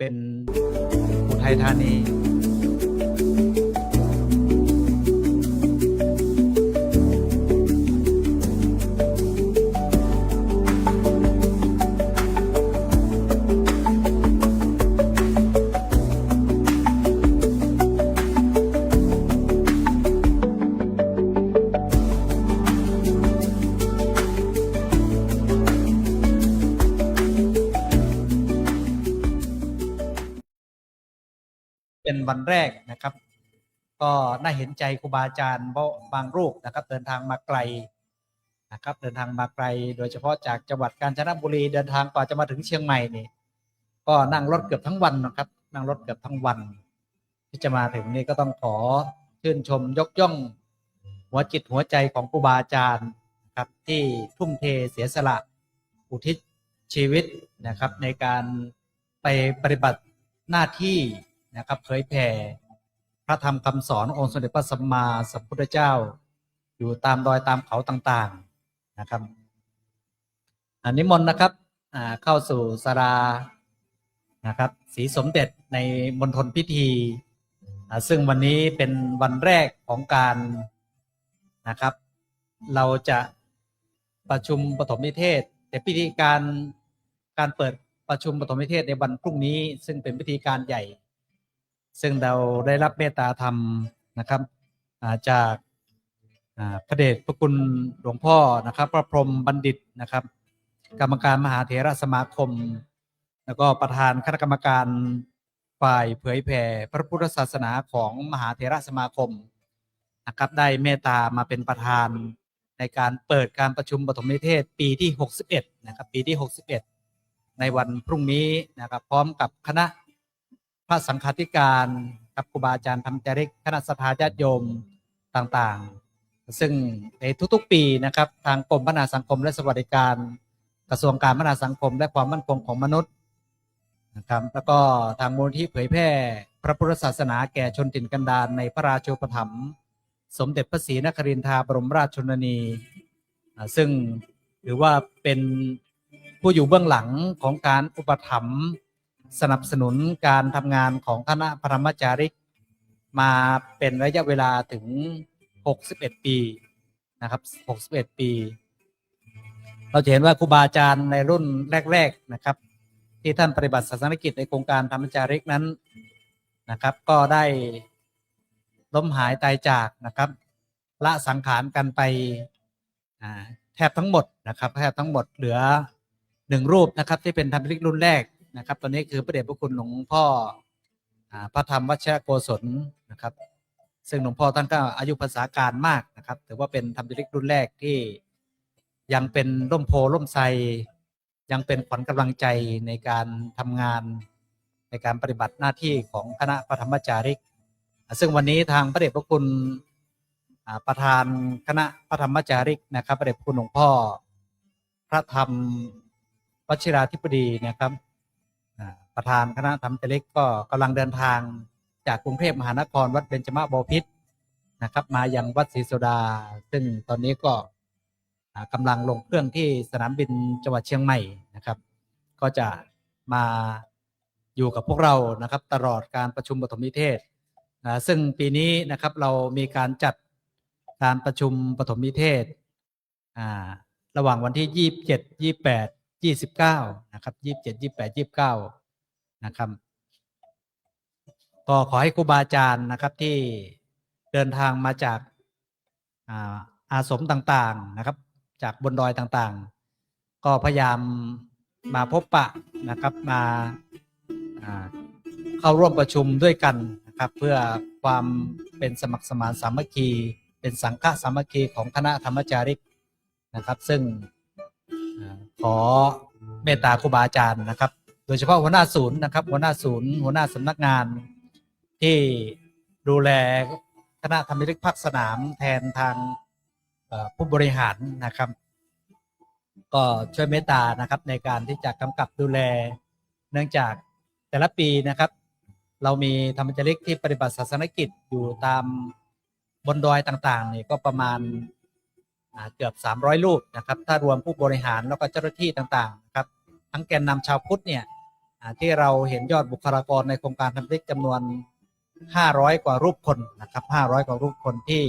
เป็นอุทัยธานีเป็นวันแรกนะครับก็น่าเห็นใจครูบาอาจารย์เพราะบางรูปนะครับเดินทางมาไกลนะครับเดินทางมาไกลโดยเฉพาะจากจังหวัดกาญจนบุรีเดินทางกว่าจะมาถึงเชียงใหม่นี่ก็นั่งรถเกือบทั้งวันนะครับนั่งรถเกือบทั้งวันที่จะมาถึงนี่ก็ต้องขอชื่นชมยกย่องหัวจิตหัวใจของครูบาอาจารย์ครับที่ทุ่มเทเสียสละอุทิศชีวิตนะครับในการไปปฏิบัติหน้าที่นะครับเผยแผ่พระธรรมคำสอนองค์สมเด็จพระสัมมาสัมพุทธเจ้าอยู่ตามดอยตามเขาต่างๆนะครับนิมนต์นะครับเข้าสู่ศาลานะครับศรีสมเด็จในมณฑลพิธีซึ่งวันนี้เป็นวันแรกของการนะครับเราจะประชุมปฐมนิเทศแต่พิธีการเปิดประชุมปฐมนิเทศในวันพรุ่งนี้ซึ่งเป็นพิธีการใหญ่ซึ่งเราได้รับเมตตาธรรมนะครับจากพระเดชพระคุณหลวงพ่อนะครับพระพรหมบัณฑิตนะครับกรรมการมหาเถรสมาคมแล้วก็ประธานคณะกรรมการฝ่ายเผยแผ่พระพุทธศาสนาของมหาเถรสมาคมนะครับได้เมตตามาเป็นประธานในการเปิดการประชุมปฐมนิเทศปีที่61นะครับปีที่61ในวันพรุ่งนี้นะครับพร้อมกับคณะพระสังฆาธิการกับครูบาอาจารย์ธรรมจาริกคณะสัทธาญาติโยมต่างๆซึ่งในทุกๆปีนะครับทางกรมพัฒนาสังคมและสวัสดิการกระทรวงการพัฒนาสังคมและความมั่นคงของมนุษย์นะครับแล้วก็ทางมูลที่เผยแพร่พระพุทธศาสนาแก่ชนถิ่นกันดารในพระราชูปถัมภ์สมเด็จพระศรีนครินทราบรมราชชนนีซึ่งถือว่าเป็นผู้อยู่เบื้องหลังของการอุปถัมภ์สนับสนุนการทำงานของคณะพระธรรมจาริกมาเป็นระยะเวลาถึง61ปีนะครับ61ปีเราจะเห็นว่าครูบาอาจารย์ในรุ่นแรกๆนะครับที่ท่านปฏิบัติศาสนกิจในโครงการธรรมจาริกนั้นนะครับก็ได้ล้มหายตายจากนะครับละสังขารกันไปแทบทั้งหมดนะครับแทบทั้งหมดเหลือ1รูปนะครับที่เป็นธรรมจาริกรุ่นแรกนะครับตอนนี้คือพระเดชพระคุณหลวงพ่อพระธรรมวชิรโกศลนะครับซึ่งหลวงพ่อท่านก็อายุพรรษาการมากนะครับถือว่าเป็นธรรมจาริกรุ่นแรกที่ยังเป็นร่มโพล่มไทรยังเป็นขวัญกำลังใจในการทำงานในการปฏิบัติหน้าที่ของคณะพระธรรมจาริกซึ่งวันนี้ทางพระเดชพระคุณประธานคณะพระธรรมจาริกนะครับพระเดชพระคุณหลวงพ่อพระธรรมวชิราธิบดีนะครับประธานคณะธรรมจาริกก็กำลังเดินทางจากกรุงเทพมหานครวัดเบญจมาบพิตรนะครับมายังวัดศรีโสดาซึ่งตอนนี้ก็กำลังลงเครื่องที่สนามบินจังหวัดเชียงใหม่นะครับก็จะมาอยู่กับพวกเรานะครับตลอดการประชุมปฐมนิเทศซึ่งปีนี้นะครับเรามีการจัดการประชุมปฐมนิเทศระหว่างวันที่27 28 29นะครับ27 28 29นะครับก็ขอให้ครูบาอาจารย์นะครับที่เดินทางมาจากอาสมต่างๆนะครับจากบนดอยต่างๆก็พยายามมาพบปะนะครับมาเข้าร่วมประชุมด้วยกันนะครับเพื่อความเป็นสมัครสมานสามัคคีเป็นสังฆสามัคคีของคณะธรรมจาริกนะครับซึ่งขอเมตตาครูบาอาจารย์นะครับโดยเฉพาะหัวหน้าศูนย์นะครับหัวหน้าศูนย์หัวหน้าสำนักงานที่ดูแลคณะธรรมจาริกภาคสนามแทนทางผู้บริหารนะครับก็ช่วยเมตตานะครับในการที่จะกำกับดูแลเนื่องจากแต่ละปีนะครับเรามีธรรมจาริกที่ปฏิบัติศาสนกิจอยู่ตามบนดอยต่างๆนี่ก็ประมาณเกือบ300รูปนะครับถ้ารวมผู้บริหารแล้วก็เจ้าหน้าที่ต่างๆนะครับทั้งแกนนำชาวพุทธเนี่ย ที่เราเห็นยอดบุคลากรในโครงการทำเล็กจำนวน500 กว่ารูปคนนะครับ500 กว่ารูปคนที่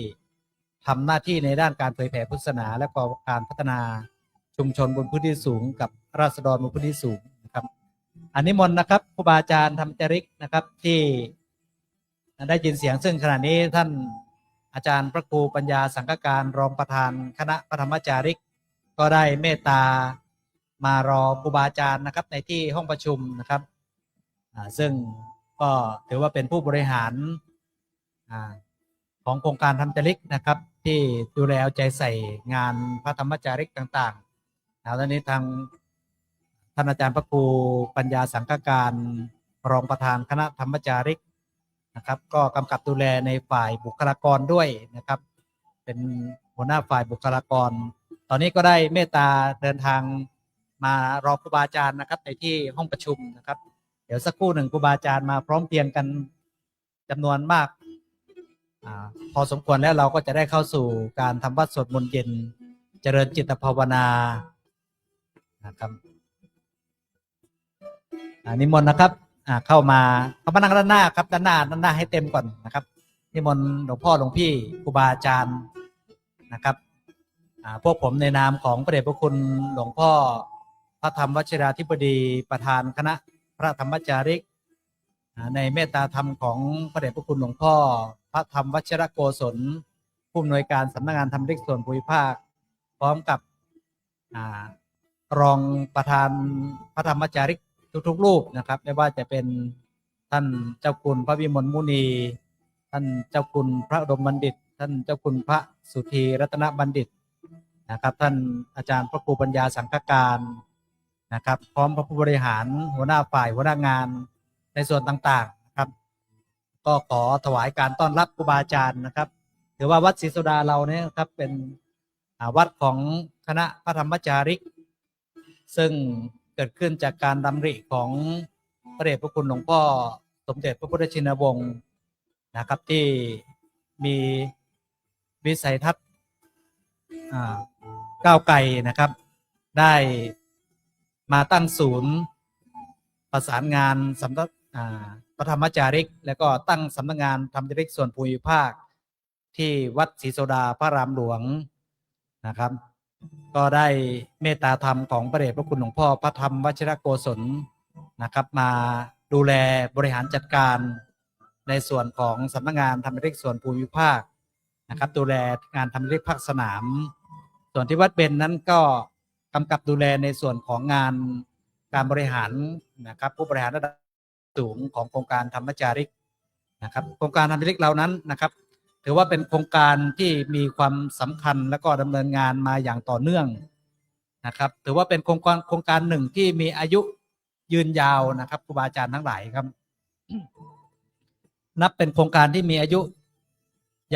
ทำหน้าที่ในด้านการเผยแผ่พุทธศาสนาและก็การพัฒนาชุมชนบนพื้นที่สูงกับราษฎรบนพื้นที่สูงนะครับอันนี้มนต์นะครับครูบาอาจารย์ธรรมจริกนะครับที่ได้ยินเสียงซึ่งขณะนี้ท่านอาจารย์พระครูปัญญาสังฆการรองประธานคณะพระธรรมจาริกก็ได้เมตตามารอครูบาอาจารย์นะครับในที่ห้องประชุมนะครับซึ่งก็ถือว่าเป็นผู้บริหารของโครงการธรรมจาริกนะครับที่ดูแลเอาใจใส่งานพระธรรมจาริกต่างๆแล้วตอนนี้ทางท่านอาจารย์พระครูปัญญาสังฆการรองประธานคณะธรรมจาริกนะครับก็กำกับดูแลในฝ่ายบุคลากรด้วยนะครับเป็นหัวหน้าฝ่ายบุคลากรตอนนี้ก็ได้เมตตาเดินทางมารอครูบาอาจารย์นะครับในที่ห้องประชุมนะครับเดี๋ยวสักครู่หนึ่งครูบาอาจารย์มาพร้อมเพรียงกันจำนวนมากพอสมควรแล้วเราก็จะได้เข้าสู่การทำวัดสวดมนต์เย็นเจริญจิตภาวนานะครับนิมนต์นะครับเข้ามานั่งด้านหน้าครับด้านหน้าให้เต็มก่อนนะครับนิมนต์หลวงพ่อหลวงพี่ครูบาอาจารย์นะครับพวกผมในนามของพระเดชพระคุณหลวงพ่อพระธรรมวชิราธิบดีประธานคณะพระธรรมจาริกในเมตตาธรรมของพระเดชพระคุณหลวงพ่อพระธรรมวชิรโกศลผู้อำนวยการสำนักงานธรรมริกส่วนภูมิภาคพร้อมกับรองประธานพระธรรมจาริกทุกๆรูปนะครับไม่ว่าจะเป็นท่านเจ้าคุณพระวิมลมุนีท่านเจ้าคุณพระอุดมบัณฑิตท่านเจ้าคุณพระสุธีรัตนบัณฑิตนะครับท่านอาจารย์พระครูปัญญาสังฆการนะครับพร้อมพระผู้บริหารหัวหน้าฝ่ายหัวหน้างานในส่วนต่างๆนะครับก็ขอถวายการต้อนรับครูบาอาจารย์นะครับถือว่าวัดศรีโสดาเราเนี่ยครับเป็นวัดของคณะพระธรรมจาริกซึ่งเกิดขึ้นจากการดำริของพระเดชพระคุณหลวงพ่อสมเด็จพระพุทธชินวงศ์นะครับที่มีวิสัยทัศน์ก้าวไกลนะครับได้มาตั้งศูนย์ประสานงานสำนักพระธรรมจาริกและก็ตั้งสำนักงานธรรมจาริกส่วนภูมิภาคที่วัดศรีโสดาพระรามหลวงนะครับก็ได้เมตตาธรรมของพระเดชพระคุณหลวงพ่อพระธรรมวชิรโกศลนะครับมาดูแลบริหารจัดการในส่วนของสำนักงานธรรมจาริกส่วนภูมิภาคนะครับดูแลงานธรรมจาริกภาคสนามส่วนที่วัดเบญนั้นก็กำกับดูแลในส่วนของงานการบริหารนะครับผู้บริหารระดับสูงของโครงการธรรมจาริกนะครับโครงการธรรมจาริกเหล่านั้นนะครับถือว่าเป็นโครงการที่มีความสำคัญและก็ดำเนินงานมาอย่างต่อเนื่องนะครับถือว่าเป็นโครงการหนึ่งที่มีอายุยืนยาวนะครับครูบาอาจารย์ทั้งหลายครับนับเป็นโครงการที่มีอายุ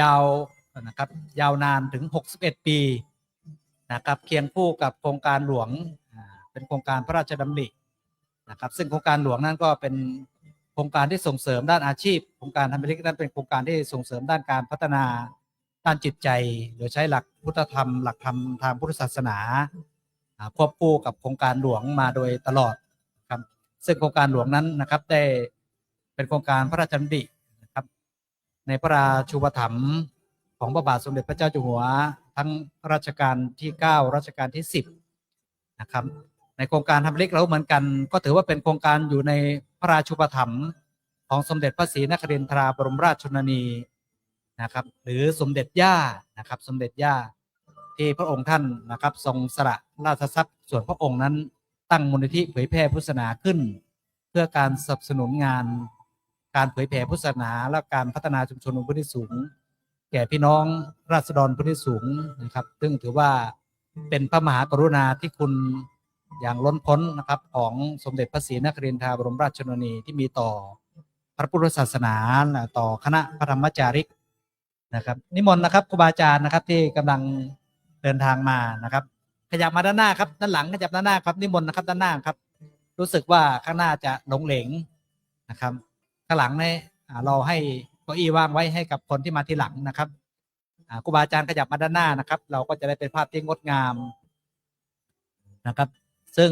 ยาวนะครับยาวนานถึง61 ปีนะครับเคียงคู่กับโครงการหลวงเป็นโครงการพระราชดำรินะครับซึ่งโครงการหลวงนั้นก็เป็นโครงการที่ส่งเสริมด้านอาชีพโครงการธรรมจาริกนั้นเป็นโครงการที่ส่งเสริมด้านการพัฒนาด้านจิตใจโดยใช้หลักพุทธธรรมหลักธรรมทางพุทธศาสนาควบคู่กับโครงการหลวงมาโดยตลอดครับซึ่งโครงการหลวงนั้นนะครับได้เป็นโครงการพระราชดำรินะครับในพระราชูปถัมภ์ของพระบาทสมเด็จพระเจ้าอยู่หัวทั้งรัชกาลที่9รัชกาลที่10นะครับในโครงการธรรมจาริกเราเหมือนกันก็ถือว่าเป็นโครงการอยู่ในพระราชูปถัมภ์ของสมเด็จพระศรีนครินทราบรมราชชนนีนะครับหรือสมเด็จย่านะครับสมเด็จย่าที่พระองค์ท่านนะครับทรงสละราชทรัพย์ส่วนพระองค์นั้นตั้งมูลนิธิเผยแพร่พุทธศาสนาขึ้นเพื่อการสนับสนุนงานการเผยแพร่พุทธศาสนาและการพัฒนาชุมชนบนพื้นที่สูงแก่พี่น้องราษฎรพื้นที่สูงนะครับซึ่งถือว่าเป็นพระมหากรุณาธิคุณอย่างล้นพ้นนะครับของสมเด็จพระศรีนครินทราบรมราชชนนีที่มีต่อพระพุทธศาสนาต่อคณะพระธรรมจาริกนะครับนิมนต์นะครับครูบาอาจารย์นะครับที่กำลังเดินทางมานะครับขยับมาด้านหน้าครับด้านหลังขยับด้านหน้าครับนิมนต์นะครับด้านหน้าครับรู้สึกว่าข้างหน้าจะหลงเหลงนะครับข้างหลังเนี่ยเราให้เก้าอี้ว่างไว้ให้กับคนที่มาทีหลังนะครับครูบาอาจารย์ขยับมาด้านหน้านะครับเราก็จะได้เป็นภาพที่งดงามนะครับซึ่ง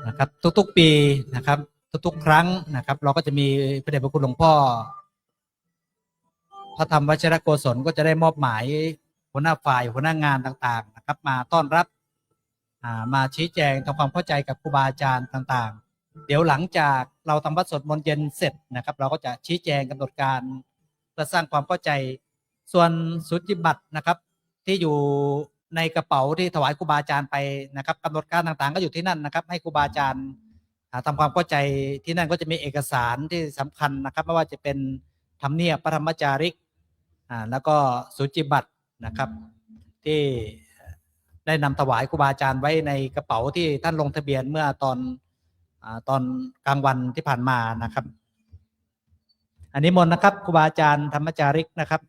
นะครับทุกๆปีนะครับทุกๆครั้งนะครับเราก็จะมีพระเดชพระคุณหลวงพ่อพระธรรมวชิรโกศลก็จะได้มอบหมายหัวหน้าฝ่ายหัวหน้างานต่างๆนะครับมาต้อนรับมาชี้แจงทำความเข้าใจกับครูบาอาจารย์ต่างๆเดี๋ยวหลังจากเราทำวัดสวดมนต์เย็นเสร็จนะครับเราก็จะชี้แจงกำหนดการเพื่อสร้างความเข้าใจส่วนสุจิบัตรนะครับที่อยู่ในกระเป๋าที่ถวายครูบาอาจารย์ไปนะครับกำหนดการต่างๆก็อยู่ที่นั่นนะครับให้ครูบาอาจารย์ทำความเข้าใจที่นั่นก็จะมีเอกสารที่สำคัญนะครับไม่ว่าจะเป็นธรรมเนียบพระธรรมจาริกแล้วก็สุจิบัตรนะครับที่ได้นำถวายครูบาอาจารย์ไว้ในกระเป๋าที่ท่านลงทะเบียนเมื่อตอนกลางวันที่ผ่านมานะครับอันนี้มนต์นะครับครูบาอาจารย์ธรรมจาริกนะครับ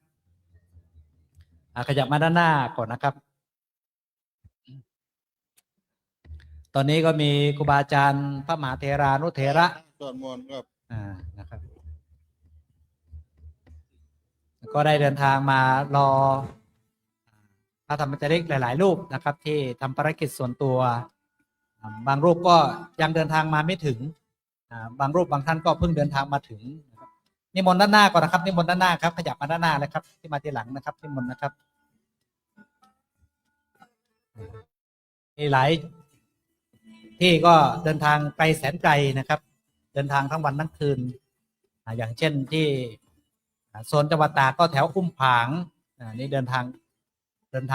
ขยับมาด้านหน้าก่อนนะครับตอนนี้ก็มีครูบาอาจารย์พระมหาเถรานุเถระสวดมนต์ครับนะครับก็ได้เดินทางมารอพระธรรมจาริกหลายๆรูปนะครับที่ทำภารกิจส่วนตัวบางรูปก็ยังเดินทางมาไม่ถึงบางรูปบางท่านก็เพิ่งเดินทางมาถึงนิมนต์ด้านหน้าก่อนนะครับนิมนต์ด้านหน้าครับขยับมาด้านหน้าเลยครับที่มาทีหลังนะครับนิมนต์นะครับมีหลายที่ก็เดินทางไกลแสนไกลนะครับเดินทางทั้งวันทั้งคืนอย่างเช่นที่โซนจังหวัดตากก็แถวอุ้มผางนี่เดินทา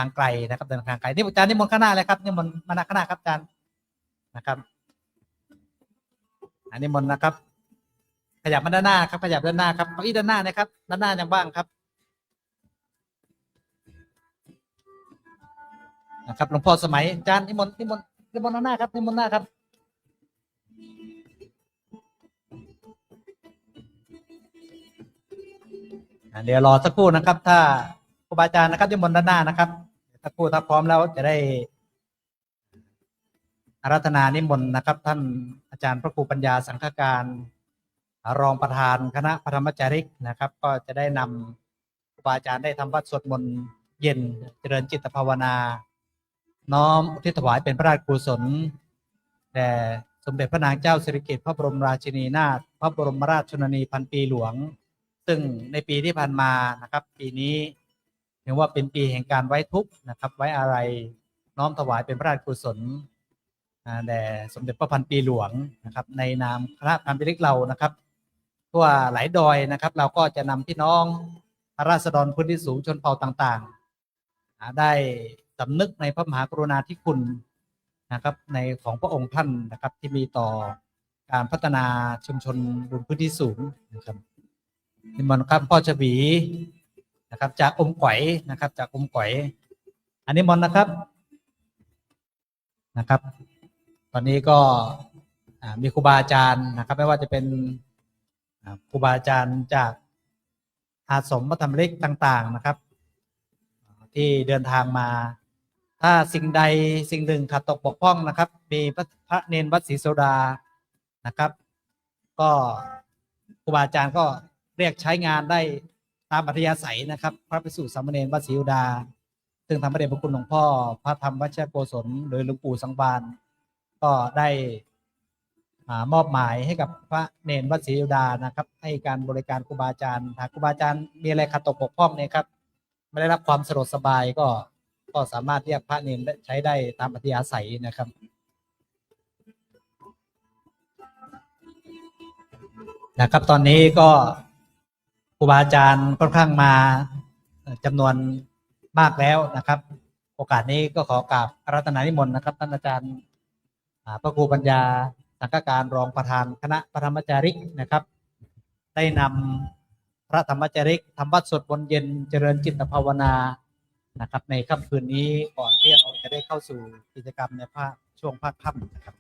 งไกลนะครับเดินทางไกลนี่อาจารย์นิมนต์ข้างหน้าเลยครับนิมนต์มาข้างหน้าครับอาจารย์นะครับอันนี้มนต์นะครับขยับมาด้านหน้าครับขยับด้านหน้าครับเก้าอี้ด้านหน้านะครับด้านหน้ายังว่างครับนะครับหลวงพ่อสมัยอาจารย์นิมนต์ด้านหน้าครับนิมนต์หน้าครับเดี๋ยวรอสักครู่นะครับถ้าครูบาอาจารย์นะครับนิมนต์ด้านหน้านะครับสักครู่ถ้าพร้อมแล้วจะได้อาราธนานิมนต์นะครับท่านอาจารย์พระครูปัญญาสังฆการรองประธานคณะพระธรรมจาริกนะครับก็จะได้นำครูบาอาจารย์ได้ทำวัดสวดมนต์เย็นเจริญจิตภาวนาน้อมอุทิศถวายเป็นพระราชกุศลแด่สมเด็จพระนางเจ้าสิริกิติ์พระบรมราชินีนาถพระบรมราชชนนีพันปีหลวงซึ่งในปีที่ผ่านมานะครับปีนี้ถือว่าเป็นปีแห่งการไว้ทุกข์นะครับไว้อะไรน้อมถวายเป็นพระราชกุศลแด่สมเด็จพระพันปีหลวงนะครับในนามคณะพันปีเล็กเรานะครับทั่วหลายดอยนะครับเราก็จะนำพี่น้องราษฎรพื้นที่สูงชนเผ่าต่างๆได้สำนึกในพระมหากรุณาธิคุณนะครับในของพระองค์ท่านนะครับที่มีต่อการพัฒนาชุมชนบนพื้นที่สูงนะครับนิมนต์ครับพ่อฉบีนะครับจากอมก๋อยนะครับจากอมก๋อยอันนี้มนต์นะครับตอนนี้ก็มีครูบาอาจารย์นะครับไม่ว่าจะเป็นครูบาอาจารย์จากอาสมพระธรรมเล็กต่างๆนะครับที่เดินทางมาถ้าสิ่งใดสิ่งหนึ่งขาดตกบกพร่องนะครับมีพระเนนวัดศรีโสดานะครับก็ครูบาอาจารย์ก็เรียกใช้งานได้ตามอัธยาศัยนะครับพระภิกษุสามเณรวัดศรีโสดาซึ่งทำพระเดชพระคุณหลวงพ่อพระธรรมวชิรโกศลโดยหลวงปู่สังวานก็ได้มอบหมายให้กับพระเนรวัดศรีโสดานะครับให้การบริการครูบาอาจารย์หากครูบาอาจารย์มีอะไรขาดตกบกพร่องเนี่ยครับไม่ได้รับความสะดวกสบายก็สามารถเรียกพระเนรใช้ได้ตามอัธยาศัยนะครับตอนนี้ก็ครูบาอาจารย์ค่อนข้างมาจำนวนมากแล้วนะครับโอกาสนี้ก็ขอกราบอาราธนานิมนต์นะครับท่านอาจารย์พระครูปัญญาสังฆการรองประธานคณะพระธรรมจาริกนะครับได้นำพระธรรมจาริกทำวัดสวดมนต์เย็นเจริญจิตภาวนานะครับในค่ำคืนนี้ก่อนที่เราจะได้เข้าสู่กิจกรรมในช่วงภาคค่ำนะครับ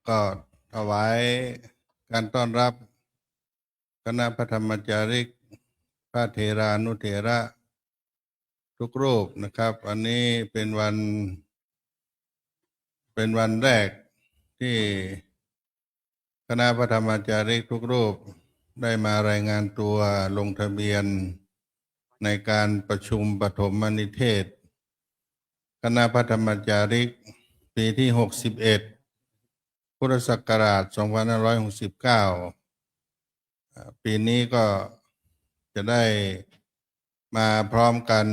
ก็ถวาย การต้อนรับคณะพระธรรมจาริกพระเถรานุเถระทุกรูปนะครับวันนี้เป็นวันแรกที่คณะพระธรรมจาริกทุกรูปได้มารายงานตัวลงทะเบียนในการประชุมปฐมนิเทศคณะพระธรรมจาริกปีที่61พุทธศักราช2569ปีนี้ก็จะได้มาพร้อมกัน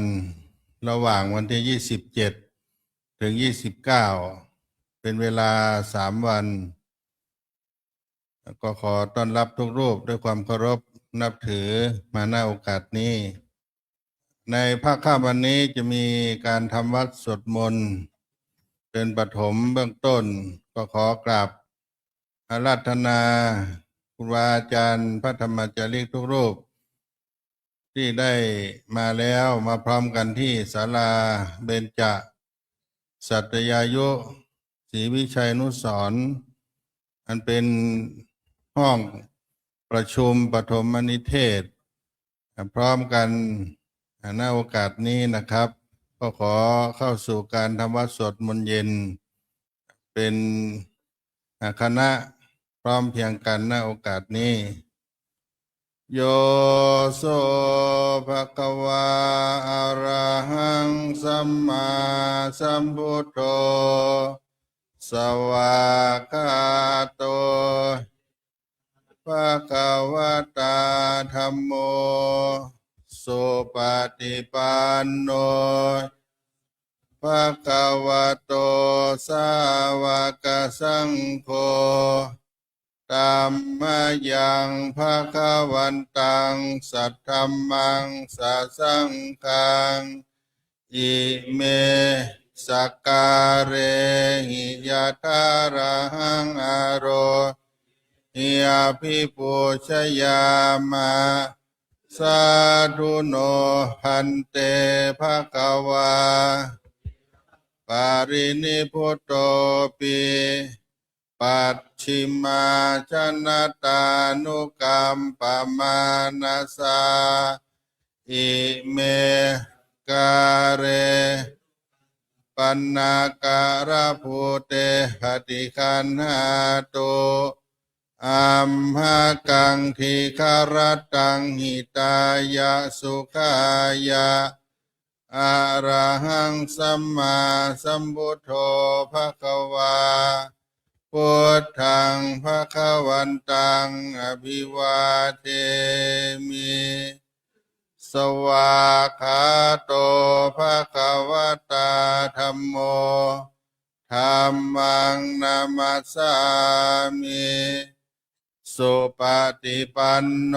ระหว่างวันที่27ถึง29เป็นเวลา3 วันก็ขอต้อนรับทุกรูปด้วยความเคารพนับถือมาณโอกาสนี้ในภาคค่ำวันนี้จะมีการทำวัดสวดมนต์เป็นปฐมเบื้องต้นก็ขอกราบอาราธนาครูบาอาจารย์พระธรรมจาริกทุกรูปที่ได้มาแล้วมาพร้อมกันที่ศาลาเบญจสัตยายุศรีวิชัยนุสรณ์อันเป็นห้องประชุมปฐมนิเทศพร้อมกันณโอกาสนี้นะครับก็ขอเข้าสู่การทำวัดสวดมนต์เย็นเป็นคณะพร้อมเพียงกันณโอกาสนี้โยโสภะคะวาอะระหังสัมมาสัมพุทโธสวากขาโตภะคะวะตาธัมโมสุปฏิปันโนภะคะวะโตสาวกสังโฆธัมมายังภะคะวันตังสัทธัมมังสัสสังฆังอิเมสักการะหิยะทาระหังอโรหิยาภิปุชยามะสาธุโนหันเตภะคะวาปารินิพุตโตปิปัจฉิมาชนะตานุกัมปมานาสาอิเมการะปันนาการะภูเตหติคันหาตุอัมหะกังทิคารตังหิตายะสุขายะอะระหังสัมมาสัมพุทโธภะคะวาพุทธังภะคะวันตังอภิวาเทมิสวากขาโตภะคะวะตาธัมโมธัมมังนามัสสามิสุปฏิปันโน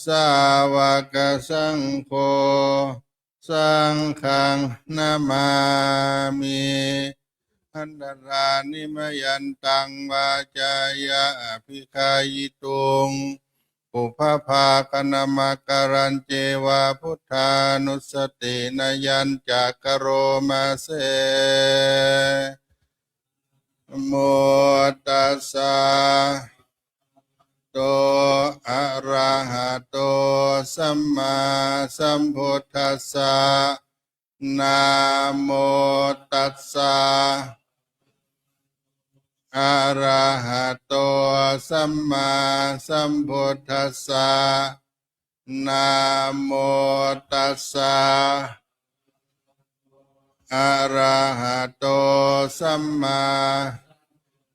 สาวกสังโฆสังฆังนามามิอันตรานิมยันตังวาจายะอภิคายิตุงปุพพาคณมการันเจวาพุทธานุสตินายัญจักโรมาเสโมตัสสะโตอะระหะโตสัมมาสัมพุทธัสสะนะโมตัสสะอะระหะโตสัมมาสัมพุทธัสสะนะโมตัสสะอะระหะโตสัมมา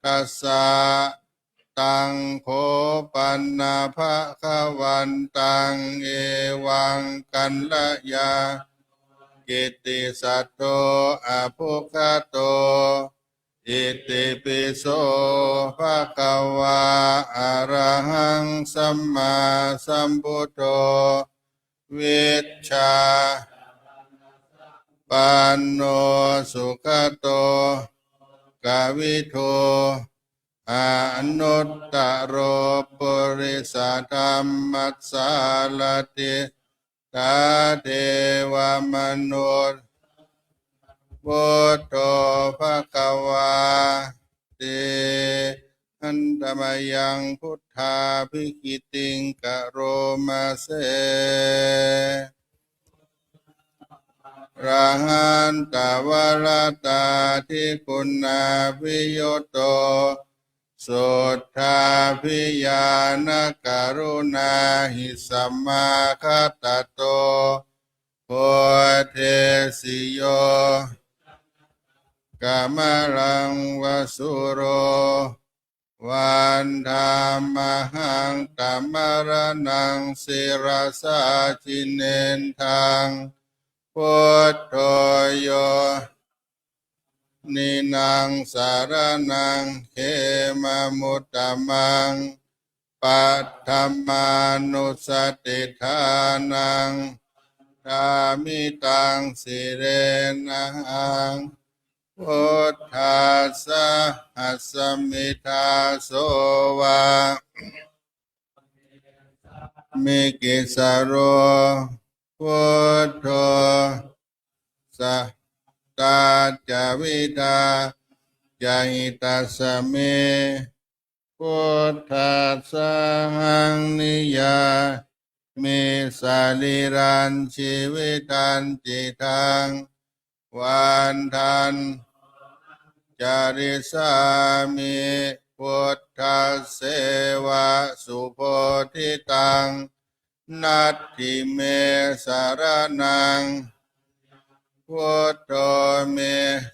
ตัสสะตังโคปันนาภะคะวันตังเอวังกัลยากิตติสัตโตอะภุคโตอิติปิโสภะคะวะอะระหังสัมมาสัมพุทโธวิชชาปันโนสุขโตกวิโทอนุตตโรปุริสธรรมัสสาลติตาเทวมนุษย์พุทโธภะคะวาติ อันตมยังพุทธาภิกิติงกะโรมาเสราหันตวรตาทิคุณาภิโยโตสุทธาภิญาณกรุณาหิสัมมาคัตตโตโพเทสิโยกามลังวสุโรวันธามหังตัมมรณังศิรสาจิเนนทังพุทโธโยนินังสารนังเขมามุตตมังปัตถมานุสติทานังธามิตังสิเรนังพุทธัสสะหัสสมิทาโสวะมิกิสโรพุทโธสัตตาจาวิทาจาหิตัสสะเมพุทธัสสะหังนิยามิสาลิรันชีวิตันจิตังวันทันจาริสามิพุทธัสเสวะสุโพธิตังนัตถิเมสารนังพุทโธเม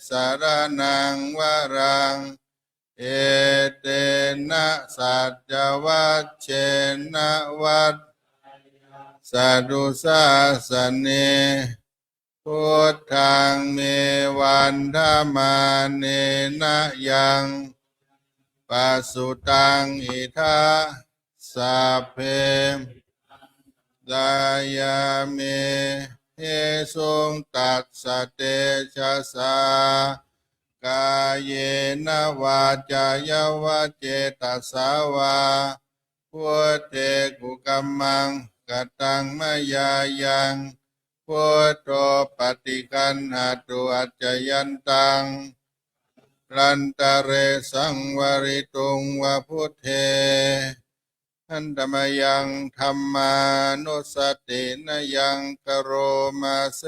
สารนังวรังเอเตนะสัจวัชเชนะวัดสัดุสาสเนพุทธังเมวันธมาเนนะยังปัสสุตังอิทาสัพเพดายาเมเฮสุงตัสสะเตชะสากายเยนะวาจายาวะเจตสาวาพุทเทกุกัมมังกตังมยายังพุทโธปฏิกันหาตุอัจจยันตังรันตะเรสังวริตุงวะพุทเทอันตมยังธรรมานุสตินยังกโรมาเส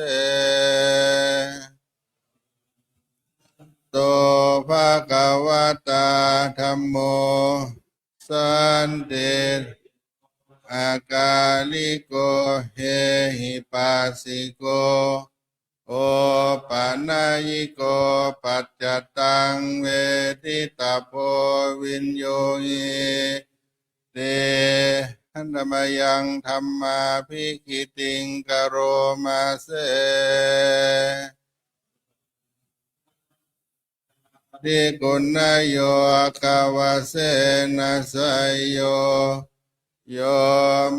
โตภะคะวะตาธัมโมสันติอากาลิโกเฮหิปัสสิโกโอปานายิโกปัจจตังเวทิตาโพวินโยหิเตหันธมยังธรรมาภิกิติงกโรมาเสดิกุณโยกาวาเสนะสยโยโย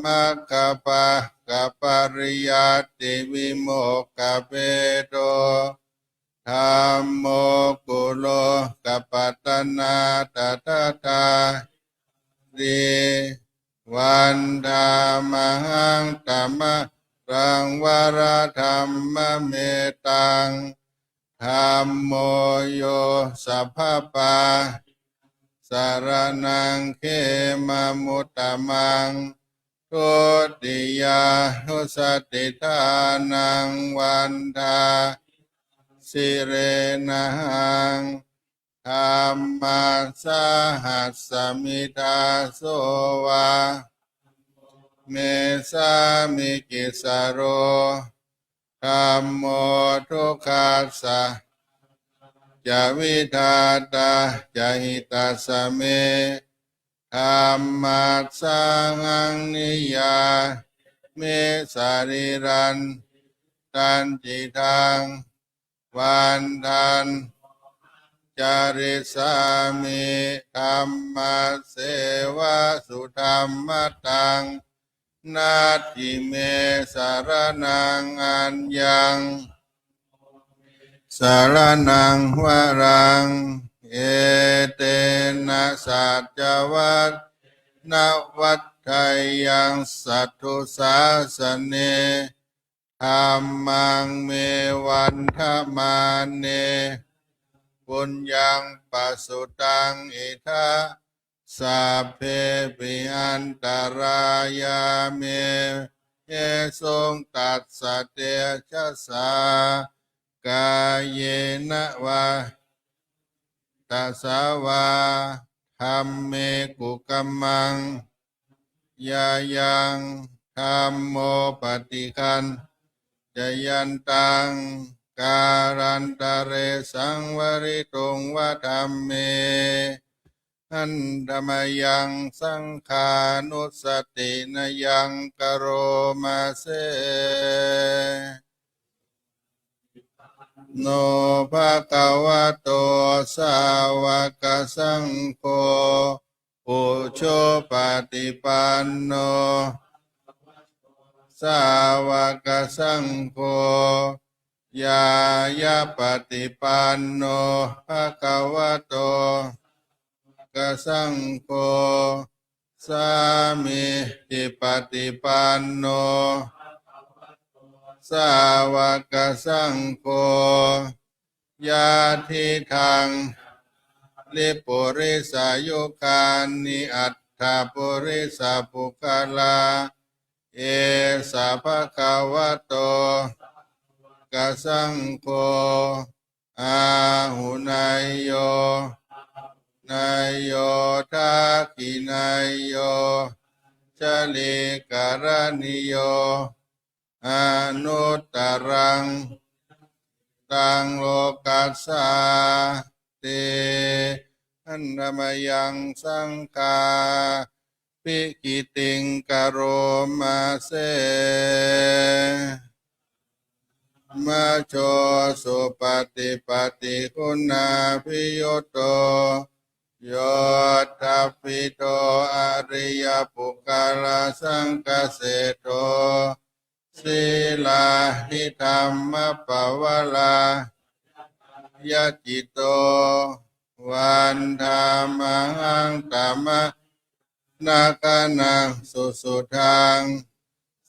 มัคคปะกะปริยัติวิโมกขเปโตธัมโมกุโลกัปปัตตนาตถาตาริวันธามหังตัมมะรังวรธรรมเมตังธัมโมโยสัพพปาสารนังเขมามุตตมังทุติยานุสติทานังวันทาสิเรนังธรรมาสหัสสมิทาโสวะเมสามิกิสโรธัมโมทุกขัสสะจาวิทาตาจาหิตัสสะเมธัมมัสสะหังนิยาเมสาริรันตันจิตังวันทันจาริสามิธัมมัสเสวะสุธัมมตังนาทิเมสารนังอัญญังสารนังวรังเอเตนะสัจวัตนวัฏไทยังสัตถุสาสเนธัมมังเมวันธมาเนปุญญังปัสสุตังอิทา สัพเพปิอันตรายาเมเยสงตัสสะเตชะสากายเยนะวะตัสสาวาธัมเมกุกัมมังยายังธัมโมปฏิคันจยันตังการันตะเรสังวริตุงวะธัมเมอันธรรมยังสังขานุสตินยังกโรมาเสโนภะคะวะโตสาวกสังโฆปุโชปฏิปันโนสาวกสังโฆยายาปฏิปันโนภะคะวะโตกสังโฆสามิจิปฏิปันโนสาวกสังโฆยาทิทังลิปุริสายุคานิอัตถปุริสาภุคลาเอสะภะคะวะโตกสังโฆอาหุนายโยนายโยทักขินายโยชลิกรณิโยอนุตตรังตังโลกัสสาเตอันธรรมยังสังฆาปิกิติงกโรมาเสมาโชสุปฏิปฏิคุณาภิโยโตโยทัพพิโตอริยปุคลาสังกเสโตศีลาหิธรรมปวลายจิตโตวันธรรมังตัมมะนาคานังสุสุทัง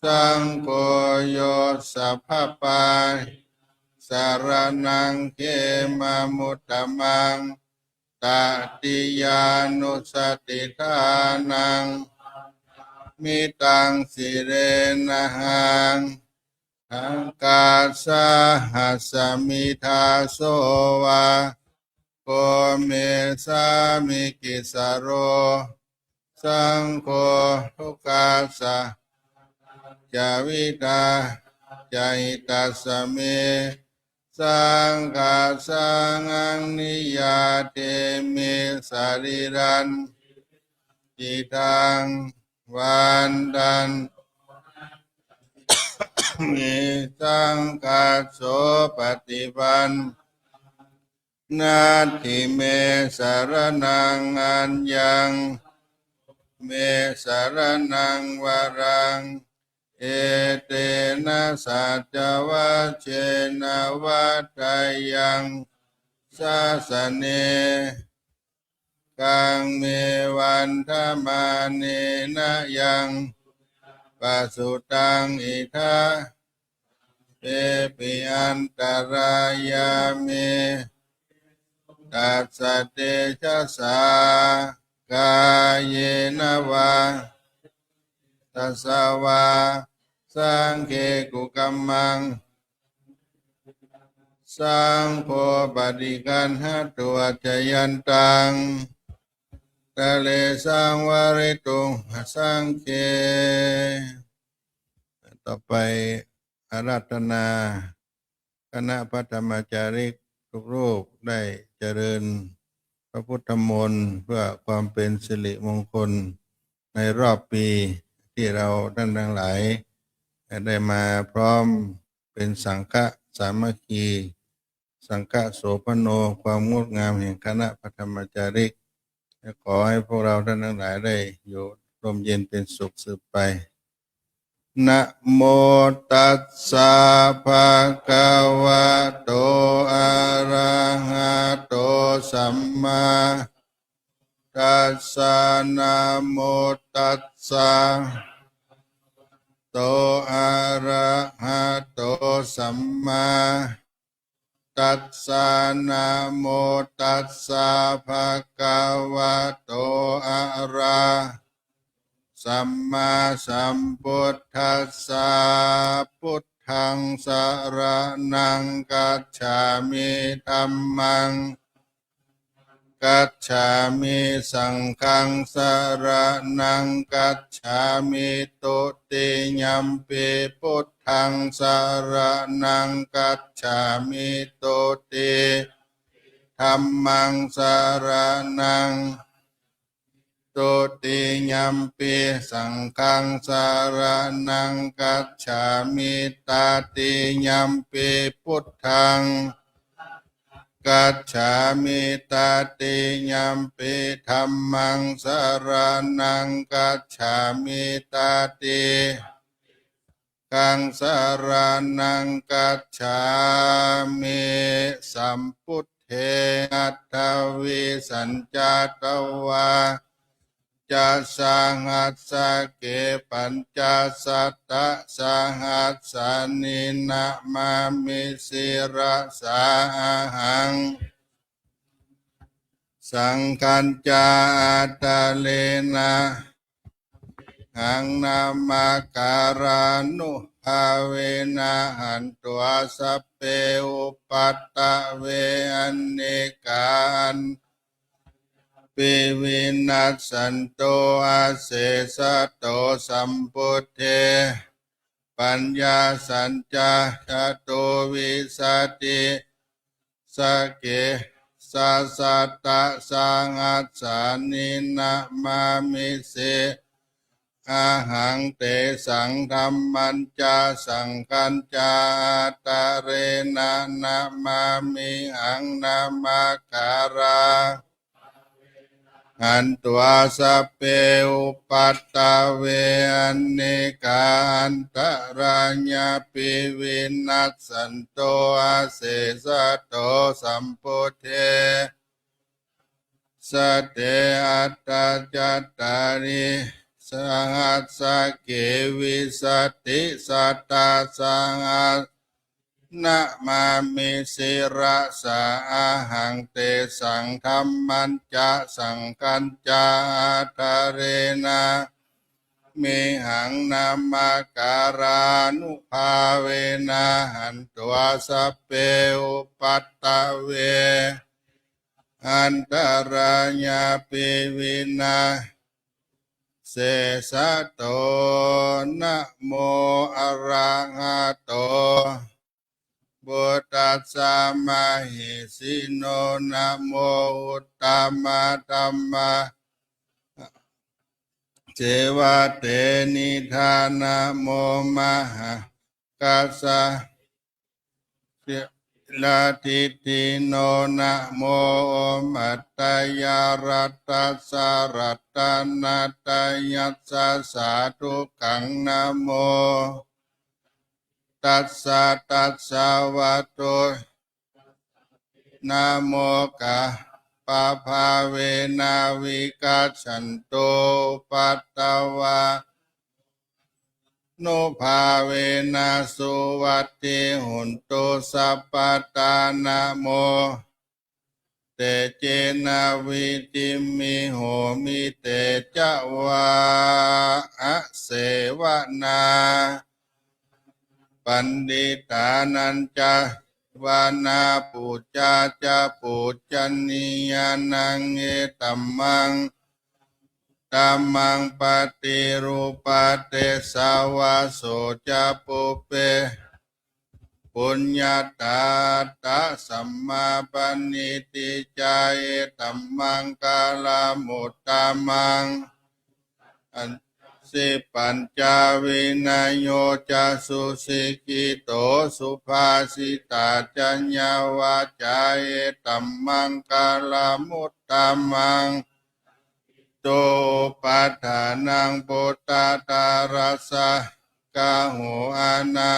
สังโฆโยสัพพปาสารนังเขมามุตตมังตติยานุสติทานังมิตังสิเรนะหังอังกาสาหัสมิทาโสวะโกเมสามิกิสโรสังโฆทุกขาสะจาวิตาจาหิตัสสะเมสังฆาสังนิยาเตเมสาริรันจิตังวันดันมิสังฆาโสปฏิปันนาทิเมสารนังอัญญังเมสารนังวรังเอเตนะสัจวัชเชนะวัฏฏายังสาสเนกังเมวันธมาเนนะยังปัสสุตังอิทาเปปิอันตรายาเมตัสสะเตชะสากายเยนะวะตัสสาวาสังเคกุกัมมังสังโฆปฏิกันหตัวจยันตังทะเลสังวริตุงสังเคต่อไปอาราธนาคณะพระธรรมจาริกทุกรูปได้เจริญพระพุทธมนต์เพื่อความเป็นสิริมงคลในรอบปีที่เราท่านทั้งหลายได้มาพร้อมเป็นสังฆสามัคคีสังฆโสภโนความงดงามแห่งคณะพระธรรมจาริกขอให้พวกเราท่านทั้งหลายได้อยู่ร่มเย็นเป็นสุขสืบไปนะโมตัสสะภะคะวะโตอะระหะโตสัมมาตัสสะนะโมตัสสะโตอะระหะโตสัมมา ตัสสะนะโมตัสสะภะคะวะโตอะระสัมมาสัมพุทธัสสะพุทธังสรณังกัจฉามิธัมมังกัจฉามิสังฆังสรณังกัจฉามิตุติยัมปิพุทธังสรณังกัจฉามิตุติธัมมังสรณังตุติยัมปิสังฆังสรณังกัจฉามิตาติยัมปิพุทธังกัจฉามิตาติยัมปิธัมมังสรณังกัจฉามิตาติกังสรณังกัจฉามิสัมพุทเทอัตถวิสัญจตวาจะสังหัสสะเกปัญจสัตตะสังหัสสานินะมามิสิระสาหังสังคัญจาตะเลนะหังนามาการานุภาเวนะหันตัวสัพเพอุปัตตะเวอันเนกานปิวินัสสันโตอาเสสะโตสัมพุทเทปัญญาสัญจาคโตวิสติสเกสัสสะตะสังอัสสานินะมามิเสอาหังเตสังธัมมันจาสังคัญจาตะเรนะนะมามิหังนามาการาหันตัวสัพเพอุปัตตะเวอันเนกาอันตรัญญาปิวินัสสันโตอาเสสะโตสัมพุทเทสเตอัตตาจัตตาริสังหัสสะเกวิสติสัตตาสังหัสนะมามิสิระสาอาหังเตสังธัมมันจะสังคัญจาทะเรนะมิหังนามาการานุภาเวนะหันตัวสัพเพอุปัตตะเวอันตรายาปิวินาเสสะโตนะโมอะระหะโตพุทธัสสะมะหิสิโนนะโมอุตตมะธัมมะเจวะเตนิธานะโมมหะกัสสะลาทิติโนนะโมมัตตยารัตตัสสะรัตนาตยัสสะสาธุกังนะโมตัสสะตัสสะวะโตนะโมกะปะภาเวนะวิกัสสันโตปัตตวะโนภาเวนะสุวัตติหุนตุสัพพตานะโมเตเจนะวิติมิโหมิเตจะวะอะเสวนาปันดิตานันจาวานาปุจจาจะปุจจนิยานังเอตัมมังตัมมังปฏิรูปเตสาวาโสจะปุเปปุญญาตาตาสัมมาปันนิติจาเอตัมมังกาลมุตตามังอันสิปัญจวินัยโยจะสุสิกิโตสุภาสิตาจัญญาวาจาเอตัมมังกาลมุตตามังโตปัฏฐานังปุตตาตารัสสะกะโหอานา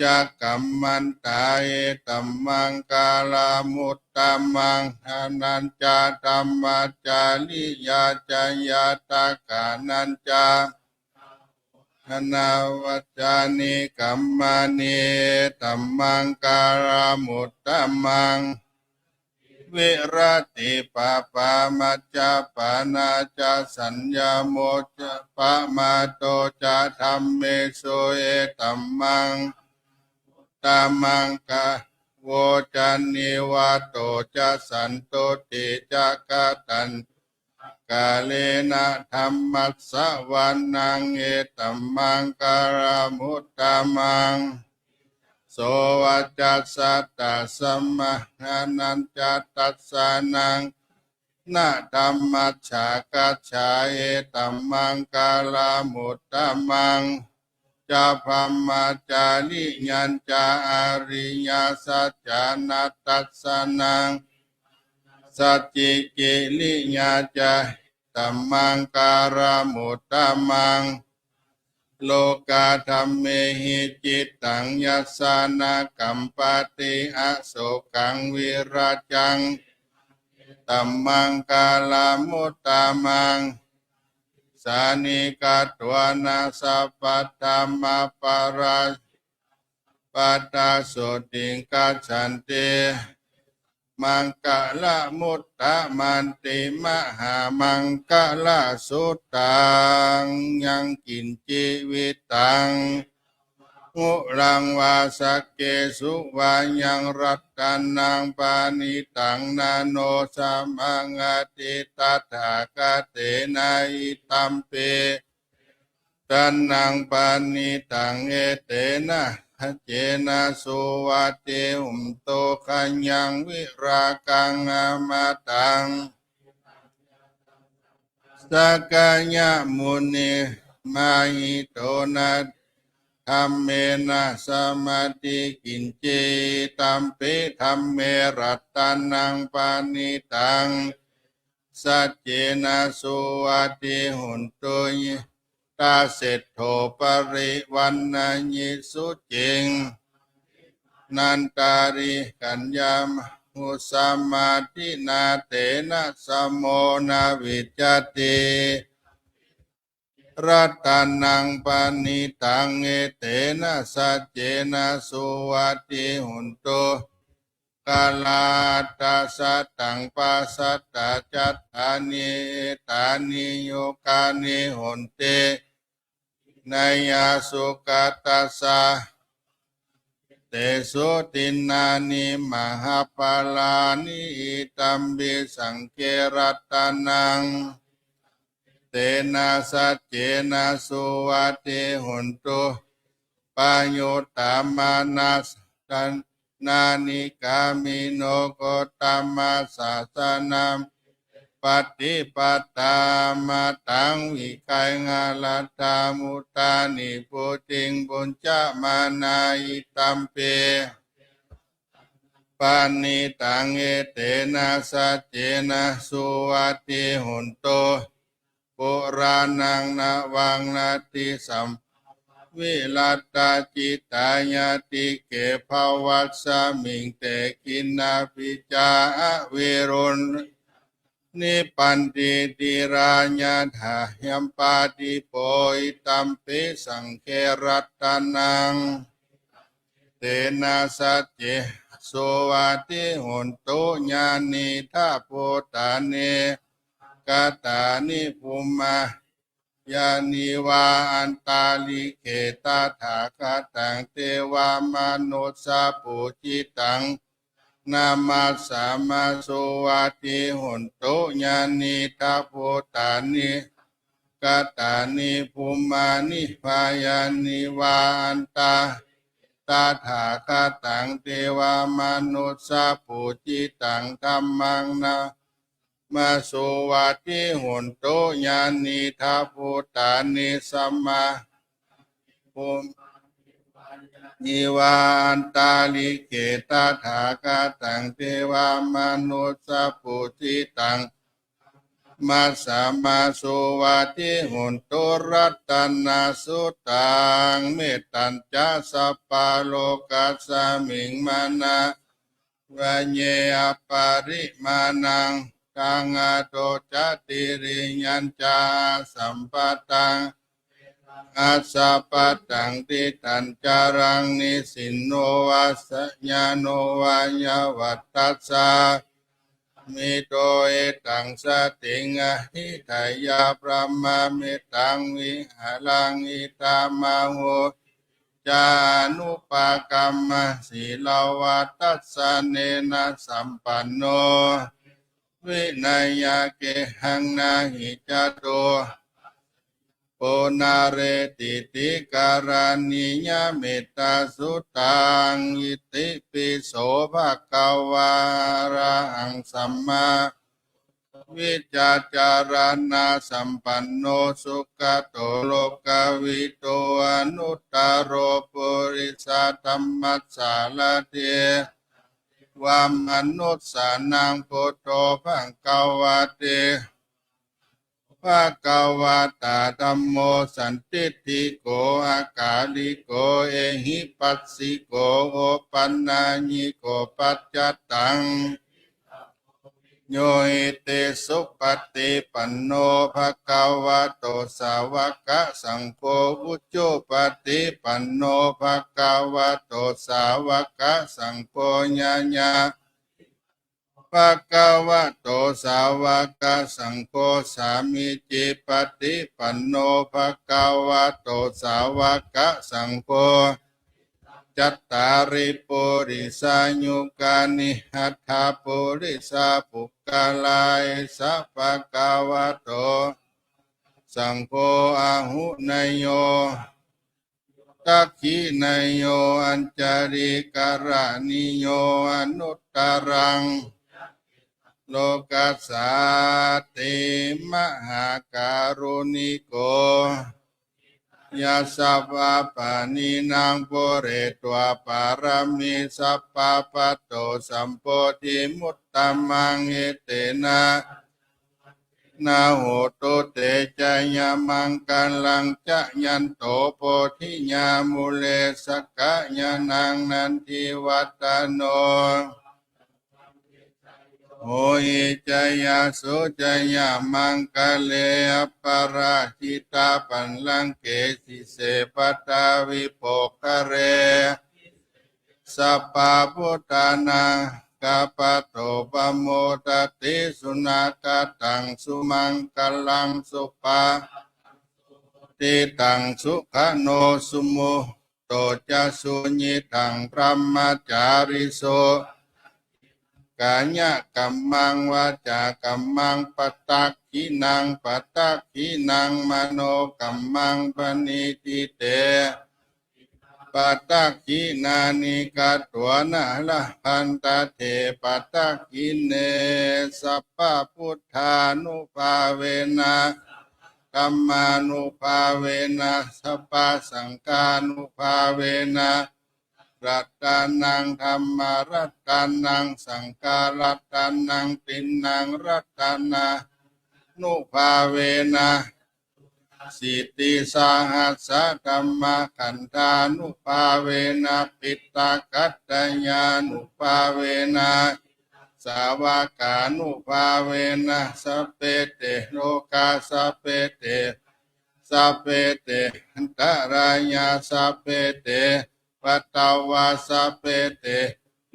จักกัมมันตาเอตัมมังกาลมุตตามังอนันจาธัมมัจจาริยาจยาตากานันจา ธนาวัจจานิกัมมานิตัมมังการามุตตมังวิรติปะปามัจจปานาจาสัญญาโมจปะมาโตจะธัมเมสุเอตัมมังตัมมังกะโวจันนิวาโตจะสันโตติจะกะตันกาเลนะธัมมัสสะวันนังเอตัมมังการามุตตมังโสวัจจัสสัตตะสัมมานันจัตตัสสานังนะธัมมัสสะกัจฉาเอตัมมังกาลามุตตมังจะพัมมาจาริยัญจาอาริยสัจจานัตตัสสานังสัจจิกิริยาจาตัมมังการามุตตมังโลกาธัมเมหิจิตตังยัสสานากัมปติอโศกังวิราจังตัมมังกาลามุตตมังสานิกาตวนาสัพพธรรมปาราปัตตาสุติงกัจฉันติมังกะละมุตตะมันติมหามังกะละสุตตังยังกินจีวิตังมุรังวาสกเกสุวายังรัตตันังปานิตังนาโนสัมมังอติตัถาคเตนะอิตัมเปตันนังปานิตังเอเตนะเจนะสุวัติอุมโตขัญญังวิรากังอมตังสักกายมุนีมาหิโตนะธัมเมนะสมาธิกินเจตัมเปธัมเมรัตตันังปานิตังสัจเจนะสุวัติหุนตุยตาเสตโธปริวันนายิสุจิงนันตาริกัญญามหุสัมมาทินาเตนะสัมโมนาวิจจติรัตตันังปานิตังเอเตนะสัจเจนะสุวัติหุนตุกาลาตัสสะตังปัสสัตตจัตตานิตานิโยกานิหุนเตนายาสุกตัสสะเตสุตินานิมหาปาลานิอิตัมบิสังเกรัตตานังเตนะสัจเจนะสุวัติหุนตุปัญโยตามานัสตันนานิกามิโนโกตัมมาสาสนัมปฏิปตามาตังวิกัยงาลัตตามุตานิปุติงบุญจามานาอิตัมเปปานิตังเอเตนะสัจเจนะสุวัติหุนโตปุรานังนาวังนาติสัมวิลัตตาจิตายาติเกภวัสสมิงเตกินนาปิจาวิรุณนิปันติติราญาถายัมปาติโปอิตัมปิสังเครัตตานังเตนะสัจเจสุวัติหุนตุญาณิทัพโพตาเนกตานิภูมายานิวาอันตาลิเกตาถาคตังเทวามนุสสาปุจิตังนามาสามาสุวัติหุนตุญาณิทัพโพตานิกตานิภูมานิพายานิวาอันตาตาถาคตังเทวามนุสสาปุจิตังธัมมังนามาสุวัติหุนตุญาณิทัพโพตานิสัมมาภูนิวาอันตาลิเกตาถาคตังเทวามนุสสาปุจิตังมัสสามาสุวัติหุนตุรัตตนาสุตังเมตตัญจะสัพพะโลกัสสมิงมานะวัญเยอปาริมานังกังอโตจติริยัญจาสัมปตัง อาสาปัตตังติตันจารังนิสินโนวัสญาโนวายวัตตัสสะมิโตเอตังสติงอหิทายาพระมะเมตังวิหารังอิตามาโหจานุปกรรมศีลวัตตัสสะเนนะสัมปันโนวินัยเกหังนาหิจโตโปนาเรติติการานิยเมตตาสุตังอิติปิโสภะคะวาระหังสัมมาวิจาจารณาสัมปันโนสุขโตโลกวิโตอนุตตโรปุริสธรรมัสสารเทวามนุสสานังพุทโธภังกวาเตภะคะวะตาธัมโมสันติติโกอากาลิโกเอหิปัสสิโกโอปันนาญิโกปัจจตังโยหิเตสุปฏิปันโนภะคะวะโตสาวกสังโฆอุจจปฏิปันโนภะคะวะโตสาวกสังโฆญาญาภะคะวะโตสาวกสังโฆสามิจิปฏิปันโนภะคะวะโตสาวกสังโฆจัตตาริปุริสายุกานิหัตถาปุริสาปุกกาลายสัพพะคะวะโตสังโฆอาหุนยโยตักขินยโยอัญจาริการะนิโยอนุตตรังโลกัสสาติมหาการุณิโกยาสัพพะปานินางโปเรตวาปารมิสัพพะปัตโตสัมโพธิมุตตมังเอเตนะนาโหตุเตจยามังกัลลังจะยันโตโพธิญามุเลสกะญานังนันทิวัตโนโหหิจยาสุจยามังคะเลอปราชิตาปันลังเกสิเสปตาวิโภคะเรสัพพะพุทธานังกาปโตปโมตติสุนักตังสุมังคลังสุปาติตังสุขโนสุโมโตจะสุญิตังพระมจาริโสกาญะกัมมังวาจากัมมังปัตตักขินังปัตตักขินังมโนกัมมังปณิทิเตปัตตักขินานิกัตถวนะละพันตเถปัตตักขิเนสัพพะพุทธานุภาเวนะกัมมานุภาเวนะสัพพะสังฆานุภาเวนะรัตตานังธรรมารัตตานังสังฆารัตตานังตินนังรัตตานานุภาเวนะสิทธิสาหัสสะธัมมขันธานุภาเวนะปิตตกัตตญานุภาเวนะสาวกานุภาเวนะสัพเพเตโลกาสัพเพเตสัพเพเตอันตรายาสัพเพเตปัตตวาสัพเพเต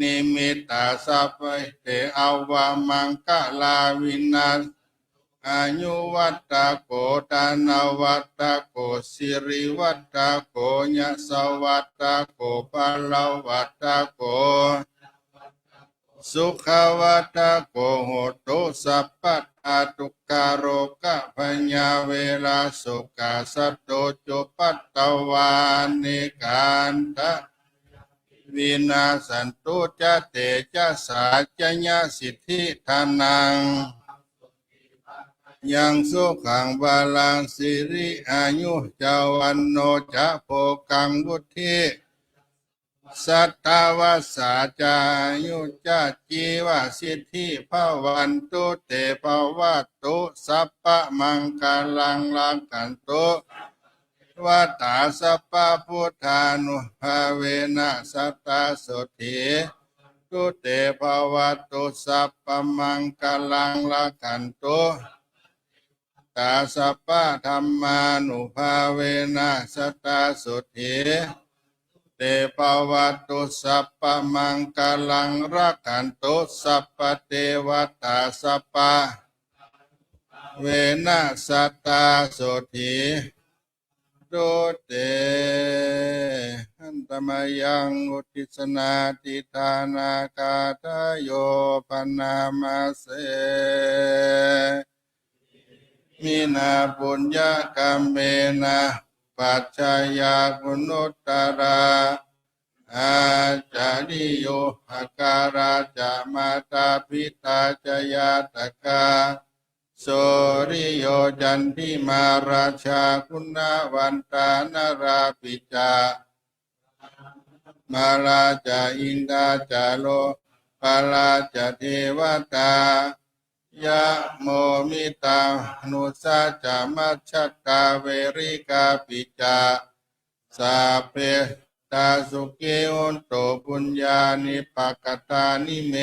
นิมิตาสัพเพเตอวามังกลาวินาศอายุวัตตะโกตานาวัตตะโกสิริวัตตะโกญะสวัตตะโกปัลลวัตตะโกสุขวัตตะโกโหตุสัพพะอาทุกขโรกะพญาเวลาสุขาสัตโตจุปัตตวานิกันตะวินาสันตุจะเตจะสาจญาสิทธิทานังยังสุขังบาลังสิริอายุจาวันโนจะโภกังวุธิสัตตาวาสาจายุจะจีวสิทธิภาวันตุเตภวัตตุสัพพะมังคลังลังกันตุวัตตาสัพพะพุทธานุภาเวนะสัตตาสุถีตุเตภวัตตุสัพพะมังคลังลังกันตุ ตาสัพพะธรรมานุภาเวนะสตตาสุถีเตภวัตุสัพพะมังคลังรักขันตุสัพพะเทวตาสัพพะเวนะสตตาสุถีดุเตหันตมยังอุทิศนาติทานาคาทายโยปนามาเสมินาปุญญกรรมเมนะปัจจายาคุณุตตราอาจาริโยหการาจามาตาพิตาจยาตกาโสริโยจันทิมาราชาคุณวันตานราปิจามาราจาอินทาจาโลปาราจาเทวตายะโมมิตานุสาจามัชฌตาเวริกาปิจาสาเพตาสุเกอุนโตปุญญานิปักขตานิเม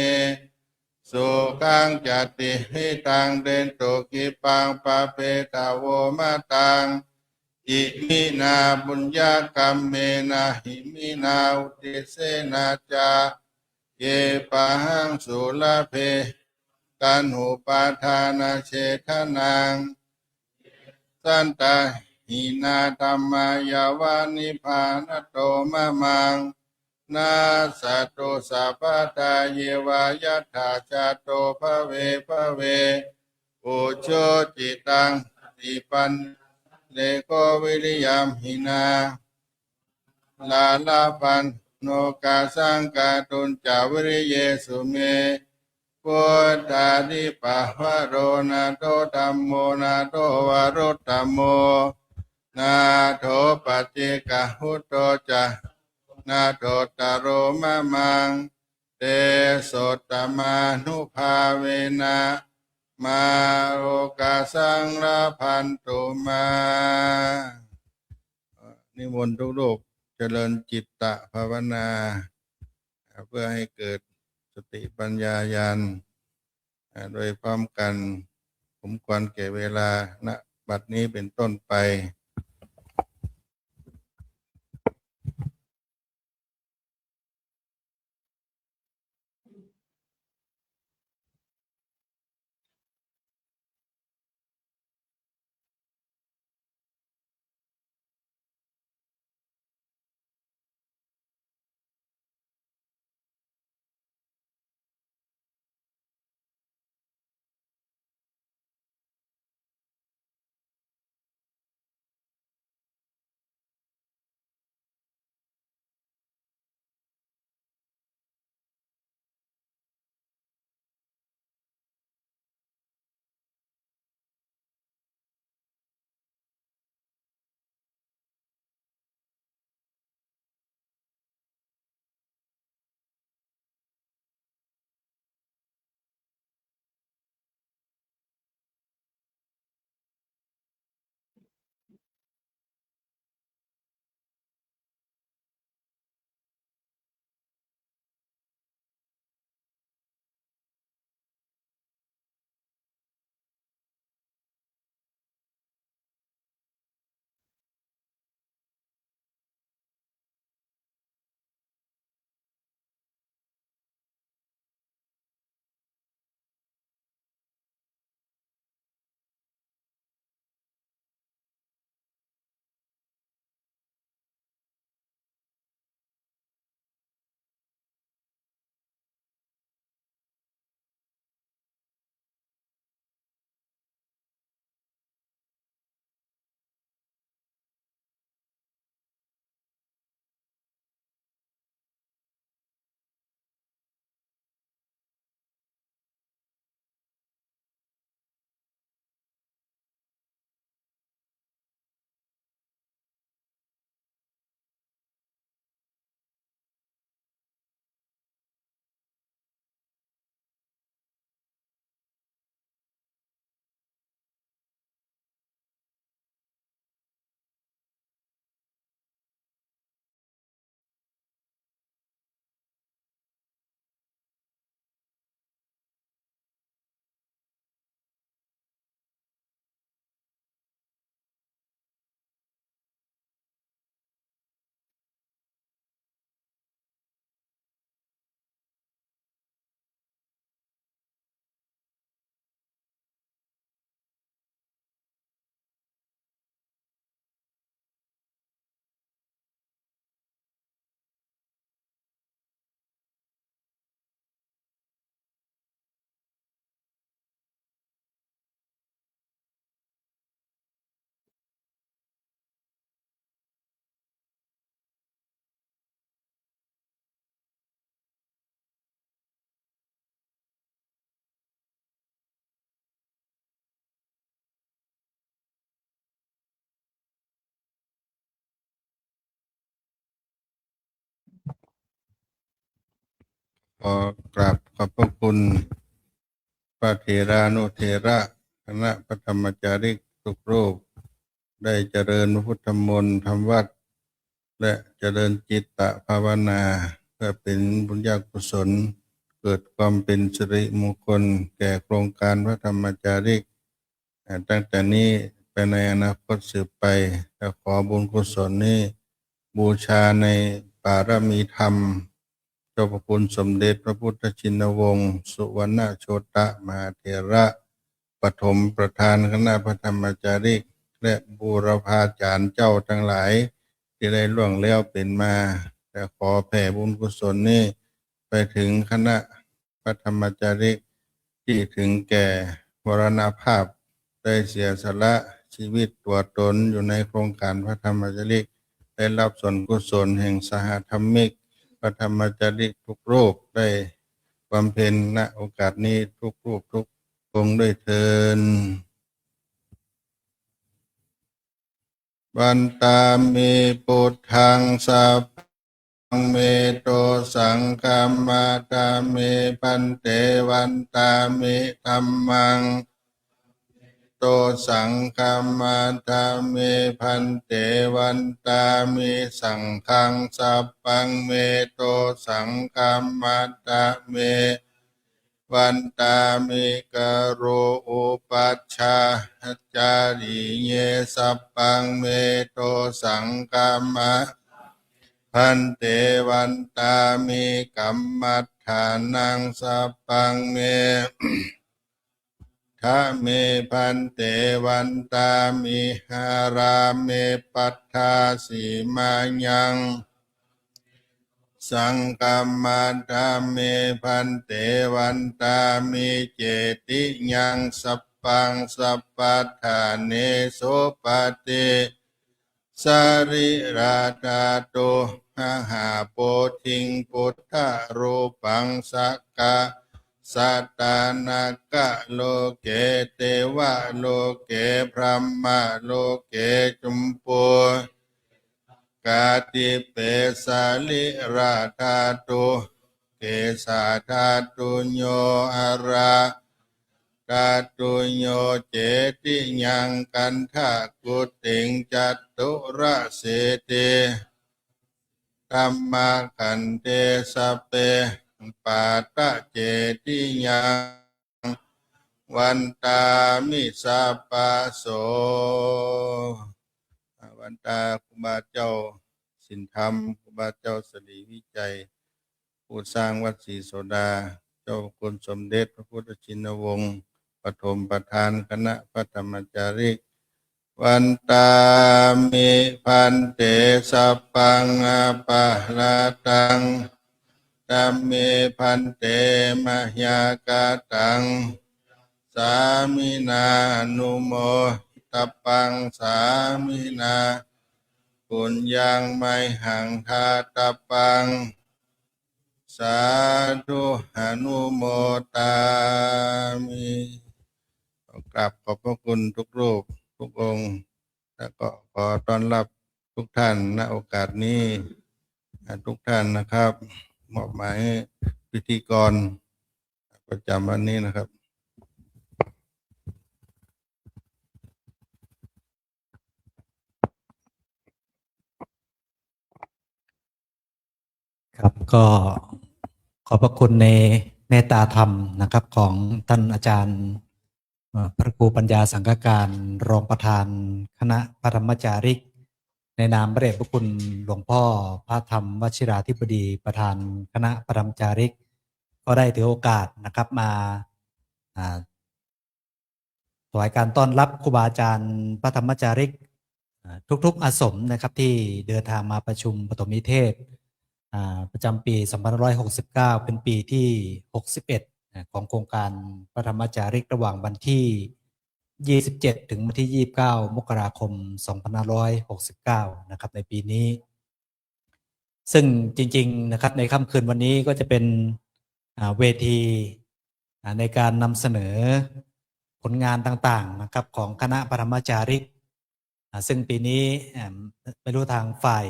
สุขังจติหิตังเดนโตกิปังปะเปตาโวมาตังอิมินาบุญญากรรมเมนะหิมินาอุติเสนาจาเยปะหังสุลเพตันหุปาทานาเชทนังสันตาหินาธรรมายาวานิพานโตมะมังนาสัตโตสัพพทาเยวายถาจาโตภเวภเวอุโชจิตังติปันเลโกวิริยมหินาลาลาปันโนกาสังกาตุนจาวิริเยสุเมพุทธาธิปะวะโรนาโตธัมโมนาโตวารุตธัมโมนาโถปัจเจกหุตโตจะนาโถตโรมะมังเตโสตมานุภาเวนะมาโอกาสังราพันตุมานิมนต์ทุกรูปเจริญจิตตภาวนาเพื่อให้เกิดสติปัญญาญาณโดยพร้อมกันสมควรแก่เวลาณบัดนี้เป็นต้นไป ขอกราบขอบพระคุณพระเถรานุเถระคณะพระธรรมจาริกทุกรูปได้เจริญพระพุทธมนต์ทำวัดและเจริญจิตตภาวนาเพื่อเป็นบุญญากุศลเกิดความเป็นสิริมงคลแก่โครงการพระธรรมจาริกตั้งแต่นี้ไปในอนาคตสืบไปและขอบุญกุศลนี้บูชาในปารมีธรรมเจ้าพระคุณสมเด็จพระพุทธชินวงศ์สุวรรณโชตมหาเถระปฐมประธานคณะพระธรรมจาริกและบูรพาจารย์เจ้าทั้งหลายที่ได้ล่วงแล้วเป็นมาแต่ขอแผ่บุญกุศลนี้ไปถึงคณะพระธรรมจาริกที่ถึงแก่มรณภาพได้เสียสละชีวิตตัวตนอยู่ในโครงการพระธรรมจาริกได้รับส่วนกุศลแห่งสหธรรมิกพระธรรมจาริกทุกรูปได้บำเพ็ญณโอกาสนี้ทุกรูปทุกองค์ด้วยเทินวันตามิพุทธังสัพพังเมโตสังฆัมมาตามิพันเตวันตามิธัมมังโตสังฆัมมาตามิพันเตวันตามิสังฆังสัพพังเมโตสังฆัมมาตามิวันตามิกโรอุปัชฌาจาริเยสัพพังเมโตสังฆัมมาพันเตวันตามิกัมมัฏฐานังสัพพังเมทะเมพันเตวันตามิหาราเมปัฏฐาสีมายังสังกัมมาตาเมพันเตวันตามิเจติยังสัพพังสัพพัทธาเนโสปฏิสาริราธาโตหะหาโพธิงพุทธรูปังสักกะสัตตานากะโลเกเตวะโลเกพรหมโลเกจุมพูกาติเปสาลิราธาตุเกสาธาตุโยอาราธาตุโยเจติยังกันทะกุติงจัตตุระเสติธัมมาคันเตสะเปปาตะเจติยังวันตามิสัพพะโสวันตาครูบาเจ้าสินธรรมครูบาเจ้าสรีวิจัยผู้สร้างวัดศรีโสดาเจ้าคุณสมเด็จพระพุทธชินวงศ์ปฐมประธานคณะพระธรรมจาริกวันตามิพันเตสัพพังอปะลาตังธัมเมพันเตมหยากาตังสามินานุโมตปังสามินาปุญญังไมหังทาตปังสาธุอนุโมตามิกราบขอบพระคุณทุกรูปทุกองค์และก็ขอต้อนรับทุกท่านณโอกาสนี้ทุกท่านนะครับมอบหมายพิธีกรประจำวันนี้นะครับครับก็ขอบพระคุณในเมตตาธรรมนะครับของท่านอาจารย์พระครูปัญญาสังฆการรองประธานคณะพระธรรมจาริกในนามพระเดชพระคุณหลวงพ่อพระธรรมวชิราธิบดีประธานคณะพระธรรมจาริกก็ได้ถือโอกาสนะครับมาถวายการต้อนรับครูบาอาจารย์พระธรรมจาริกทุกๆอาสมนะครับที่เดินทางมาประชุมปฐมนิเทศประจำปี 2569 เป็นปีที่ 61 ของโครงการพระธรรมจาริกระหว่างวันที่ 27 ถึงวันที่ 29 มกราคม 2569 นะครับในปีนี้ซึ่งจริงๆนะครับในค่ำคืนวันนี้ก็จะเป็นเวทีในการนำเสนอผลงานต่างๆนะครับของคณะปฐมจาริกซึ่งปีนี้ไม่รู้ทางฝ่าย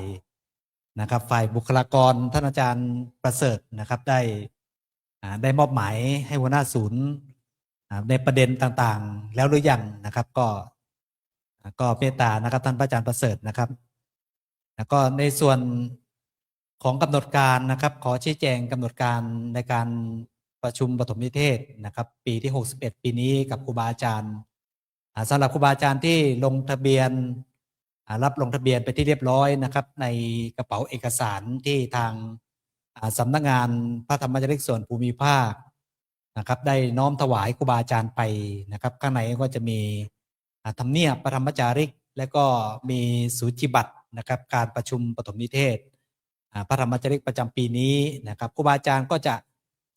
นะครับฝ่ายบุคลากรท่านอาจารย์ประเสริฐนะครับได้ ได้มอบหมายให้หัวหน้าศูนย์ในประเด็นต่างๆ แล้วหรือยังนะครับก็เมตตานะครับท่านพระอาจารย์ประเสริฐนะครับแล้วก็ในส่วนของกำหนดการนะครับขอชี้แจงกำหนดการในการประชุมปฐมนิเทศนะครับปีที่61ปีนี้กับครูบาอาจารย์สำหรับครูบาอาจารย์ที่ลงทะเบียนรับลงทะเบียนไปที่เรียบร้อยนะครับในกระเป๋าเอกสารที่ทางสำนักงานพระธรรมจาริกส่วนภูมิภาคนะครับได้น้อมถวายครูบาอาจารย์ไปนะครับข้างในก็จะมีธรรมเนียบพระธรรมจาริกและก็มีสูจิบัตรนะครับการประชุมปฐมนิเทศพระธรรมจาริกประจำปีนี้นะครับครูบาอาจารย์ก็จะ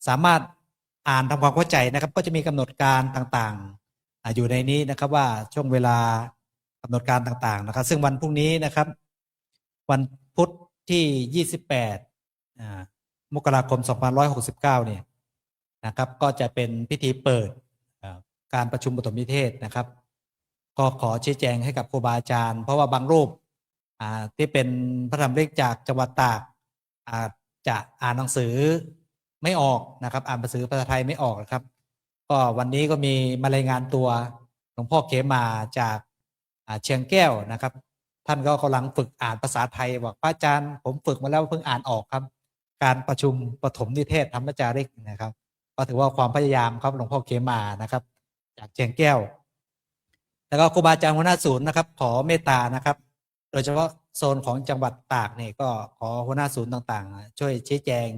สามารถอ่านทำความเข้าใจนะครับก็จะมีกำหนดการต่างๆอยู่ในนี้นะครับว่าช่วงเวลากำหนดการต่างๆนะครับซึ่งวันพรุ่งนี้นะครับวันพุธที่28มกราคม2569เนี่ยนะครับก็จะเป็นพิธีเปิดการประชุมปฐมนิเทศนะครับก็ขอชี้แจงให้กับครูบาอาจารย์เพราะว่าบางรูปที่เป็นพระธรรมเล็กจากจังหวัดตากจะอ่านหนังสือไม่ออกนะครับอ่านหนังสือภาษาไทยไม่ออกนะครับก็วันนี้ก็มีมารายงานตัวหลวงพ่อเขมาจากเชียงแก้วนะครับท่านก็กำลังฝึกอ่านภาษาไทยบอกพระอาจารย์ผมฝึกมาแล้วเพิ่งอ่านออกครับการประชุมปฐมนิเทศธรรมจาริกนะครับก็ถือว่าความพยายามครับหลวงพ่อเขมานะครับจากเชียงแก้วแล้วก็ครูบาอาจารย์หัวหน้าศูนย์นะครับขอเมตตานะครับโดยเฉพาะโซนของจังหวัดตากเนี่ยก็ขอหัวหน้าศูนย์ต่างๆช่วยชี้แจง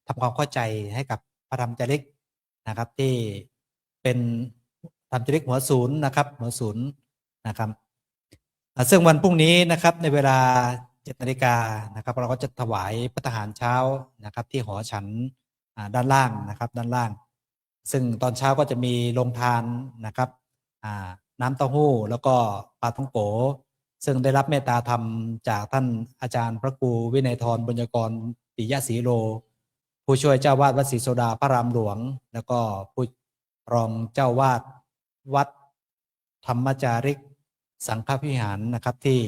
ทำความเข้าใจให้กับพระธรรมจาริกนะครับที่เป็นธรรมจาริกหัวศูนย์นะครับหัวศูนย์นะครับซึ่งวันพรุ่งนี้นะครับในเวลา7 นาฬิกานะครับเราก็จะถวายพระทหารเช้านะครับที่หอฉันด้านล่างนะครับด้านล่าง ซึ่งตอนเช้าก็จะมีโรงทานนะครับน้ำเต้าหู้แล้วก็ปลาท่องโกซึ่งได้รับเมตตาธรรมจากท่านอาจารย์พระครูวินัยธรบุญยกรปิยะศรีโลผู้ช่วยเจ้าวาดวัดศรีโสดาพระรามหลวงแล้วก็ผู้รองเจ้าวาดวัดธรรมจาริกสังฆวิหารนะครับที่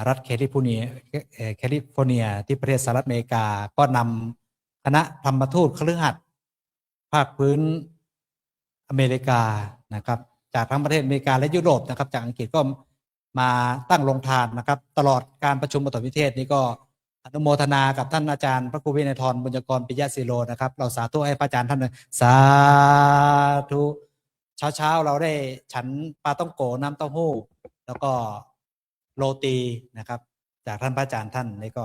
รัฐแคลิฟอร์เนียที่ประเทศสหรัฐอเมริกาก็นำคณะธรรมทูตคฤหัสถ์ภาคพื้นอเมริกานะครับจากทั้งประเทศอเมริกาและยุโรปนะครับจากอังกฤษก็มาตั้งโรงทานนะครับตลอดการประชุมปฐมนิเทศนี้ก็อนุโมทนากับท่านอาจารย์พระครูวินัยธรบุญยกรปิยะศิโลนะครับเราสาธุให้พระอาจารย์ท่านสาธุเช้าเราได้ฉันปลาต้องโกน้ำเต้าหู้แล้วก็โรตีนะครับจากท่านพระอาจารย์ท่านนี่ก็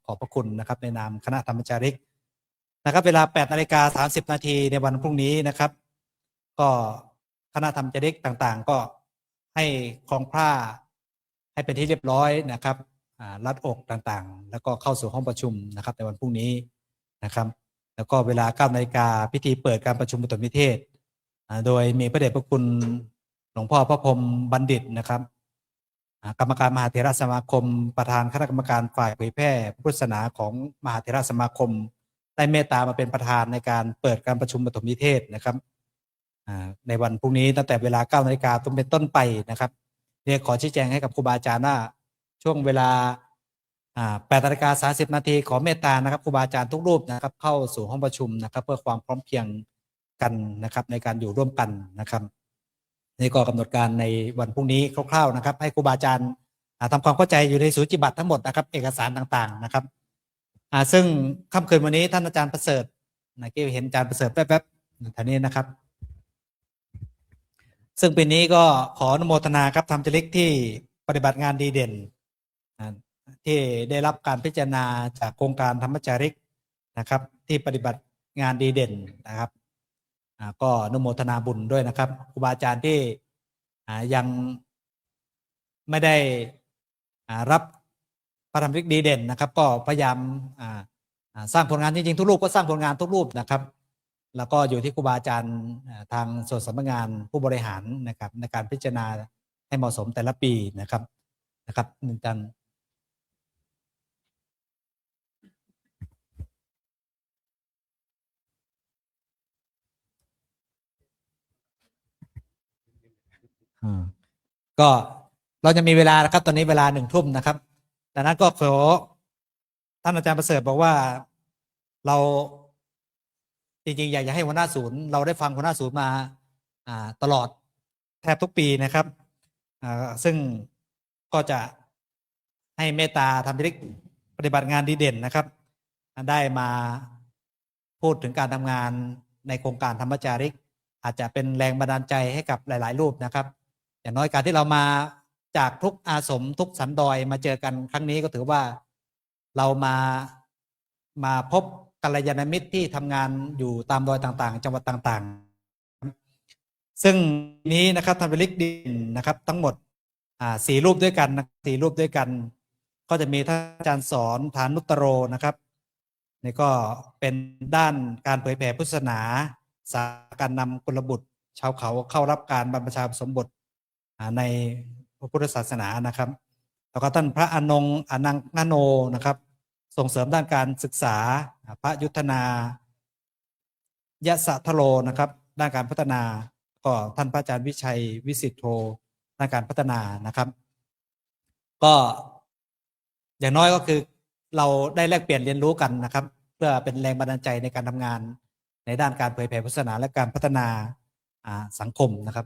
ขอบพระคุณนะครับในนามคณะธรรมจาริกนะครับเวลา8:30 นาทีในวันพรุ่งนี้นะครับก็คณะธรรมจาริกต่างๆก็ให้คลองผ้าให้เป็นที่เรียบร้อยนะครับรัดอกต่างๆแล้วก็เข้าสู่ห้องประชุมนะครับในวันพรุ่งนี้นะครับแล้วก็เวลา 9 นาฬิกาพิธีเปิดการประชุมปฐมนิเทศโดยมีพระเดชพระคุณหลวงพ่อพระพรหมบัณฑิตนะครับกรรมการมหาเถรสมาคมประธานคณะกรรมการฝ่ายเผยแพร่พุทธศาสนาของมหาเถรสมาคมได้เมตตามาเป็นประธานในการเปิดการประชุมปฐมนิเทศนะครับในวันพรุ่งนี้ตั้งแต่เวลา 9 นาฬิกาเป็นต้นไปนะครับเนี่ยขอชี้แจงให้กับครูบาอาจารย์ว่าช่วงเวลา8:30 นาทีขอเมตตานะครับครูบาอาจารย์ทุกรูปนะครับเข้าสู่ห้องประชุมนะครับเพื่อความพร้อมเพรียงกันนะครับในการอยู่ร่วมกันนะครับนี่ก็กำหนดการในวันพรุ่งนี้คร่าวๆนะครับให้ครูบาอาจารย์ทำความเข้าใจอยู่ในสูจิบัตรทั้งหมดนะครับเอกสารต่างๆนะครับซึ่งค่ำคืนวันนี้ท่านอาจารย์ประเสริฐนะที่เห็นอาจารย์ประเสริฐแป๊บๆท่านนี้นะครับซึ่งปีนี้ก็ขออนุโมทนาครับธรรมจาริกที่ปฏิบัติงานดีเด่นที่ได้รับการพิจารณาจากโครงการธรรมจาริกนะครับที่ปฏิบัติงานดีเด่นนะครับก็อนุโมทนาบุญด้วยนะครับครูบาอาจารย์ที่ยังไม่ได้รับพระธรรมจาริกดีเด่นนะครับก็พยายามสร้างผลงานจริงๆทุกรูปก็สร้างผลงานทุกรูปนะครับแล้วก็อยู่ที่ครูบาอาจารย์ทางส่วนสำนักงานผู้บริหารนะครับในการพิจารณาให้เหมาะสมแต่ละปีนะครับหนึ่งกันก็เราจะมีเวลานะครับตอนนี้เวลา1 ทุ่มนะครับดังนั้นก็ขอท่านอาจารย์ประเสริฐบอกว่าเรา จริงๆอยากจะให้หัวหน้าศูนย์เราได้ฟังหัวหน้าศูนย์มาตลอดแทบทุกปีนะครับซึ่งก็จะให้เมตตาธรรมริกปฏิบัติงานดีเด่นนะครับได้มาพูดถึงการทำงานในโครงการธรรมจาริกอาจจะเป็นแรงบันดาลใจให้กับหลายๆรูปนะครับอย่างน้อยการที่เรามาจากทุกอาสมทุกสันดอยมาเจอกันครั้งนี้ก็ถือว่าเรามาพบกัลยาณมิตรที่ทำงานอยู่ตามดอยต่างๆจังหวัดต่างๆซึ่งนี้นะครับธรรมริกดินนะครับทั้งหมด4 รูปด้วยกัน4 รูปด้วยกันก็จะมีท่านอาจารย์สอนฐานุตตโรนะครับนี่ก็เป็นด้านการเผยแผ่พุทธศาสนาสาการนำกุลบุตรชาวเขาเข้ารับการบรรพชาสมบทในพระพุทธศาสนานะครับแล้วก็ท่านพระอนงอนังนโนนะครับส่งเสริมด้านการศึกษาพระยุทธนายะสะทโลนะครับด้านการพัฒนาก็ท่านพระอาจารย์วิชัยวิสิทธโธด้านการพัฒนานะครับก็อย่างน้อยก็คือเราได้แลกเปลี่ยนเรียนรู้กันนะครับเพื่อเป็นแรงบันดาลใจในการทำงานในด้านการเผยแผ่พุทธศาสนาและการพัฒนาสังคมนะครับ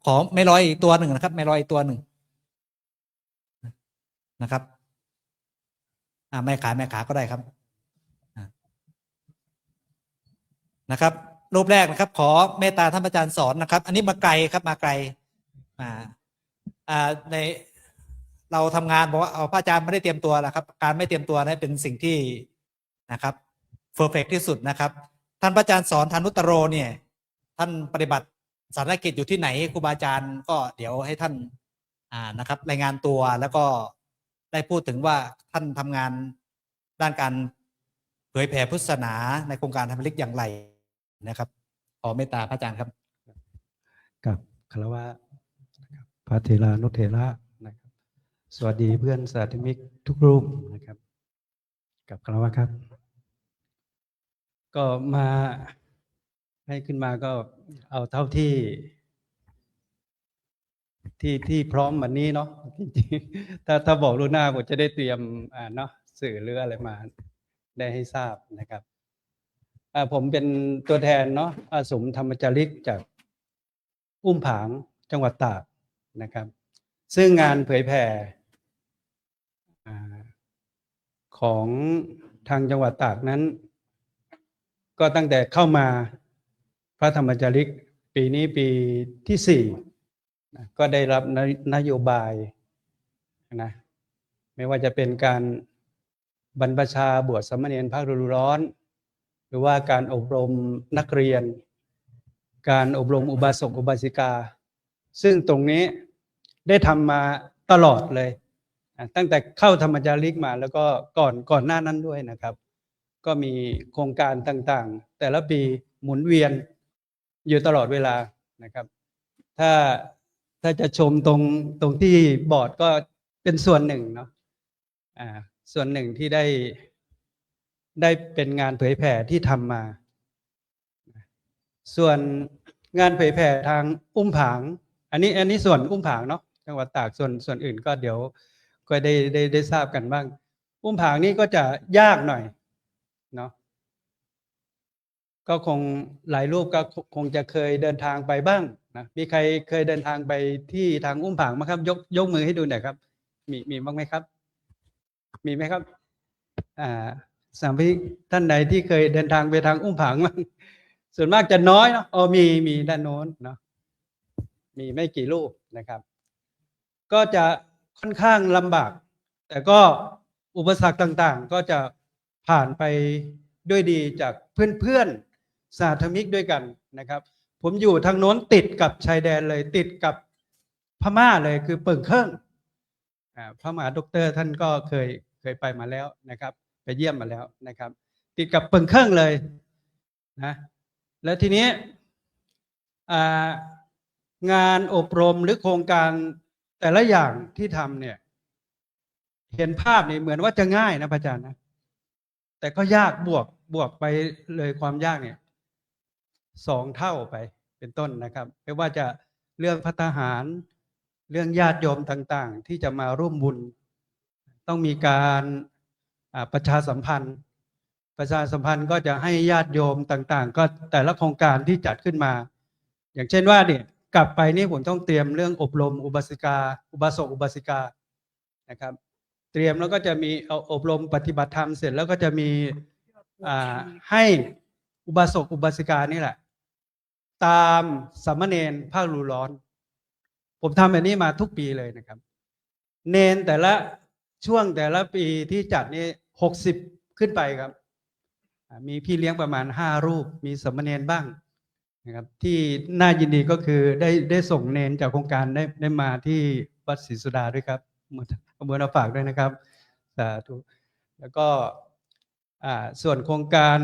ขอไม่ร้อยอีกตัวหนึ่งนะครับไม่ร้อยอีกตัวหนึ่งนะครับไม่ขาก็ได้ครับนะครับรูปแรกนะครับขอเมตตาท่านอาจารย์สอนนะครับอันนี้มาไกลครับมาไกลในเราทำงานบอกว่าพระอาจารย์ไม่ได้เตรียมตัวนะครับการไม่เตรียมตัวนั้นเป็นสิ่งที่นะครับเพอร์เฟกต์ที่สุดนะครับท่านพระอาจารย์สอนฐานุตตโรเนี่ยท่านปฏิบัติศาสนกิจอยู่ที่ไหนครูบาอาจารย์ก็เดี๋ยวให้ท่านนะครับรายงานตัวแล้วก็ได้พูดถึงว่าท่านทำงานด้านการเผยแผ่พุทธศาสนาในโครงการธรรมริกอย่างไรนะครับขอเมตตาพระอาจารย์ครับกับคารวะพระเถรานุเถระนะครับสวัสดีเพื่อนสาธมิกทุกรูปนะครับกับคารวะครับก็มาให้ขึ้นมาก็เอาเท่าที่พร้อมวันนี้เนาะจริงๆถ้าบอกล่วงหน้าผมจะได้เตรียมเนาะสื่อหรืออะไรมาได้ให้ทราบนะครับผมเป็นตัวแทนเนาะอาสมธรรมจาริกจากอุ้มผางจังหวัดตากนะครับซึ่งงานเผยแผ่ของทางจังหวัดตากนั้นก็ตั้งแต่เข้ามาพระธรรมจาริกปีนี้ปีที่4ก็ได้รับนโยบายนะไม่ว่าจะเป็นการบรรพชาบวชสามเณรภาคฤดูร้อนหรือว่าการอบรมนักเรียนการอบรมอุบาสกอุบาสิกาซึ่งตรงนี้ได้ทำมาตลอดเลยตั้งแต่เข้าธรรมจาริกมาแล้วก็ก่อนหน้านั้นด้วยนะครับก็มีโครงการต่างๆแต่ละปีหมุนเวียนอยู่ตลอดเวลานะครับถ้าจะชมตรงที่บอร์ดก็เป็นส่วนหนึ่งเนาะส่วนหนึ่งที่ได้เป็นงานเผยแผ่ที่ทำมาส่วนงานเผยแผ่ทางอุ้มผางอันนี้ส่วนอุ้มผางเนาะจังหวัดตากส่วนอื่นก็เดี๋ยวก็ได้ทราบกันบ้างอุ้มผางนี่ก็จะยากหน่อยเนาะก็คงหลายรูปก็คงจะเคยเดินทางไปบ้างนะมีใครเคยเดินทางไปที่ทางอุ้มผางมั้ยครับยกมือให้ดูหน่อยครับมีบ้างไหมครับมีไหมครับสามพี่ท่านใดที่เคยเดินทางไปทางอุ้มผางมั้งส่วนมากจะน้อยเนาะมีด้านโน้นเนาะมีไม่กี่รูปนะครับก็จะค่อนข้างลำบากแต่ก็อุปสรรคต่างๆก็จะผ่านไปด้วยดีจากเพื่อนๆสาธมิกด้วยกันนะครับผมอยู่ทางโน้นติดกับชายแดนเลยติดกับพม่าเลยคือเปิ่งเครื่องพระมหาดรท่านก็เคยไปมาแล้วนะครับไปเยี่ยมมาแล้วนะครับติดกับเปิ่งเครื่องเลยนะแล้วทีนี้งานอบรมหรือโครงการแต่ละอย่างที่ทำเนี่ยเห็นภาพนี่เหมือนว่าจะง่ายนะพระอาจารย์นะแต่ก็ยากบวกไปเลยความยากเนี่ย2 เท่าไปเป็นต้นนะครับไม่ว่าจะเรื่องภัตตาหารเรื่องญาติโยมต่างๆที่จะมาร่วมบุญต้องมีการ ประชาสัมพันธ์ ประชาสัมพันธ์ก็จะให้ญาติโยมต่างๆ ก็แต่ละโครงการที่จัดขึ้นมา อย่างเช่นว่าเนี่ยกลับไปนี่ผมต้องเตรียมเรื่องอบรมอุบาสิกา อุบาสกอุบาสิกานะครับเตรียมแล้วก็จะมีเอาอบรมปฏิบัติธรรมเสร็จแล้วก็จะมีให้อุบาสกอุบาสิกานี่แหละตามสามเณรภาคฤดูร้อนผมทำแบบนี้มาทุกปีเลยนะครับเนนแต่ละช่วงแต่ละปีที่จัดนี่60ขึ้นไปครับมีพี่เลี้ยงประมาณ5รูปมีสามเณรบ้างนะครับที่น่ายินดีก็คือได้ส่งเนนจากโครงการได้มาที่วัดศรีสุดาด้วยครับเอาบุญเอาฝากด้วยนะครับสาธุแล้วก็ส่วนโครงการ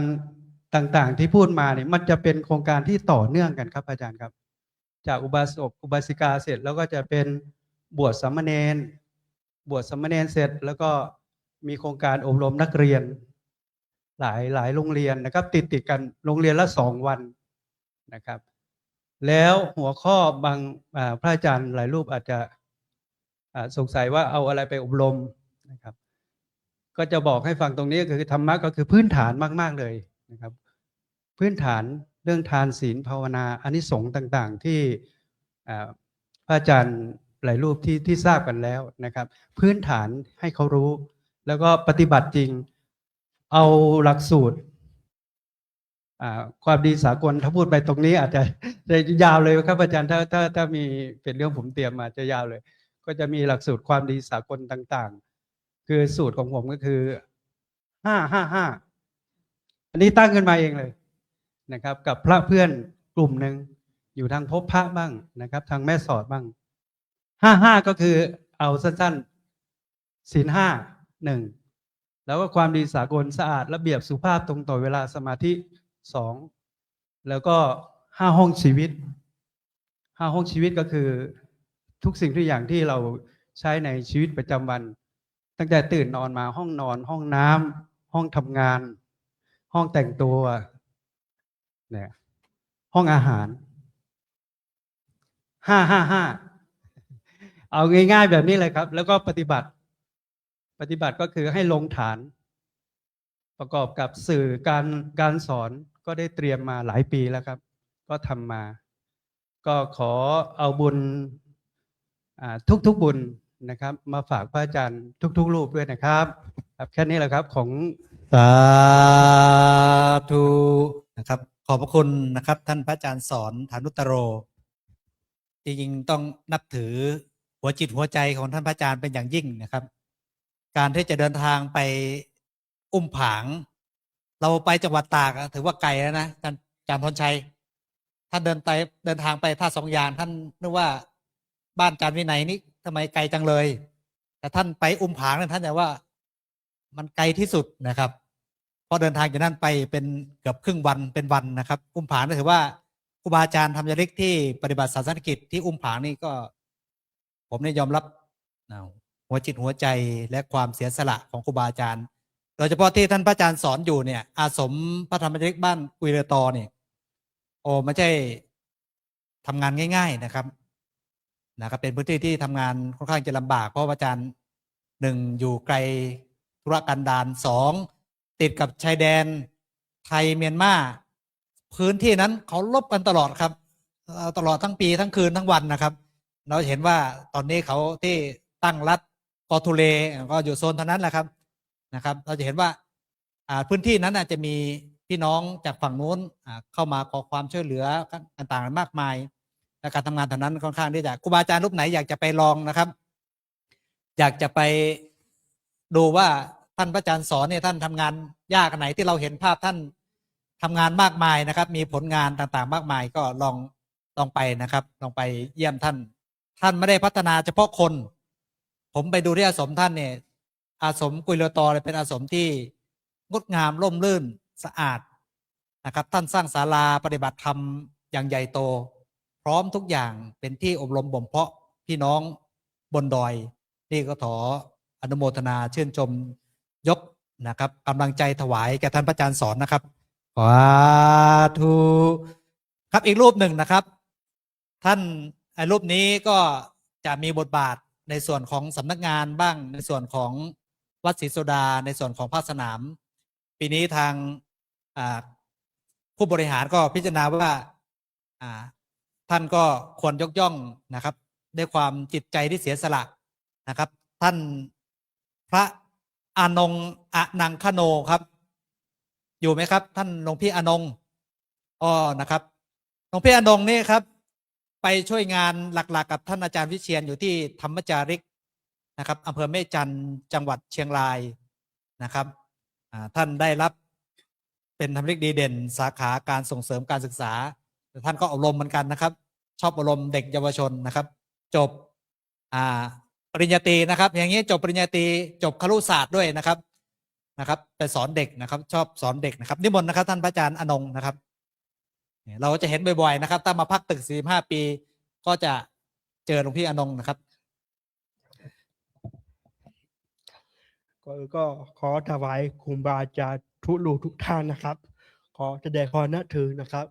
ต่างๆที่พูดมาเนี่ยมันจะเป็นโครงการที่ต่อเนื่องกันครับอาจารย์ครับจากอุบาสกอุบาสิกาเสร็จแล้วก็จะเป็นบวชสามเณรเสร็จแล้วก็มีโครงการอบรมนักเรียนหลายโรงเรียนนะครับติดกันโรงเรียนละ2 วันนะครับแล้วหัวข้อบางพระอาจารย์หลายรูปอาจจะสงสัยว่าเอาอะไรไปอบรมนะครับก็จะบอกให้ฟังตรงนี้ก็คือธรรมะก็คือพื้นฐานมากๆเลยนะครับพื้นฐานเรื่องทานศีลภาวนาอานิสงส์ต่างๆที่พระอาจารย์หลายรูปที่ทราบกันแล้วนะครับพื้นฐานให้เขารู้แล้วก็ปฏิบัติจริงเอาหลักสูตรความดีสากลถ้าพูดไปตรงนี้อาจจะยาวเลยครับอาจารย์ถ้ามีเป็นเรื่องผมเตรียมมาจะยาวเลยก็จะมีหลักสูตรความดีสากลต่างๆคือสูตรของผมก็คือ555อันนี้ตั้งขึ้นมาเองเลยนะครับกับพระเพื่อนกลุ่มหนึ่งอยู่ทางพบพระบ้างนะครับทางแม่สอดบ้าง55ก็คือเอาสั้นๆศีล5 1แล้วก็ความดีสากลสะอาดระเบียบสุภาพตรงต่อเวลาสมาธิ2แล้วก็5 ห้องชีวิต5 ห้องชีวิตก็คือทุกสิ่งทุกอย่างที่เราใช้ในชีวิตประจำวันตั้งแต่ตื่นนอนมาห้องนอนห้องน้ำห้องทำงานห้องแต่งตัวเนี่ยห้องอาหาร555เอาง่ายๆแบบนี้เลยครับแล้วก็ปฏิบัติก็คือให้ลงฐานประกอบกับสื่อการสอนก็ได้เตรียมมาหลายปีแล้วครับก็ทำมาก็ขอเอาบุญทุกบุญนะครับมาฝากพระอาจารย์ทุกรูปด้วยนะครับแค่นี้แหละครับของสาธุนะครับขอบพระคุณนะครับท่านพระอาจารย์สอนฐานุตโรจริงๆต้องนับถือหัวจิตหัวใจของท่านพระอาจารย์เป็นอย่างยิ่งนะครับการที่จะเดินทางไปอุ้มผางเราไปจังหวัดตากถือว่าไกลแล้วนะอาจารย์พรชัยท่านเดินทางไปท่าสองยานท่านนึกว่าบ้านอาจารย์วินัยนี่ทำไมไกลจังเลยแต่ท่านไปอุ้มผางนั้นท่านจะว่ามันไกลที่สุดนะครับเพราะเดินทางจากนั้นไปเป็นเกือบครึ่งวันเป็นวันนะครับอุ้มผางถือว่าครูบาอาจารย์ธรรมยริกที่ปฏิบัติศาสนกิจที่อุ้มผางนี่ก็ผมเนี่ยยอมรับหัวจิตหัวใจและความเสียสละของครูบาอาจารย์โดยเฉพาะที่ท่านพระอาจารย์สอนอยู่เนี่ยอาสมพระธรรมยริกบ้านกุยเรือตอเนี่ยโอ้ไม่ใช่ทำงานง่ายๆนะครับเป็นพื้นที่ที่ทำงานค่อนข้างจะลำบากเพราะอาจารย์1อยู่ไกลธุรกันดาร2ติดกับชายแดนไทยเมียนมาพื้นที่นั้นเขาลบกันตลอดครับตลอดทั้งปีทั้งคืนทั้งวันนะครับเราเห็นว่าตอนนี้เขาที่ตั้งรัฐกอทุเลก็อยู่โซนเท่านั้นแหละครับเราจะเห็นว่าพื้นที่นั้นอาจจะมีพี่น้องจากฝั่งนู้นเข้ามาขอความช่วยเหลือต่างๆมากมายและการทำงานเท่านั้นค่อนข้างที่จะครูบาอาจารย์รูปไหนอยากจะไปลองนะครับอยากจะไปดูว่าท่านพระอาจารย์สอนเนี่ยท่านทำงานยากไหนที่เราเห็นภาพท่านทำงานมากมายนะครับมีผลงานต่างๆมากมายก็ลองไปนะครับลองไปเยี่ยมท่านไม่ได้พัฒนาเฉพาะคนผมไปดูที่อาสมท่านเนี่ยอาสมกุยเรือตอเป็นอาสมที่งดงามร่มรื่นสะอาดนะครับท่านสร้างศาลาปฏิบัติธรรมอย่างใหญ่โตพร้อมทุกอย่างเป็นที่อบรมบ่มเพาะพี่น้องบนดอยนี่ก็ขออนุโมทนาชื่นชมยกนะครับกำลังใจถวายแก่ท่านพระอาจารย์สอนนะครับสาธุครับอีกรูปหนึ่งนะครับท่านรูปนี้ก็จะมีบทบาทในส่วนของสำนักงานบ้างในส่วนของ วัดศรีโสดาในส่วนของภาคสนาม ปีนี้ทางผู้บริหารก็พิจารณาว่าท่านก็ควรยกย่องนะครับด้วยความจิตใจที่เสียสละนะครับ ท่านพระอานงค์อนังคโนครับ อยู่ไหมครับ ท่านหลวงพี่อานงค์นะครับหลวงพี่อานงค์นี่ครับ ไปช่วยงานหลักๆกับท่านอาจารย์วิเชียรอยู่ที่ธรรมจาริกนะครับอำเภอแม่จันทร์จังหวัดเชียงรายนะครับท่านได้รับเป็นธรรมริกดีเด่นสาขาการส่งเสริมการศึกษาแต่ท่านก็อบรมเหมือนกันนะครับ ชอบอบรมเด็กเยาวชนนะครับ จบปริญญาตรีนะครับ อย่างนี้จบปริญญาตรีจบครุศาสตร์ด้วยนะครับไปสอนเด็กนะครับ ชอบสอนเด็กนะครับนิมนต์นะครับท่านพระอาจารย์อนงค์นะครับเราจะเห็นบ่อยๆนะครับถ้ามาพักตึก45 ปีก็จะเจอหลวงพี่อนงค์นะครับก็ขอถวายครูบาอาจารย์ทุลูกทุกท่านนะครับ ขอแสดงความนับถือนะครับ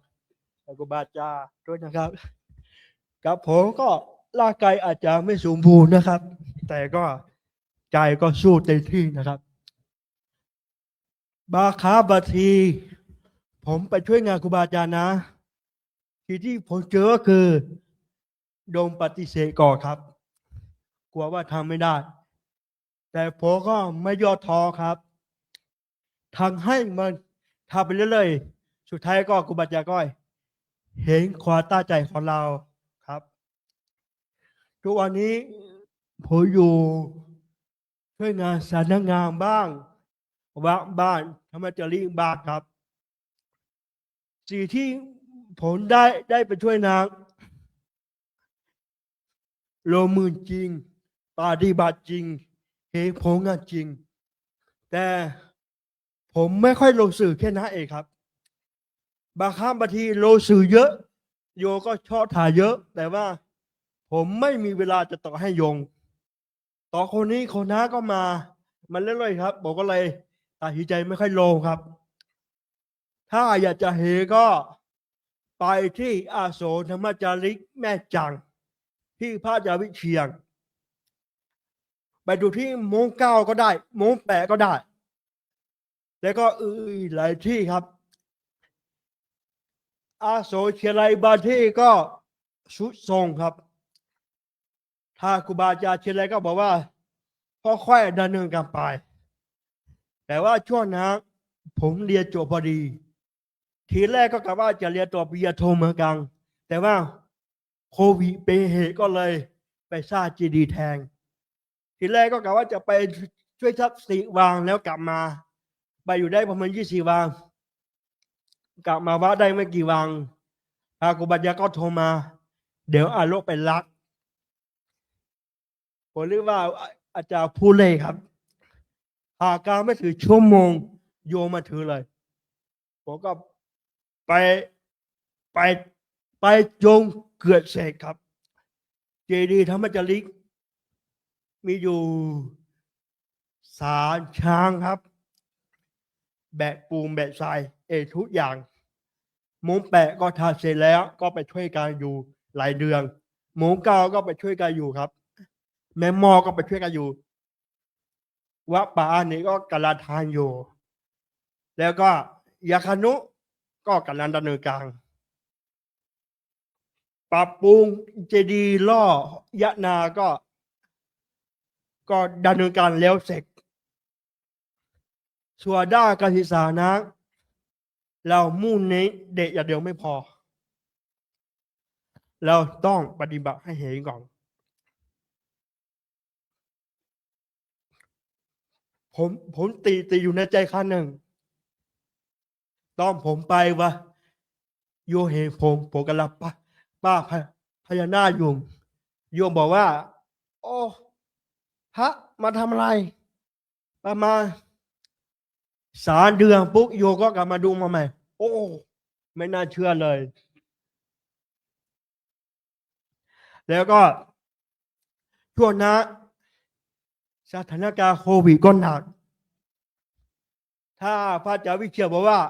ครูบาอาจารย์ด้วยนะครับกับผมก็ร่างกายอาจจะไม่สมบูรณ์นะครับ แต่ก็ใจก็สู้เต็มที่นะครับบางครั้งบางทีผมไปช่วยงานครูบาอาจารย์นะที่ผมเจอก็คือโดนปฏิเสธก่อนครับกลัวว่าทำไม่ได้แต่ผมก็ไม่ย่อท้อครับทำให้มันทำไปเรื่อยๆสุดท้ายก็ครูบาอาจารย์ก็เห็นความตั้งใจของเราครับทุกวันนี้ผมอยู่ช่วยงานสำนักงานบ้างวัดบ้านธรรมจารีบ้างครับสิ่งที่ผมได้ไปช่วยนางลงมือจริงปฏิบัติจริงเห็นผลงานจริงแต่ผมไม่ค่อยลงสื่อแค่นั้นเองครับบางครั้งบางทีลงสื่อเยอะโยก็ชอบถ่ายเยอะแต่ว่าผมไม่มีเวลาจะต่อให้โยงต่อคนนี้คนนั้นก็มามันเรื่อยๆครับผมก็เลยตัดสินใจไม่ค่อยลงครับถ้าอยากจะเฮก็ไปที่อาโศกธรรมจาริกแม่จังที่พระอาจารย์วิเชียรไปดูที่โมงเก้าก็ได้โมงแปดก็ได้แล้วก็หลายที่ครับอาโศกเชียรายบางที่ก็สุดทรงครับถ้าครูบาอาจารย์เชียรายก็บอกว่าค่อยๆดำเนินการไปแต่ว่าช่วงนั้นผมเรียนจบพอดีทีแรกก็กะว่าจะเรียนต่อปริญญาโทเหมือนกันแต่ว่าโควิดเป็นเหตุก็เลยไปสร้างเจดีย์แทนทีแรกก็กะว่าจะไปช่วยสัก4 วันแล้วกลับมาไปอยู่ได้ประมาณ24 วันกลับมาวัดได้ไม่กี่วันพระครูบาอาจารย์ก็โทรมาเดี๋ยวอาโลกไปรักผมเรียกว่าอาจารย์พูดเลยครับหากการไม่ถึงชั่วโมงโยมมาถือเลยผมก็ไปโยงเกิดเสกครับเจดีย์ธรรมจาริกมีอยู่3 ช้างครับแบกปูนแบกทรายทุกอย่างโมงแปะก็ทำเสร็จแล้วก็ไปช่วยกันอยู่หลายเดือนโมงเก้าก็ไปช่วยกันอยู่ครับแม่มอก็ไปช่วยกันอยู่วัดป่านี้ก็กำลังทานอยู่แล้วก็ยาคานุก็กำลังดำเนินการปรับปรุงเจดีย์ล่อยะนาก็ดำเนินการแล้วเสร็จส่วนด้านการศึกษานะเรามุ่งเน้นเด็กอย่างเดียวไม่พอเราต้องปฏิบัติให้เห็นก่อนผมตีอยู่ในใจครั้งหนึ่งตอนผมไปว่าโยเห็นผมกำลังป้าพญานาคอยู่โยมบอกว่าโอ้พระมาทำอะไรประมาณ3 เดือนปุ๊บโยก็กลับมาดูมาใหม่โอ้ไม่น่าเชื่อเลยแล้วก็ช่วงนั้นสถานการณ์โควิดก็หนักถ้าพระอาจารย์วิเชียรบอกว่า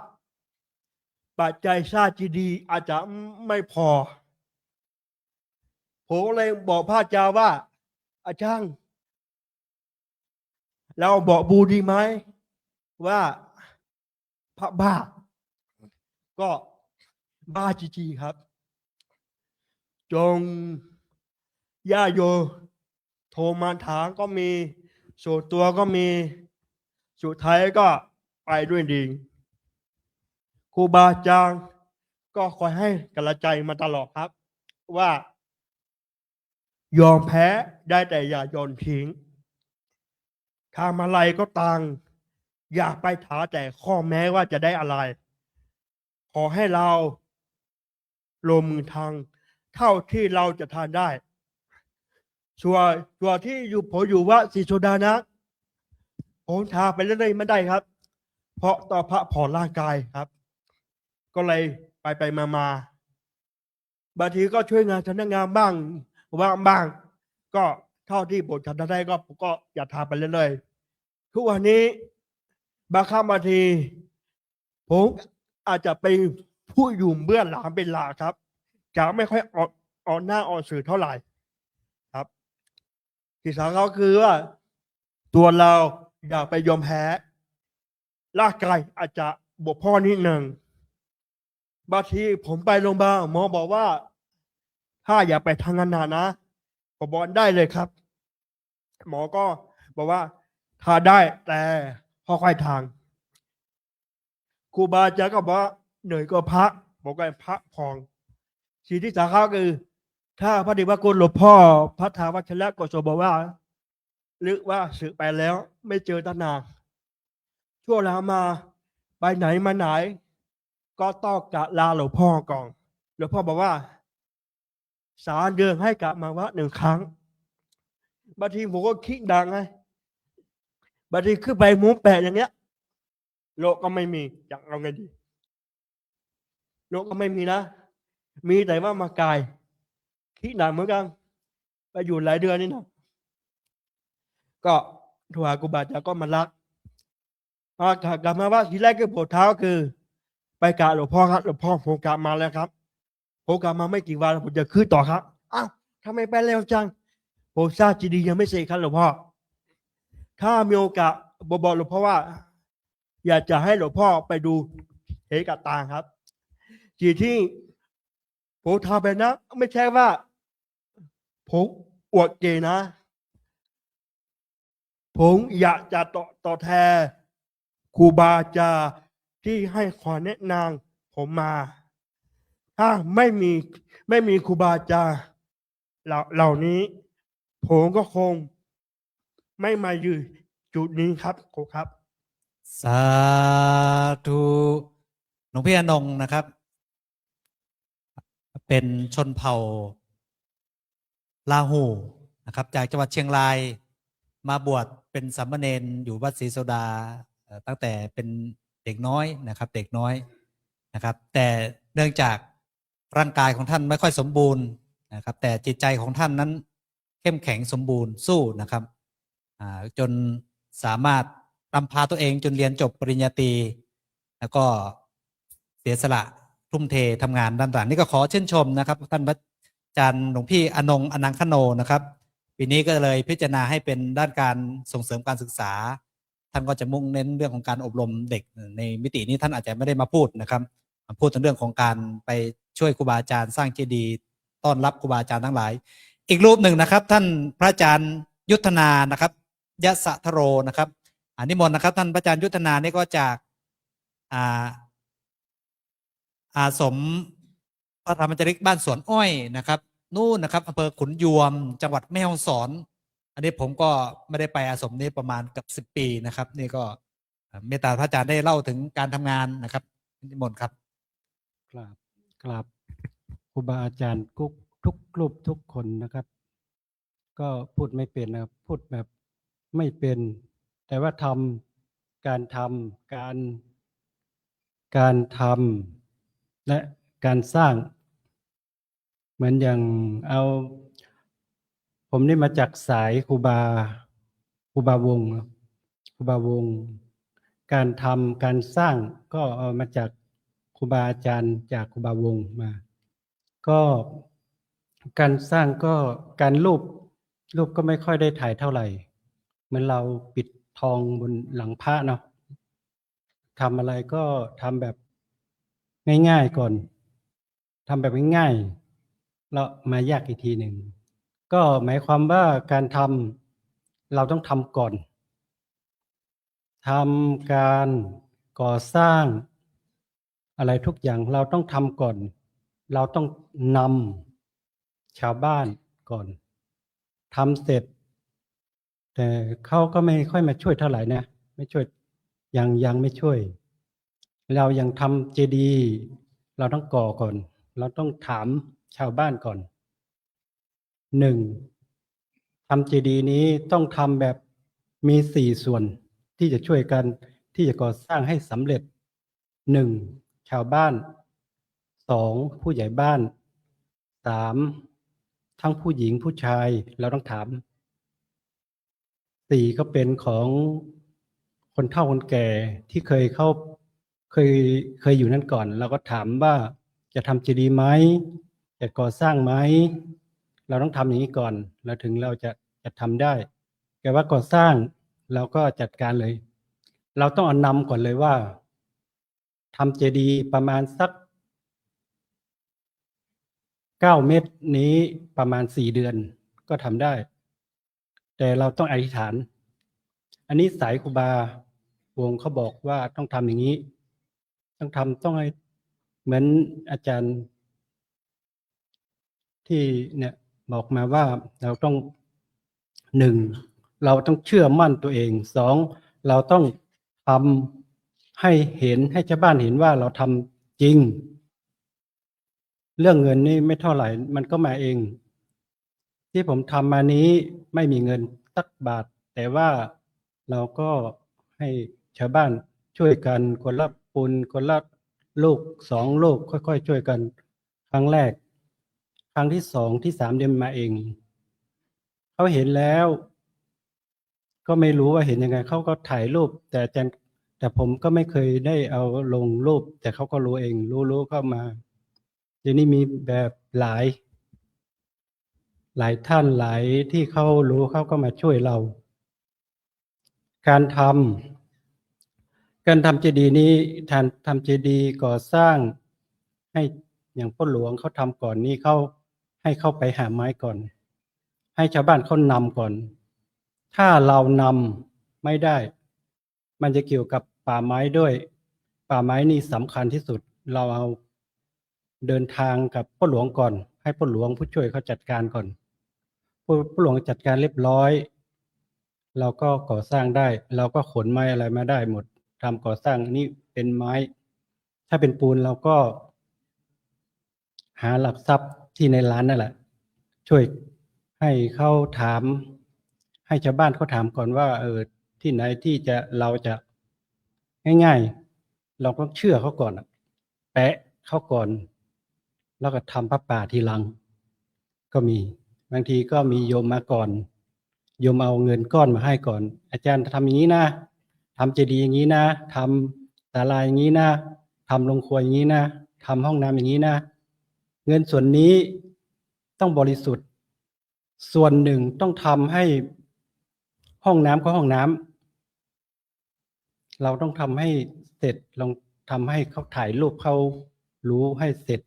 ปัจจัยสร้างเจดีย์อาจจะไม่พอผมเลยบอกพระอาจารย์ว่าอาจารย์ เราบอกบูดีไหมว่าพระบ้า ก็บ้าจริงๆครับ จงญาติโยมโทรมาถามก็มีส่วนตัวก็มีสุดท้ายก็ไปด้วยดีครูบาอาจารย์ก็คอยให้กำลังใจมาตลอดครับ ว่ายอมแพ้ได้แต่อย่ายอมทิ้งทำอะไรก็ต่างอย่าไปท้าแต่ข้อแม้ว่าจะได้อะไร ขอให้เราลงมือทางเท่าที่เราจะทานได้ส่วนที่ผมอยู่ว่าศรีโสดานะผมทาไปเรื่อยๆไม่ได้ครับ เพราะต่อพระผ่อนร่างกายครับ ก็เลยไปมาบางทีก็ช่วยงานพนักงานบ้างว่างบ้าง ก็เท่าที่ผมทำได้ก็อย่าทาไปเรื่อยๆทุกวันนี้บางครั้งบางทีผมอาจจะไปผู้อยู่เบื้องหลังเป็นหลักครับจะไม่ค่อยออกหน้าออกสื่อเท่าไหร่ครับที่สำคัญก็คือว่าตัวเราอย่าไปยอมแพ้ร่างกายอาจจะบกพร่องนิดหนึ่งบางทีผมไปโรงพยาบาลหมอบอกว่าถ้าอย่าไปทางงานหนานะผมบอกได้เลยครับ หมอก็บอกว่าทาได้แต่ค่อยๆทางครูบาอาจารย์ก็บอกว่าเหนื่อยก็พักบอกว่าพักพองสิ่งที่สำคัญคือ ถ้าพระเดชพระคุณหลวงพ่อพระธาวัชระโกศลบอกว่าหรือว่าสึกไปแล้วไม่เจอตั้งนานช่วงหลังมาไปไหนมาไหน ก็ต้องกะลาหลวงพ่อก่อนหลวงพ่อบอกว่า3 เดือนให้กลับมาวัด1 ครั้งบางทีผมก็คิดดังไงบางทีขึ้นไปมุ้งแปะอย่างเงี้ยโลกก็ไม่มีอยากเอาไงดีโลกก็ไม่มีนะมีแต่ว่ามากายคิดหนักเหมือนกันไปอยู่หลายเดือนนี่นะก็ถวายครูบาอาจารย์ก็มารักกลับมาว่าทีแรกก็ปวดเท้าคือ ไปกราบหลวงพ่อครับหลวงพ่อผมกลับมาแล้วครับผมกลับมาไม่กี่วันผมจะขึ้นต่อครับอ้าวทำไมไปเร็วจังผมสร้างเจดีย์ยังไม่เสร็จครับหลวงพ่อถ้ามีโอกาสบอกหลวงพ่อว่า อยากจะให้หลวงพ่อไปดูเห็นกับตาครับที่ผมทำไปนะไม่ใช่ว่าผมอวดเก่งนะผมอยากจะต่อแทนครูบาอาจารย์ที่ให้ความแนะนำผมมาถ้าไม่มีครูบาอาจารย์เหล่านี้ผมก็คงไม่มายืนจุดนี้ครับครูครับ สาธุหลวงพี่อนงค์นะครับ เป็นชนเผ่าลาหูนะครับ จากจังหวัดเชียงรายมาบวชเป็นสามเณรอยู่วัดศรีโสดาตั้งแต่เป็นเด็กน้อยนะครับ เด็กน้อยนะครับ แต่เนื่องจากร่างกายของท่านไม่ค่อยสมบูรณ์นะครับ แต่จิตใจของท่านนั้นเข้มแข็งสมบูรณ์สู้นะครับจนสามารถนำพาตัวเองจนเรียนจบปริญญาตรีแล้วก็เสียสละทุ่มเททำงานด้านต่างนี่ก็ขอชื่นชมนะครับท่านอาจารย์หลวงพี่อนงค์อนังคโนนะครับปีนี้ก็เลยพิจารณาให้เป็นด้านการส่งเสริมการศึกษาท่านก็จะมุ่งเน้นเรื่องของการอบรมเด็กในมิตินี้ท่านอาจจะไม่ได้มาพูดนะครับพูดถึงเรื่องของการไปช่วยครูบาอาจารย์สร้างเจดีย์ต้อนรับครูบาอาจารย์ทั้งหลายอีกรูปหนึ่งนะครับท่านพระอาจารย์ยุทธนานะครับยะสะทโรนะครับนิมนต์นะครับท่านพระอาจารย์ยุทธนานี่ก็จากอาสมพระธรรมจริกบ้านสวนอ้อยนะครับนู่นนะครับอำเภอขุนยวมจังหวัดแม่ฮ่องสอนอันนี้ผมก็ไม่ได้ไปอาสมนี้ประมาณเกือบ10 ปีนะครับนี่ก็เมตตาพระอาจารย์ได้เล่าถึงการทำงานนะครับนิมนต์ครับกราบครูบาอาจารย์ทุกรูปทุกคนนะครับ ก็พูดไม่เป็นนะครับพูดแบบไม่เป็นแต่ว่าการทำและการสร้างเหมือนอย่างผมนี่มาจากสายครูบาวงการทำการสร้างก็เอามาจากครูบาอาจารย์จากครูบาวงมาก็การสร้างก็การรูปก็ไม่ค่อยได้ถ่ายเท่าไหร่เหมือนเราปิด ทองบนหลังพระเนาะทำอะไรก็ทำแบบง่ายๆก่อนทำแบบง่ายๆแล้วมายากอีกทีหนึ่งก็หมายความว่าการทำเราต้องทำก่อนทำการก่อสร้างอะไรทุกอย่างเราต้องทำก่อนเราต้องนำชาวบ้านก่อนทำเสร็จแต่เขาก็ไม่ค่อยมาช่วยเท่าไหร่นะไม่ช่วยยังไม่ช่วยเรายังทำเจดีย์เราต้องก่อก่อนเราต้องถามชาวบ้านก่อนหนึ่งทำเจดีย์นี้ต้องทำแบบมี4ส่วนที่จะช่วยกันที่จะก่อสร้างให้สำเร็จ1ชาวบ้าน2ผู้ใหญ่บ้าน3ทั้งผู้หญิงผู้ชายเราต้องถาม4ก็เป็นของคนเฒ่าคนแก่ที่เคยอยู่นั่นก่อนเราก็ถามว่าจะทำเจดีย์ไหมจะก่อสร้างไหมเราต้องทำอย่างนี้ก่อนแล้วถึงเราจะทำได้แต่ว่าก่อสร้างเราก็จัดการเลยเราต้องเอานำก่อนเลยว่าทำเจดีย์ประมาณสัก9 เมตรนี้ประมาณ4 เดือนก็ทำได้แต่เราต้องอธิษฐานอันนี้สายครูบาวงเขาบอกว่าต้องทำอย่างนี้ต้องให้เหมือนอาจารย์ที่เนี่ยบอกมาว่าเราต้อง1เราต้องเชื่อมั่นตัวเอง2เราต้องทำให้เห็นให้ชาวบ้านเห็นว่าเราทำจริงเรื่องเงินนี่ไม่เท่าไหร่มันก็มาเองที่ผมทำมานี้ไม่มีเงินสักบาทแต่ว่าเราก็ให้ชาวบ้านช่วยกันคนละปูนคนละลูก2 ลูกค่อยๆช่วยกันครั้งแรกครั้งที่2ที่3เดือนมาเองเขาเห็นแล้วก็ไม่รู้ว่าเห็นยังไงเขาก็ถ่ายรูปแต่ผมก็ไม่เคยได้เอาลงรูปแต่เขาก็รู้เองรู้เข้ามาทีนี้มีแบบหลายท่านหลายที่เขารู้เขาก็มาช่วยเราการทำเจดีย์นี้ทำเจดีย์ก่อสร้างให้อย่างพ่อหลวงเขาทำก่อนนี้เขาให้เข้าไปหาไม้ก่อนให้ชาวบ้านเขานำก่อนถ้าเรานำไม่ได้มันจะเกี่ยวกับป่าไม้ด้วยป่าไม้นี่สำคัญที่สุดเราเอาเดินทางกับพ่อหลวงก่อนให้พ่อหลวงผู้ช่วยเขาจัดการก่อนพ่อหลวงจัดการเรียบร้อยเราก็ก่อสร้างได้เราก็ขนไม้อะไรมาได้หมดทำก่อสร้างนี่เป็นไม้ถ้าเป็นปูนเราก็หาหลักทรัพย์ที่ในร้านนั่นแหละช่วยให้เขาถามให้ชาวบ้านเขาถามก่อนว่าที่ไหนที่เราจะง่ายๆเราก็เชื่อเขาก่อนแปะเขาก่อนแล้วก็ทำพระป่าทีหลังก็มีบางทีก็มีโยมมาก่อนโยมเอาเงินก้อนมาให้ก่อนอาจารย์ทำอย่างนี้นะทำเจดีย์อย่างนี้นะทำศาลาอย่างนี้นะทำโรงครัวอย่างนี้นะทำห้องน้ำอย่างนี้นะเงินส่วนนี้ต้องบริสุทธิ์ส่วนหนึ่งต้องทำให้ห้องน้ำก็ห้องน้ำเราต้องทำให้เสร็จลองทำให้เขาถ่ายรูปเขารู้ให้เสร็จ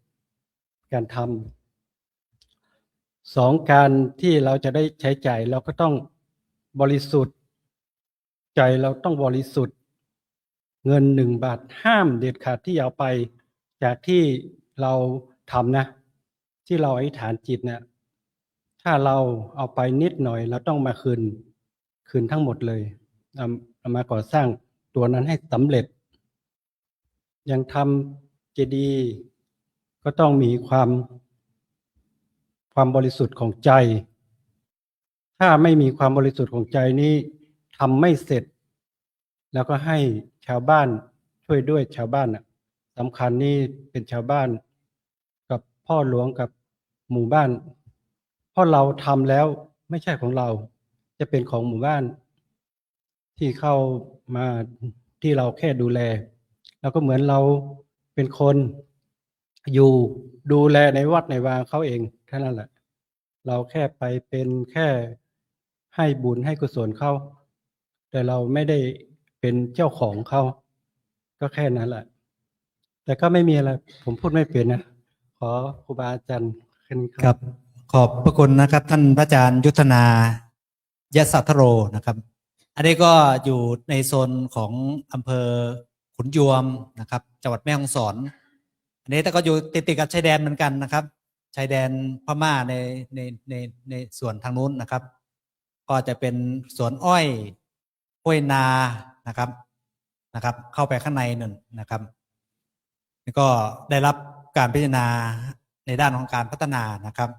การทำ2การที่เราจะได้ใช้จ่ายเราก็ต้องบริสุทธิ์ใจเราต้องบริสุทธิ์เงิน1 บาทห้ามเด็ดขาดที่เอาไปจากที่เราทำนะที่เราอธิษฐานจิตเนี่ยถ้าเราเอาไปนิดหน่อยเราต้องมาคืนทั้งหมดเลยเอามาก่อสร้างตัวนั้นให้สำเร็จยังทำเจดีย์ก็ต้องมีความบริสุทธิ์ของใจถ้าไม่มีความบริสุทธิ์ของใจนี้ทำไม่เสร็จแล้วก็ให้ชาวบ้านช่วยด้วยชาวบ้านสำคัญนี่เป็นชาวบ้านกับพ่อหลวงกับหมู่บ้านเพราะเราทำแล้วไม่ใช่ของเราจะเป็นของหมู่บ้านที่เข้ามาที่เราแค่ดูแลแล้วก็เหมือนเราเป็นคนอยู่ดูแลในวัดในวาเขาเองแค่นั้นแหละเราแค่ไปเป็นแค่ให้บุญให้กุศลเขา แต่เราไม่ได้เป็นเจ้าของเขาก็แค่นั้นแหละ แต่ก็ไม่มีอะไร ผมพูดไม่เป็นนะ ขอครูบาอาจารย์แค่นี้ค ค รั รับ บขอบพระคุณนะครับ ท่านพระอาจารย์ยุทธนายะสัทธโรนะครับ อันนี้ก็อยู่ในโซนของอำเภอขุนยวมนะครับจังหวัดแม่ฮ่องสอน อันนี้แต่ก็อยู่ติดกับชายแดนเหมือนกันนะครับชายแดนพม่าในส่วนทางนู้นนะครับ ก็จะเป็นสวนอ้อยห้วยนานะครับ เข้าไปข้างในนั่นนะครับนี่ก็ได้รับการพิจารณาในด้านของการพัฒนานะครับ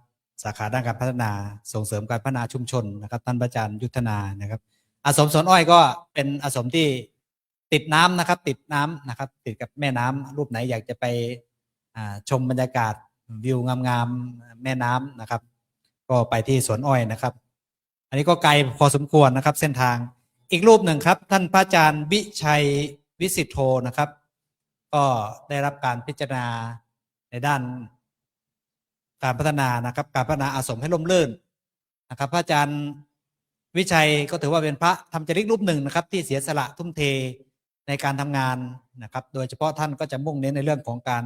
สาขาด้านการพัฒนาส่งเสริมการพัฒนาชุมชนนะครับท่านพระอาจารย์ยุทธนานะครับอาสมสวนอ้อยก็เป็นอาสมที่ติดน้ำนะครับ ติดน้ำนะครับ ติดกับแม่น้ำรูปไหนอยากจะไปชมบรรยากาศวิวงามๆแม่น้ำนะครับ ก็ไปที่สวนอ้อยนะครับ อันนี้ก็ไกลพอสมควรนะครับ เส้นทางอีกรูปหนึ่งครับ ท่านพระอาจารย์วิชัยวิสิทโธนะครับ ก็ได้รับการพิจารณาในด้านการพัฒนานะครับ การพัฒนาอาสมให้ร่มรื่นนะครับ พระอาจารย์วิชัยก็ถือว่าเป็นพระธรรมจริกรูปหนึ่งนะครับ ที่เสียสละทุ่มเทในการทำงานนะครับ โดยเฉพาะท่านก็จะมุ่งเน้นในเรื่องของการ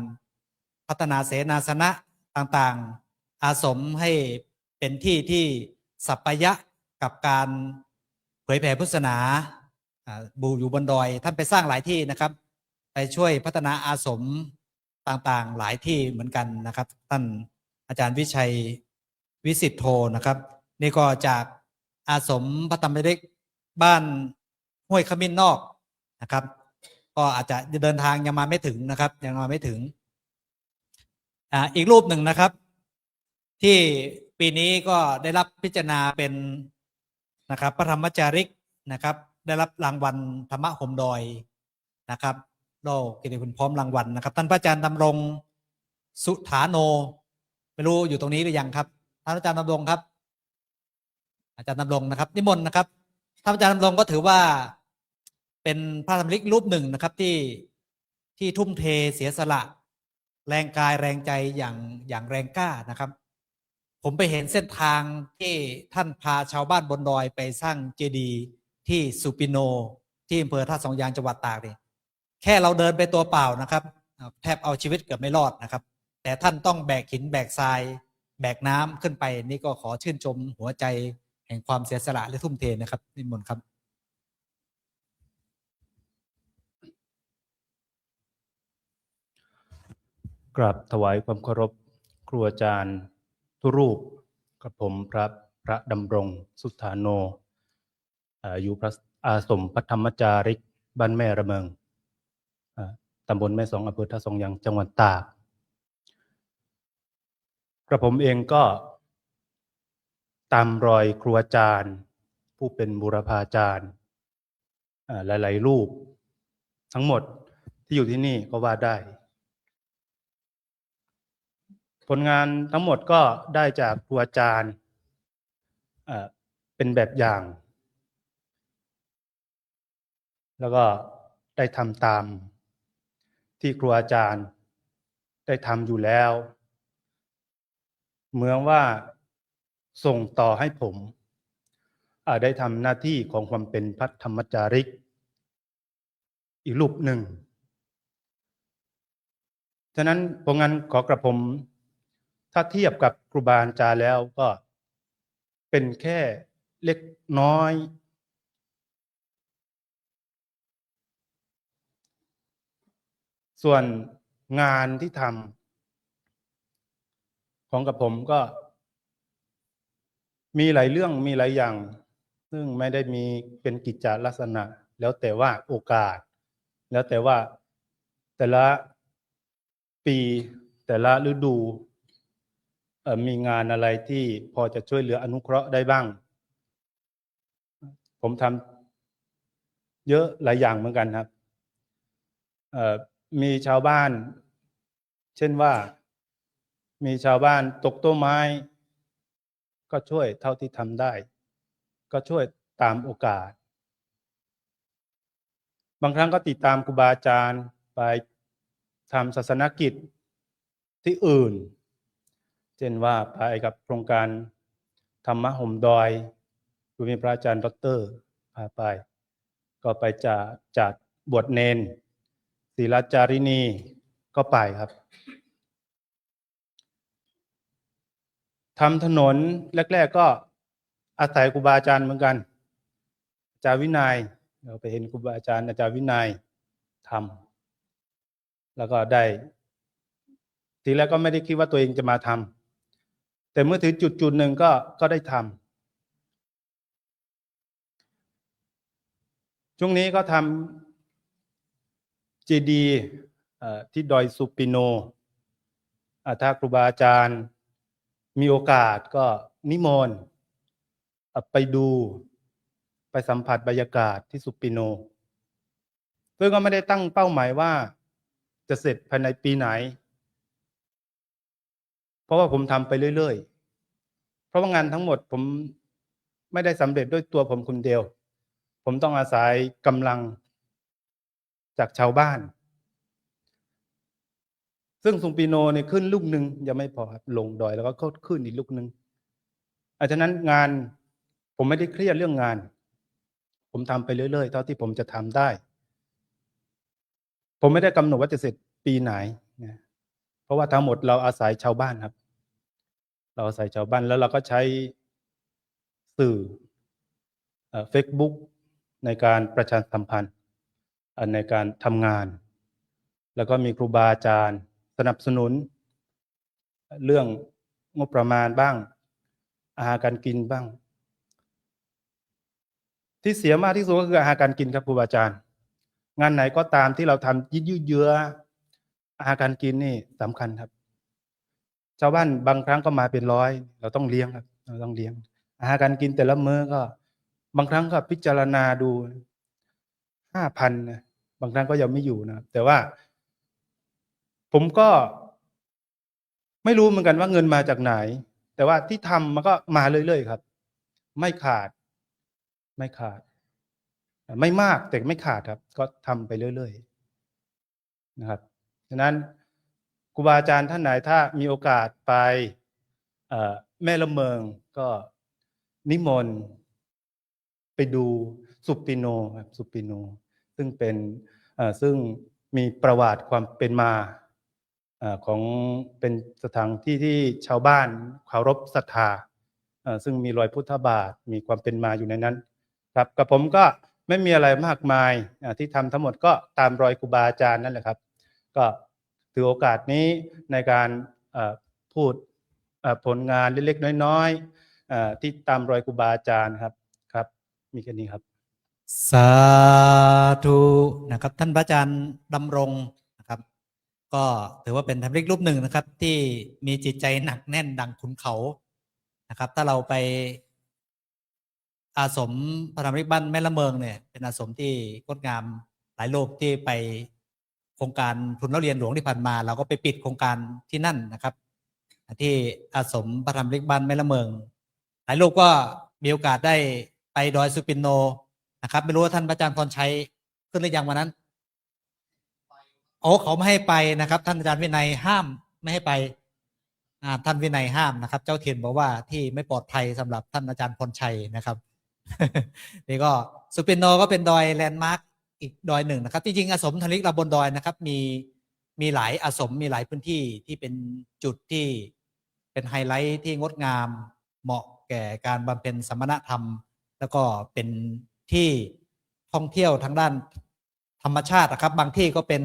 พัฒนาเสนาสนะต่างๆอาสมให้เป็นที่ที่สัปปายะกับการเผยแผ่พุทธศาสนาบูอยู่บนดอยท่านไปสร้างหลายที่นะครับ ไปช่วยพัฒนาอาสมต่างๆหลายที่เหมือนกันนะครับท่านอาจารย์วิชัยวิสิทธโธนะครับนี่ก็จากอาสมพระธรรมเด็กบ้านห้วยขมิ้นนอกนะครับ ก็อาจจะเดินทางยังมาไม่ถึงนะครับยังมาไม่ถึงอีกรูปหนึ่งนะครับ ที่ปีนี้ก็ได้รับพิจารณาเป็นนะครับพระธรรมจาริกนะครับได้รับรางวัลธรรมะห่มดอยนะครับโลกเกียรติคุณพร้อมรางวัลนะครับท่านพระอาจารย์ดำรงสุฐาโนไม่รู้อยู่ตรงนี้หรือยังครับท่านอาจารย์ดำรงครับอาจารย์ดำรงนะครับนิมนต์นะครับท่านอาจารย์ดำรงก็ถือว่าเป็นพระธรรมลิกรูปหนึ่งนะครับที่ทุ่มเทเสียสละแรงกายแรงใจอย่างแรงกล้านะครับผมไปเห็นเส้นทางที่ท่านพาชาวบ้านบนดอยไปสร้างเจดีย์ที่สุปิโนที่อำเภอท่าสองยางจังหวัดตากนี่แค่เราเดินไปตัวเปล่านะครับแทบเอาชีวิตเกือบไม่รอดนะครับแต่ท่านต้องแบกหินแบกทรายแบกน้ำขึ้นไปนี่ก็ขอชื่นชมหัวใจแห่งความเสียสละและทุ่มเทนะครับนิมนต์ครับกราบถวายความเคารพครูอาจารย์ทุรูปกับผมพระดำรงสุฐาโนอยู่พระอาสมพระธรรมจาริกบ้านแม่ระเมิงตำบลแม่สองอำเภอท่าสองยางจังหวัดตากกระผมเองก็ตามรอยครูอาจารย์ผู้เป็นบูรพาจารย์หลายๆรูปทั้งหมดที่อยู่ที่นี่ก็ว่าได้ผลงานทั้งหมดก็ได้จากครูอาจารย์เป็นแบบอย่างแล้วก็ได้ทำตามที่ครูอาจารย์ได้ทำอยู่แล้วเหมือนว่าส่งต่อให้ผมได้ทำหน้าที่ของความเป็นพระธรรมจาริกอีกรูปหนึ่งฉะนั้นผลงานของกระผมถ้าเทียบกับครูบาอาจารย์แล้วก็เป็นแค่เล็กน้อยส่วนงานที่ทำของกระผมก็มีหลายเรื่องมีหลายอย่างซึ่งไม่ได้มีเป็นกิจจลักษณะแล้วแต่ว่าโอกาสแล้วแต่ว่าแต่ละปีแต่ละฤดูมีงานอะไรที่พอจะช่วยเหลืออนุเคราะห์ได้บ้างผมทำเยอะหลายอย่างเหมือนกันครับมีชาวบ้านเช่นว่ามีชาวบ้านตกต้นไม้ก็ช่วยเท่าที่ทำได้ก็ช่วยตามโอกาสบางครั้งก็ติดตามครูบาอาจารย์ไปทำศาสนกิจที่อื่นเช่นว่าไปกับโครงการธรรมะห่มดอยโดยมีพระอาจารย์ดร.พาไป ก็ไปจัดบวชเนนศีลจารินีก็ไปครับทำถนนแรกๆก็อาศัยครูบาอาจารย์เหมือนกันอาจารย์วินัยเราไปเห็นครูบาอาจารย์อาจารย์วินัยทำแล้วก็ได้ทีแรกก็ไม่ได้คิดว่าตัวเองจะมาทำแต่เมื่อถึงจุดหนึ่งก็ได้ทำช่วงนี้ก็ทำเจดีย์ที่ดอยสุปิโนถ้าครูบาอาจารย์มีโอกาสก็นิมนต์ไปดูไปสัมผัสบรรยากาศที่สุปิโนเพื่อก็ไม่ได้ตั้งเป้าหมายว่าจะเสร็จภายในปีไหนเพราะว่าผมทำไปเรื่อยๆเพราะว่างานทั้งหมดผมไม่ได้สำเร็จด้วยตัวผมคนเดียวผมต้องอาศัยกำลังจากชาวบ้านซึ่งสุปิโนเนี่ยขึ้นลูกหนึ่งยังไม่พอครับลงดอยแล้วก็ขึ้นอีกลูกหนึ่งฉะนั้นงานผมไม่ได้เครียดเรื่องงานผมทำไปเรื่อยๆเท่าที่ผมจะทำได้ผมไม่ได้กำหนดว่าจะเสร็จปีไหนนะเพราะว่าทั้งหมดเราอาศัยชาวบ้านครับเราอาศัยชาวบ้านแล้วเราก็ใช้สื่อFacebook ในการประชาสัมพันธ์ในการทำงานแล้วก็มีครูบาอาจารย์สนับสนุนเรื่องงบประมาณบ้างอาหารการกินบ้างที่เสียมากที่สุดก็คืออาหารการกินครับครูบาอาจารย์งานไหนก็ตามที่เราทำยืดเยื้ออาหารการกินนี่สำคัญครับชาวบ้านบางครั้งก็มาเป็นร้อยเราต้องเลี้ยงครับเราต้องเลี้ยงอาหารการกินแต่ละมื้อก็บางครั้งก็พิจารณาดู 5,000 นะบางครั้งก็ยังไม่อยู่นะแต่ว่าผมก็ไม่รู้เหมือนกันว่าเงินมาจากไหนแต่ว่าที่ทำมันก็มาเรื่อยๆครับไม่ขาดไม่มากแต่ไม่ขาดครับก็ทำไปเรื่อยๆนะครับฉะนั้นครูบาอาจารย์ท่านไหนถ้ามีโอกาสไปแม่ละเมิงก็นิมนต์ไปดูสุปิโนครับสุปิโนซึ่งเป็นซึ่งมีประวัติความเป็นมาของเป็นสถานที่ที่ชาวบ้านเคารพศรัทธาซึ่งมีรอยพุทธบาทมีความเป็นมาอยู่ในนั้นครับกับผมก็ไม่มีอะไรมากมายที่ทำทั้งหมดก็ตามรอยครูบาอาจารย์นั่นแหละครับก็ถือโอกาสนี้ในการพูดผลงานเล็กๆน้อยๆที่ตามรอยครูบาอาจารย์ครับมีแค่นี้ครับสาธุนะครับท่านพระอาจารย์ดำรงนะครับก็ถือว่าเป็นธรรมริกรูปหนึ่งนะครับที่มีจิตใจหนักแน่นดังขุนเขานะครับถ้าเราไปอาสมพระธรรมริกบ้านแม่ละเมิงเนี่ยเป็นอาสมที่งดงามหลายรูปที่ไปโครงการทุนเล่าเรียนหลวงที่ผ่านมาเราก็ไปปิดโครงการที่นั่นนะครับที่อาสมพระธรรมริกบ้านแม่ละเมิงหลายรูปก็มีโอกาสได้ไปดอยสุปินโนนะครับไม่รู้ว่าท่านพระอาจารย์พรชัยขึ้นหรือยังวันนั้นโอ้เขาไม่ให้ไปนะครับท่านอาจารย์วินัยห้ามไม่ให้ไปท่านวินัยห้ามนะครับเจ้าถิ่นบอกว่าที่ไม่ปลอดภัยสำหรับท่านอาจารย์พรชัยนะครับ นี่ก็สุปินโนก็เป็นดอยแลนด์มาร์กอีกดอยหนึ่งนะครับจริงๆอาสมธลิกเราบนดอยนะครับมีหลายอาสมมีหลายพื้นที่ที่เป็นจุดที่เป็นไฮไลท์ที่งดงามเหมาะแก่การบำเพ็ญสมณธรรมแล้วก็เป็นที่ท่องเที่ยวทางด้านธรรมชาตินะครับบางที่ก็เป็น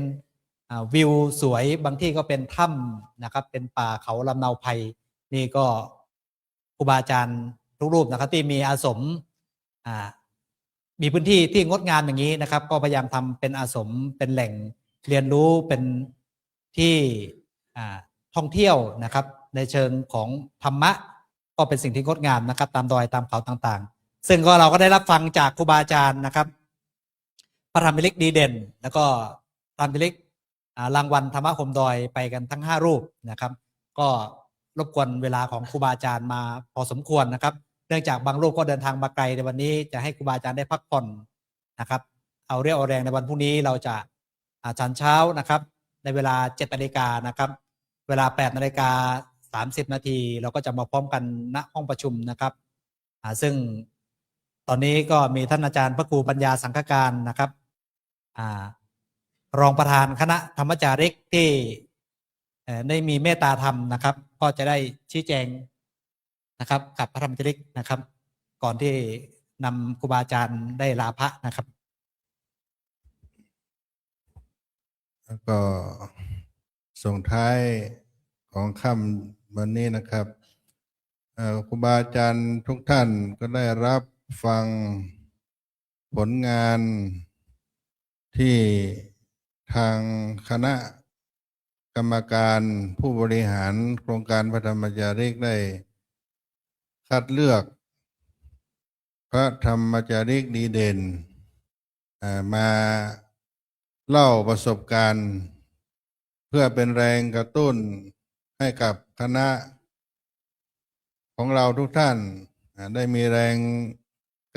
วิวสวยบางที่ก็เป็นถ้ำนะครับเป็นป่าเขาลำเนาไพรนี่ก็ครูบาอาจารย์ทุกรูปนะครับที่มีอาสมมีพื้นที่ที่งดงามอย่างนี้นะครับก็พยายามทำเป็นอาสมเป็นแหล่งเรียนรู้เป็นที่ท่องเที่ยวนะครับในเชิงของธรรมะก็เป็นสิ่งที่งดงามนะครับตามดอยตามเขาต่างๆซึ่งก็เราก็ได้รับฟังจากครูบาอาจารย์นะครับพระธรรมลิกดีเด่นแล้วก็ธรรมลิกรางวัลธรรมะคมดอยไปกันทั้ง5รูปนะครับก็รบกวนเวลาของครูบาอาจารย์มาพอสมควรนะครับเนื่องจากบางรูปก็เดินทางมาไกลในวันนี้จะให้ครูบาอาจารย์ได้พักผ่อนนะครับเอาเรี่ยวเอาแรงในวันพรุ่งนี้เราจะฉันเช้านะครับในเวลา 7 นาฬิกานะครับเวลา 8 นาฬิกา 30 นาทีเราก็จะมาพร้อมกันณห้องประชุมนะครับซึ่ง ตอนนี้ก็มีท่านอาจารย์พระครูปัญญาสังฆการนะครับรองประธานคณะธรรมจาริกที่ได้มีเมตตาธรรมนะครับ ก็จะได้ชี้แจงนะครับกับพระธรรมจาริกนะครับ ก่อนที่นำครูบาอาจารย์ได้ลาพระนะครับ แล้วก็ส่งท้ายของค่ำวันนี้นะครับครูบาอาจารย์ทุกท่านก็ได้รับฟังผลงานที่ทางคณะกรรมการผู้บริหารโครงการพระธรรมจาริกได้คัดเลือกพระธรรมจาริกดีเด่นมาเล่าประสบการณ์เพื่อเป็นแรงกระตุ้นให้กับคณะของเราทุกท่านได้มีแรง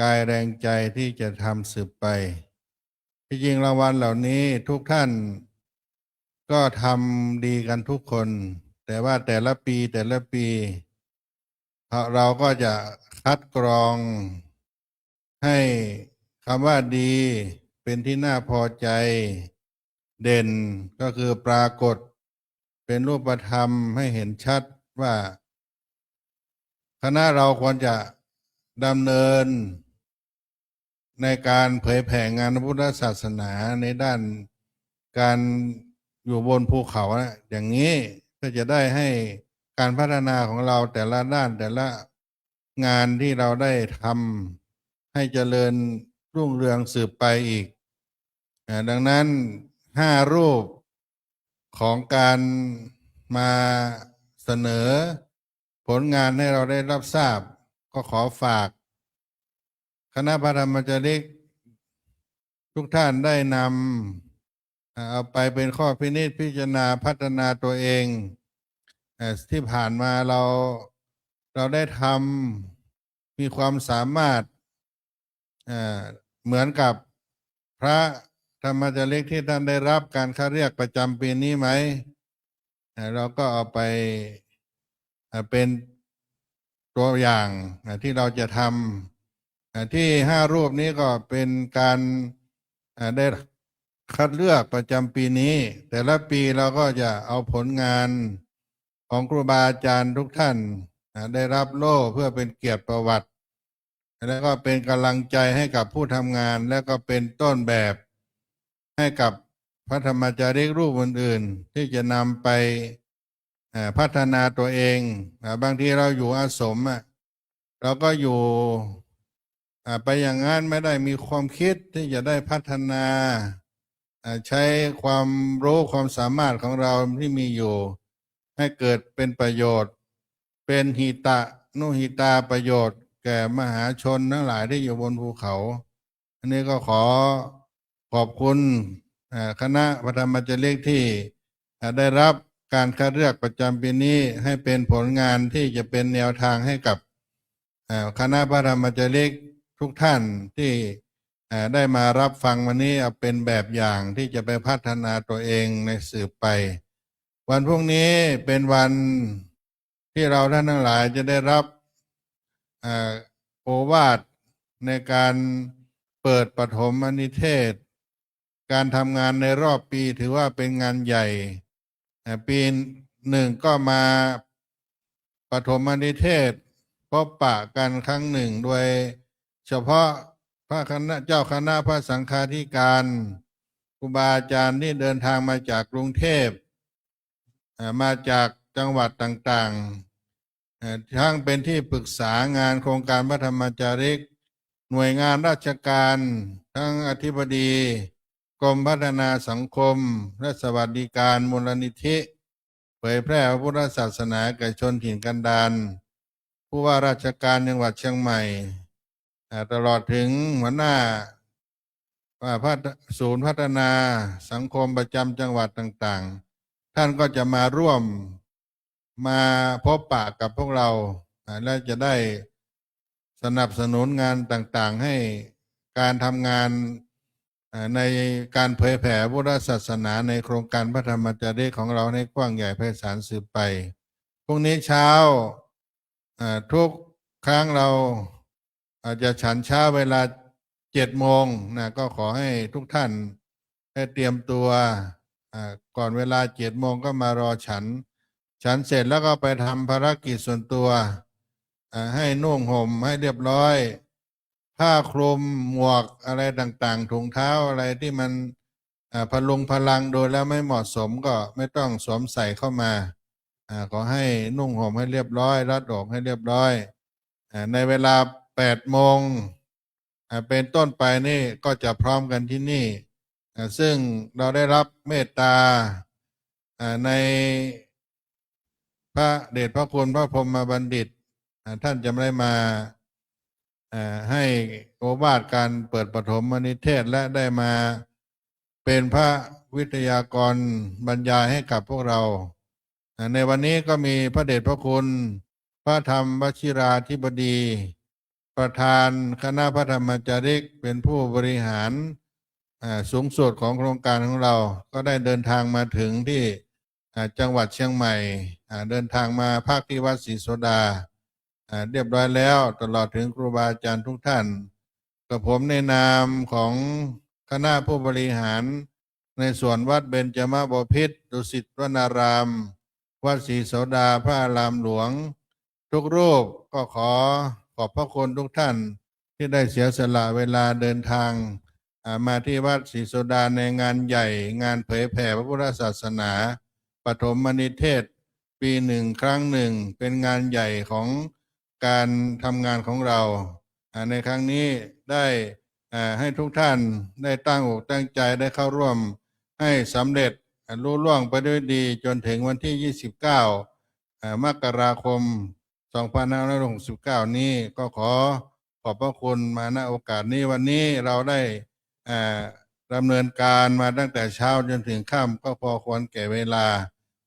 กายแรงใจที่จะทำสืบไปที่จริงรางวัลเหล่านี้ทุกท่านก็ทำดีกันทุกคนแต่ว่าแต่ละปีเราก็จะคัดกรองให้คำว่าดีเป็นที่น่าพอใจเด่นก็คือปรากฏเป็นรูปธรรมให้เห็นชัดว่าคณะเราควรจะดำเนินในการเผยแผ่งานพระพุทธศาสนาในด้านการอยู่บนภูเขานะอย่างนี้ก็จะได้ให้การพัฒนาของเราแต่ละด้านแต่ละงานที่เราได้ทำให้เจริญรุ่งเรืองสืบไปอีกดังนั้น5 รูปของการมาเสนอผลงานให้เราได้รับทราบก็ขอฝากคณะพระธรรมจาริกทุกท่านได้นำเอาไปเป็นข้อพินิจพิจารณาพัฒนาตัวเองที่ผ่านมาเราได้ทำมีความสามารถเหมือนกับพระธรรมจาริกที่ท่านได้รับการคัดเลือกประจำปีนี้ไหมเราก็เอาไปเป็นตัวอย่างที่เราจะทำที่5 รูปนี้ก็เป็นการได้คัดเลือกประจำปีนี้ แต่ละปีเราก็จะเอาผลงานของครูบาอาจารย์ทุกท่านได้รับโล่เพื่อเป็นเกียรติประวัติแล้วก็เป็นกำลังใจให้กับผู้ทำงานและก็เป็นต้นแบบให้กับพระธรรมจาริกรูปอื่นๆที่จะนำไปพัฒนาตัวเองบางทีเราอยู่อาสมเราก็อยู่ไปอย่างนั้นไม่ได้มีความคิดที่จะได้พัฒนาใช้ความรู้ความสามารถของเราที่มีอยู่ให้เกิดเป็นประโยชน์เป็นหิตะนุหิตาประโยชน์แก่มหาชนทั้งหลายที่อยู่บนภูเขาอันนี้ก็ขอบคุณคณะพระธรรมจาริกที่ได้รับการคัดเลือกประจำปีนี้ให้เป็นผลงานที่จะเป็นแนวทางให้กับคณะพระธรรมจาริกทุกท่านที่ได้มารับฟังวันนี้เอาเป็นแบบอย่างที่จะไปพัฒนาตัวเองในสืบไปวันพรุ่งนี้เป็นวันที่เราท่านทั้งหลายจะได้รับโอวาทในการเปิดปฐมนิเทศการทำงานในรอบปีถือว่าเป็นงานใหญ่ปี1ก็มาปฐมนิเทศพบปะกันครั้งหนึ่งโดยเฉพาะพระคณะเจ้าคณะพระสังฆาธิการครูบาอาจารย์ที่เดินทางมาจากกรุงเทพมาจากจังหวัดต่างๆทั้งเป็นที่ปรึกษางานโครงการพระธรรมจาริกหน่วยงานราชการทั้งอธิบดีกรมพัฒนาสังคมและสวัสดิการมูลนิธิเผยแพร่พระพุทธศาสนาแก่ชนถิ่นกันดารผู้ว่าราชการจังหวัดเชียงใหม่ตลอดถึงหัวหน้าศูนย์พัฒนาสังคมประจำจังหวัดต่างๆท่านก็จะมาร่วมมาพบปะกับพวกเราและจะได้สนับสนุนงานต่างๆให้การทำงานในการเผยแผ่พุทธศาสนาในโครงการพระธรรมจาริกของเราให้กว้างใหญ่ไพศาลสืบไปพรุ่งนี้เช้าทุกครั้งเรา อาจจะฉันเช้าเวลา7 โมงนะก็ขอให้ทุกท่านให้เตรียมตัวก่อนเวลา7 โมงก็มารอฉันเสร็จแล้วก็ไปทำภารกิจส่วนตัวให้นุ่งห่มให้เรียบร้อยผ้าคลุมหมวกอะไรต่างๆถุงเท้าอะไรที่มันพลุงพลังโดยแล้วไม่เหมาะสมก็ไม่ต้องสวมใส่เข้ามาขอให้นุ่งห่มให้เรียบร้อยรัดอกให้เรียบร้อยในเวลา8 โมงเป็นต้นไปนี่ก็จะพร้อมกันที่นี่ซึ่งเราได้รับเมตตาในพระเดชพระคุณพระพรหมบัณฑิตท่านจะไม่ได้มาให้โอวาทการเปิดปฐมนิเทศและได้มาเป็นพระวิทยากรบรรยายให้กับพวกเราในวันนี้ก็มีพระเดชพระคุณพระธรรมวชิราธิบดีประธานคณะพระธรรมจาริกเป็นผู้บริหารสูงสุดของโครงการของเราก็ได้เดินทางมาถึงที่จังหวัดเชียงใหม่เดินทางมาพักที่วัดศรีโสดาเรียบร้อยแล้วตลอดถึงครูบาอาจารย์ทุกท่านกับผมในนามของคณะผู้บริหารในส่วนวัดเบญจมบพิตรดุสิตวนารามวัดศรีโสดาพระอารามหลวงทุกรูปก็ขอบพระคุณทุกท่านที่ได้เสียสละเวลาเดินทางมาที่วัดศรีโสดาในงานใหญ่งานเผยแผ่พระพุทธศาสนาปฐมนิเทศปี1 ครั้ง เป็นงานใหญ่ของการทำงานของเราในครั้งนี้ได้ให้ทุกท่านได้ตั้งอกตั้งใจได้เข้าร่วมให้สำเร็จลุล่วงไปด้วยดีจนถึงวันที่29 มกราคม 2569 นี้ก็ขอบพระคุณมาณโอกาสนี้วันนี้เราได้ดำเนินการมาตั้งแต่เช้าจนถึงค่ำก็พอควรแก่เวลา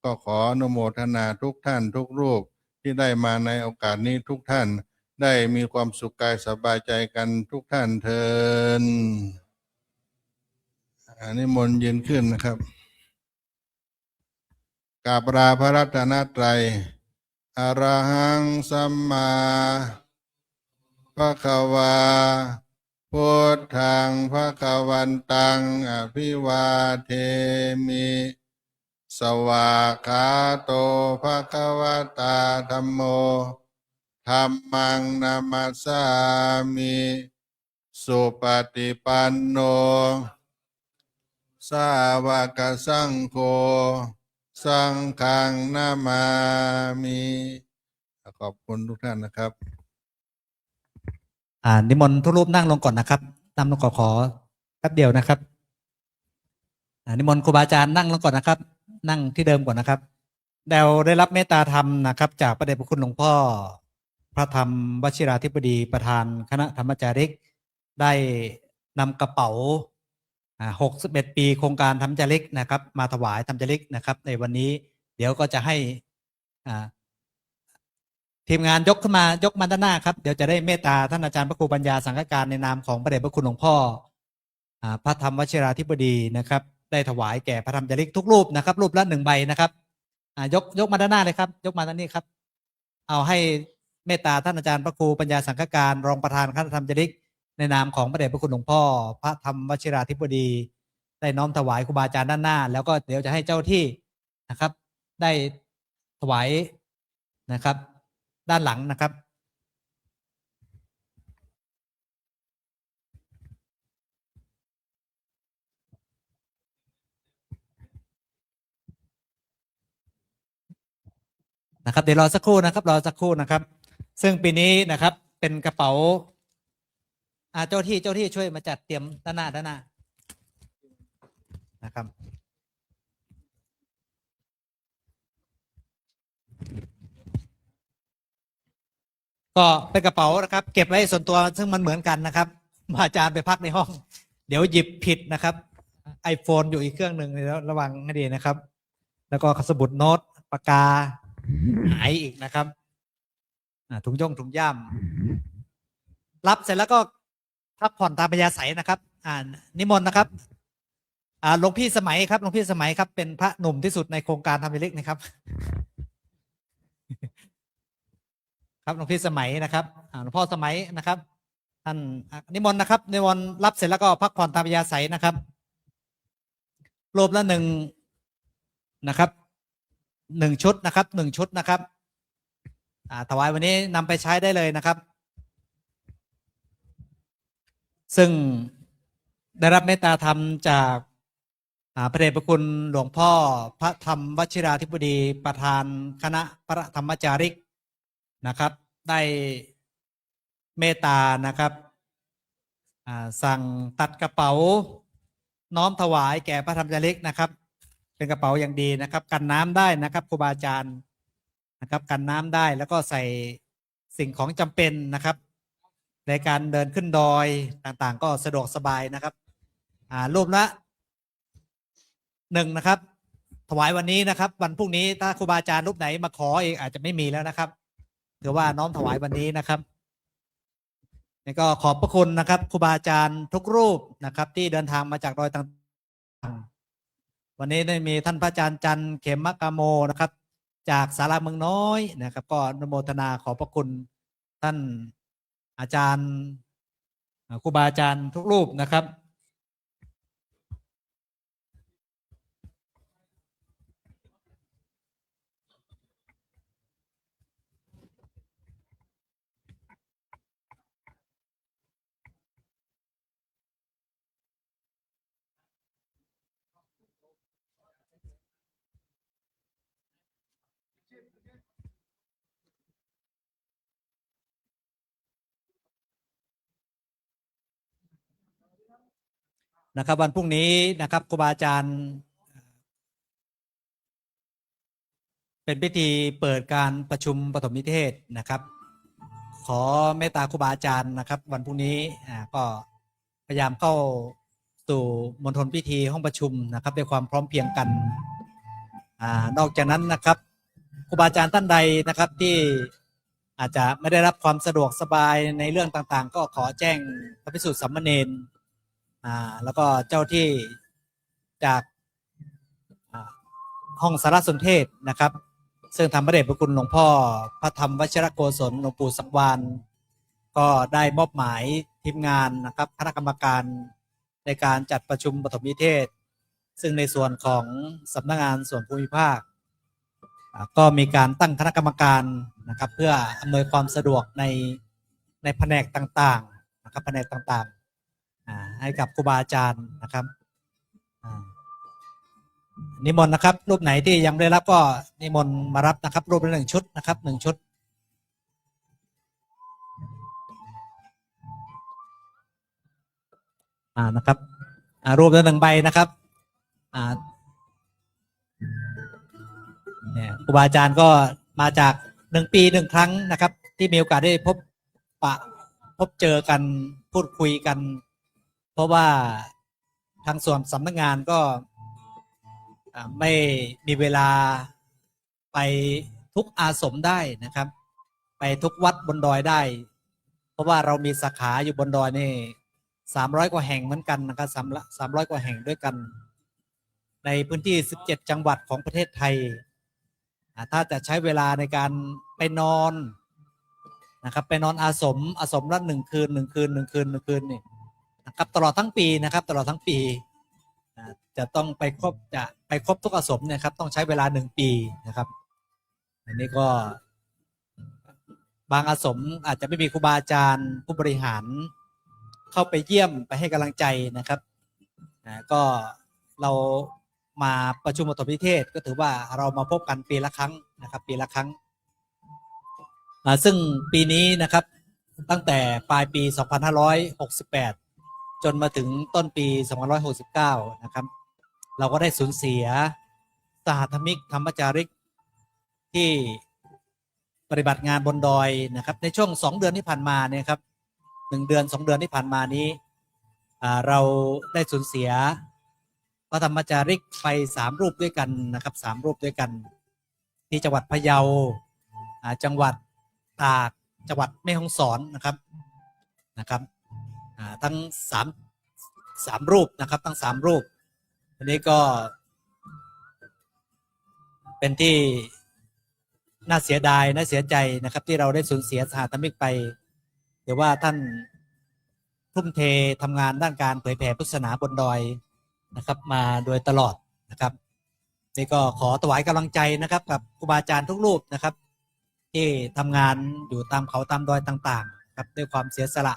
ก็ขออนุโมทนาทุกท่านทุกรูปที่ได้มาในโอกาสนี้ทุกท่านได้มีความสุขกายสบายใจกันทุกท่านเทินนิมนต์ยืนขึ้นนะครับกราบลาพระรัตนตรัยอรหังสัมมาภะคะวาพุทธังภะคะวันตังอภิวาเทมิสวากขาโตภะคะวะตาธัมโมธัมมังนามัสสามิสุปฏิปันโนสาวกสังโฆสังฆังนามามิขอบคุณทุกท่านนะครับนิมนต์ทุกรูปนั่งลงก่อนนะครับนำลงขอแป๊บเดียวนะครับนิมนต์ครูบาอาจารย์นั่งลงก่อนนะครับนั่งที่เดิมก่อนนะครับเราได้รับเมตตาธรรมนะครับจากพระเดชพระคุณหลวงพ่อพระธรรมวชิราธิบดีประธานคณะธรรมจาริกได้นำกระเป๋า61 ปีโครงการธรรมจาริกนะครับมาถวายธรรมจาริกนะครับในวันนี้เดี๋ยวก็จะให้ทีมงานยกมาด้านหน้าครับเดี๋ยวจะได้เมตตาท่านอาจารย์พระครูปัญญาสังฆการในนามของพระเดชพระคุณหลวงพ่อพระธรรมวชิราธิบดีนะครับได้ถวายแก่พระธรรมจาริกทุกรูปนะครับรูปละ1 ใบนะครับยกมาด้านหน้าเลยครับยกมาด้านนี้ครับเอาให้เมตตาท่านอาจารย์พระครูปัญญาสังฆการรองประธานคณะธรรมจาริกในนามของพระเดชพระคุณหลวงพ่อพระธรรมวชิราธิบดีได้น้อมถวายครูบาอาจารย์ด้านหน้าแล้วก็เดี๋ยวจะให้เจ้าที่นะครับได้ถวายนะครับด้านหลังนะครับเดี๋ยวรอสักครู่นะครับซึ่งปีนี้นะครับเป็นกระเป๋าเจ้าที่ช่วยมาจัดเตรียมด้านหน้านะครับก็เป็นกระเป๋านะครับเก็บไว้ส่วนตัวซึ่งมันเหมือนกันนะครับอาจารย์ไปพักในห้องเดี๋ยวหยิบผิดนะครับ iPhone อยู่อีกเครื่องหนึ่งแล้วระวังให้ดีนะครับแล้วก็สมุดโน้ตปากกาหายอีกนะครับถุงย่ามรับเสร็จแล้วก็พักผ่อนตามปัญญาไสนะครับนิมนต์นะครับหลวงพี่สมัยครับหลวงพี่สมัยครับเป็นพระหนุ่มที่สุดในโครงการธรรมจาริกนะครับครับหลวงพี่สมัยนะครับหลวงพ่อสมัยนะครับ ท่านนิมนต์นะครับนิมนต์รับเสร็จแล้วก็พักผ่อนตามอัธยาศัยนะครับรูปละหนึ่งนะครับ1 ชุดนะครับ1 ชุดนะครับถวายวันนี้นำไปใช้ได้เลยนะครับ ซึ่งได้รับเมตตาธรรมจากพระเดชพระคุณหลวงพ่อพระธรรมวชิราธิบดีประธานคณะพระธรรมจาริกนะครับได้เมตตานะครับสั่งตัดกระเป๋าน้อมถวายแก่พระธรรมจาริกนะครับเป็นกระเป๋าอย่างดีนะครับกันน้ำได้นะครับครูบาอาจารย์นะครับกันน้ำได้แล้วก็ใส่สิ่งของจำเป็นนะครับในการเดินขึ้นดอยต่างๆก็สะดวกสบายนะครับรูปละ1นะครับถวายวันนี้นะครับวันพรุ่งนี้ถ้าครูบาอาจารย์รูปไหนมาขออีกอาจจะไม่มีแล้วนะครับถือว่าน้อมถวายวันนี้นะครับนี่ก็ขอบพระคุณนะครับครูบาอาจารย์ทุกรูปนะครับที่เดินทางมาจากดอยต่างๆวันนี้ได้มีท่านพระอาจารย์จันทร์เขมกโมนะครับจากศาลาเมืองน้อยนะครับก็อนุโมทนาขอบพระคุณท่านอาจารย์ครูบาอาจารย์ทุกรูปนะครับนะครับวันพรุ่งนี้นะครับครูบาอาจารย์เป็นพิธีเปิดการประชุมปฐมนิเทศนะครับขอเมตตาครูบาอาจารย์นะครับวันพรุ่งนี้ก็พยายามเข้าสู่มณฑลพิธีห้องประชุมนะครับด้วยความพร้อมเพรียงกันนอกจากนั้นนะครับครูบาอาจารย์ท่านใดนะครับที่อาจจะไม่ได้รับความสะดวกสบายในเรื่องต่างๆก็ขอแจ้งพระภิกษุสามเณรแล้วก็เจ้าที่จากห้องสารสนเทศนะครับซึ่งทำพระเดชพระคุณหลวงพ่อพระธรรมวชิรโกศลหลวงปู่สักวานก็ได้มอบหมายทีมงานนะครับคณะกรรมการในการจัดประชุมปฐมนิเทศซึ่งในส่วนของสำนักงานส่วนภูมิภาคก็มีการตั้งคณะกรรมการนะครับเพื่ออำนวยความสะดวกในแผนกต่างๆนะครับแผนกต่างๆให้กับครูบาอาจารย์นะครับนิมนต์นะครับรูปไหนที่ยังไม่ได้รับก็นิมนต์มารับนะครับรูปละ1 ชุดนะครับ1 ชุดนะครับรูปละ1 ใบนะครับเนี่ยครูบาอาจารย์ก็มาจาก1 ปี 1 ครั้งนะครับที่มีโอกาสได้พบเจอกันพูดคุยกันเพราะว่าทางส่วนสำนักงานก็ไม่มีเวลาไปทุกอาสมได้นะครับไปทุกวัดบนดอยได้เพราะว่าเรามีสาขาอยู่บนดอยนี่300 กว่าแห่งเหมือนกันนะครับ300 กว่าแห่งด้วยกันในพื้นที่17 จังหวัดของประเทศไทยถ้าจะใช้เวลาในการไปนอนนะครับไปนอนอาสมละ1 คืน 1 คืน 1 คืน 1 คืนนี่นะครับตลอดทั้งปีนะครับตลอดทั้งปีจะต้องไปครบทุกอาสมเนี่ยครับต้องใช้เวลา1 ปีนะครับอันนี้ก็บางอาสมอาจจะไม่มีครูบาอาจารย์ผู้บริหารเข้าไปเยี่ยมไปให้กำลังใจนะครับก็เรามาประชุมปฐมนิเทศก็ถือว่าเรามาพบกันปีละครั้งนะครับปีละครั้งซึ่งปีนี้นะครับตั้งแต่ปลายปี 2568 จนมาถึงต้นปี 2569 นะครับเราก็ได้สูญเสียสหธรรมิกธรรมจาริกที่ปฏิบัติงานบนดอยนะครับในช่วง2 เดือนที่ผ่านมาเนี่ยครับ1 เดือน 2 เดือนที่ผ่านมานี้เราได้สูญเสียพระธรรมจาริกไป3 รูปด้วยกันนะครับ3 รูปด้วยกันที่จังหวัดพะเยาจังหวัดตากจังหวัดแม่ฮ่องสอนนะครับทั้ง3 รูปนะครับทั้ง3 รูปอันนี้ก็เป็นที่น่าเสียดายน่าเสียใจนะครับที่เราได้สูญเสียสหธรรมิกไปแต่ว่าท่าน ทุ่มเททำงานด้านการเผยแผ่พุทธศาสนาบนดอยนะครับมาโดยตลอดนะครับนี่ก็ขอถวายกำลังใจนะครับกับครูบาอาจารย์ทุกรูปนะครับที่ทำงานอยู่ตามเขาตามดอยต่างๆครับด้วยความเสียสละ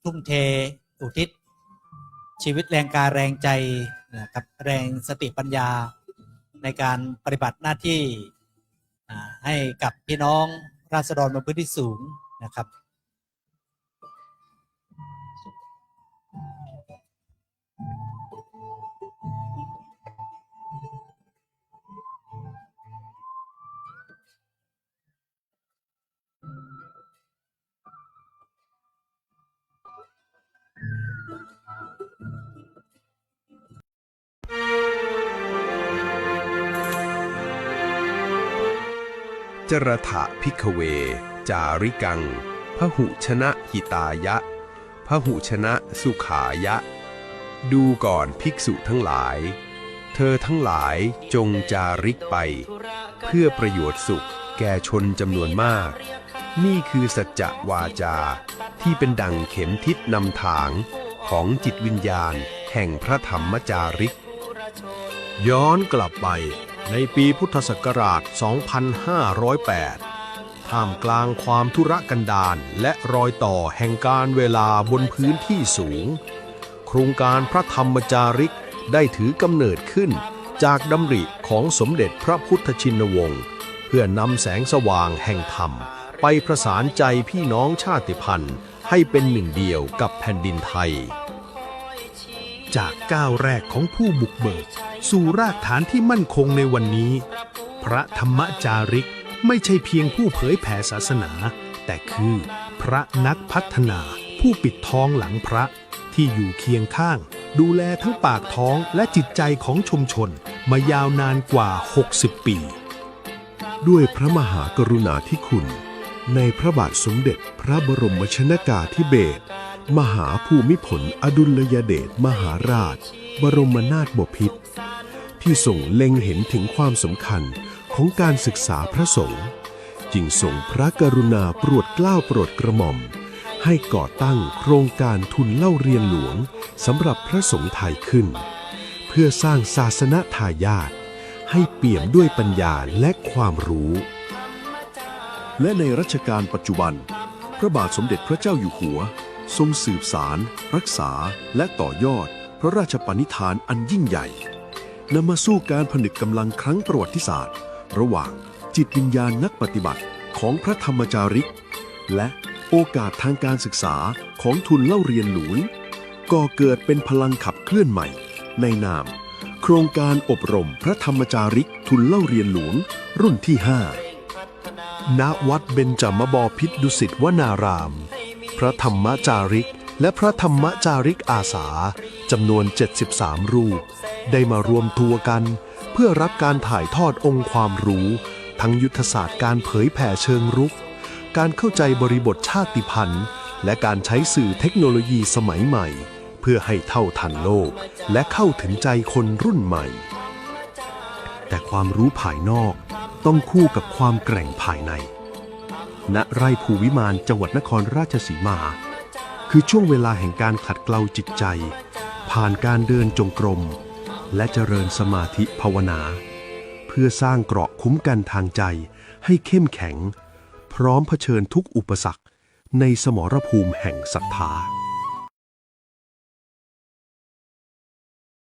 ทุ่มเทอุทิศชีวิตแรงกายแรงใจนะครับแรงสติปัญญาในการปฏิบัติหน้าที่ให้กับพี่น้องราษฎรบนพื้นที่สูงนะครับจรถะภิกขเว จาริกัง พหุชนะหิตายะ พหุชนะสุขายะ ดูก่อนภิกษุทั้งหลาย เธอทั้งหลายจงจาริกไป เพื่อประโยชน์สุขแก่ชนจำนวนมาก นี่คือสัจจะวาจาที่เป็นดั่งเข็มทิศนำทางของจิตวิญญาณแห่งพระธรรมจาริก ย้อนกลับไปในปีพุทธศักราช 2508 ท่ามกลางความทุรกันดารและรอยต่อแห่งการเวลาบนพื้นที่สูง โครงการพระธรรมจาริกได้ถือกำเนิดขึ้นจากดำริของสมเด็จพระพุทธชินวงศ์เพื่อนำแสงสว่างแห่งธรรมไปประสานใจพี่น้องชาติพันธุ์ให้เป็นหนึ่งเดียวกับแผ่นดินไทย จากก้าวแรกของผู้บุกเบิกสู่รากฐานที่มั่นคงในวันนี้ พระธรรมจาริกไม่ใช่เพียงผู้เผยแผ่ศาสนาแต่คือพระนักพัฒนาผู้ปิดทองหลังพระที่อยู่เคียงข้างดูแลทั้งปากท้องและจิตใจของชุมชนมายาวนานกว่า 60 ปี ด้วยพระมหากรุณาธิคุณในพระบาทสมเด็จพระบรมชนกาธิเบศรมหาภูมิพลอดุลยเดชมหาราชบรมนาถบพิตรที่ทรงเล็งเห็นถึงความสำคัญของการศึกษาพระสงฆ์จึงทรงพระกรุณาโปรดเกล้าโปรดกระหม่อมให้ก่อตั้งโครงการทุนเล่าเรียนหลวงสำหรับพระสงฆ์ไทยขึ้นเพื่อสร้างศาสนทายาทให้เปี่ยมด้วยปัญญาและความรู้และในรัชกาลปัจจุบันพระบาทสมเด็จพระเจ้าอยู่หัวทรงสืบสารรักษาและต่อยอดพระราชปณิธานอันยิ่งใหญ่นำมาสู่การผนึกกำลังครั้งประวัติศาสตร์ระหว่างจิตวิญญาณนักปฏิบัติของพระธรรมจาริกและโอกาสทางการศึกษาของทุนเล่าเรียนหลวงก่อเกิดเป็นพลังขับเคลื่อนใหม่ในนามโครงการอบรมพระธรรมจาริกทุนเล่าเรียนหลวงรุ่นที่ 5 ณ วัดเบญจมบพิตรดุสิตวนารามพระธรรมจาริกและพระธรรมจาริกอาสาจำนวน73รูปได้มารวมตัวกันเพื่อรับการถ่ายทอดองค์ความรู้ทั้งยุทธศาสตร์การเผยแผ่เชิงรุกการเข้าใจบริบทชาติพันธุ์และการใช้สื่อเทคโนโลยีสมัยใหม่เพื่อให้เท่าทันโลกและเข้าถึงใจคนรุ่นใหม่แต่ความรู้ภายนอกต้องคู่กับความแกร่งภายในณไร่ภูวิมานจังหวัดนครราชสีมาคือช่วงเวลาแห่งการขัดเกลาจิตใจผ่านการเดินจงกรมและเจริญสมาธิภาวนาเพื่อสร้างเกราะคุ้มกันทางใจให้เข้มแข็งพร้อมเผชิญทุกอุปสรรคในสมรภูมิแห่งศรัทธา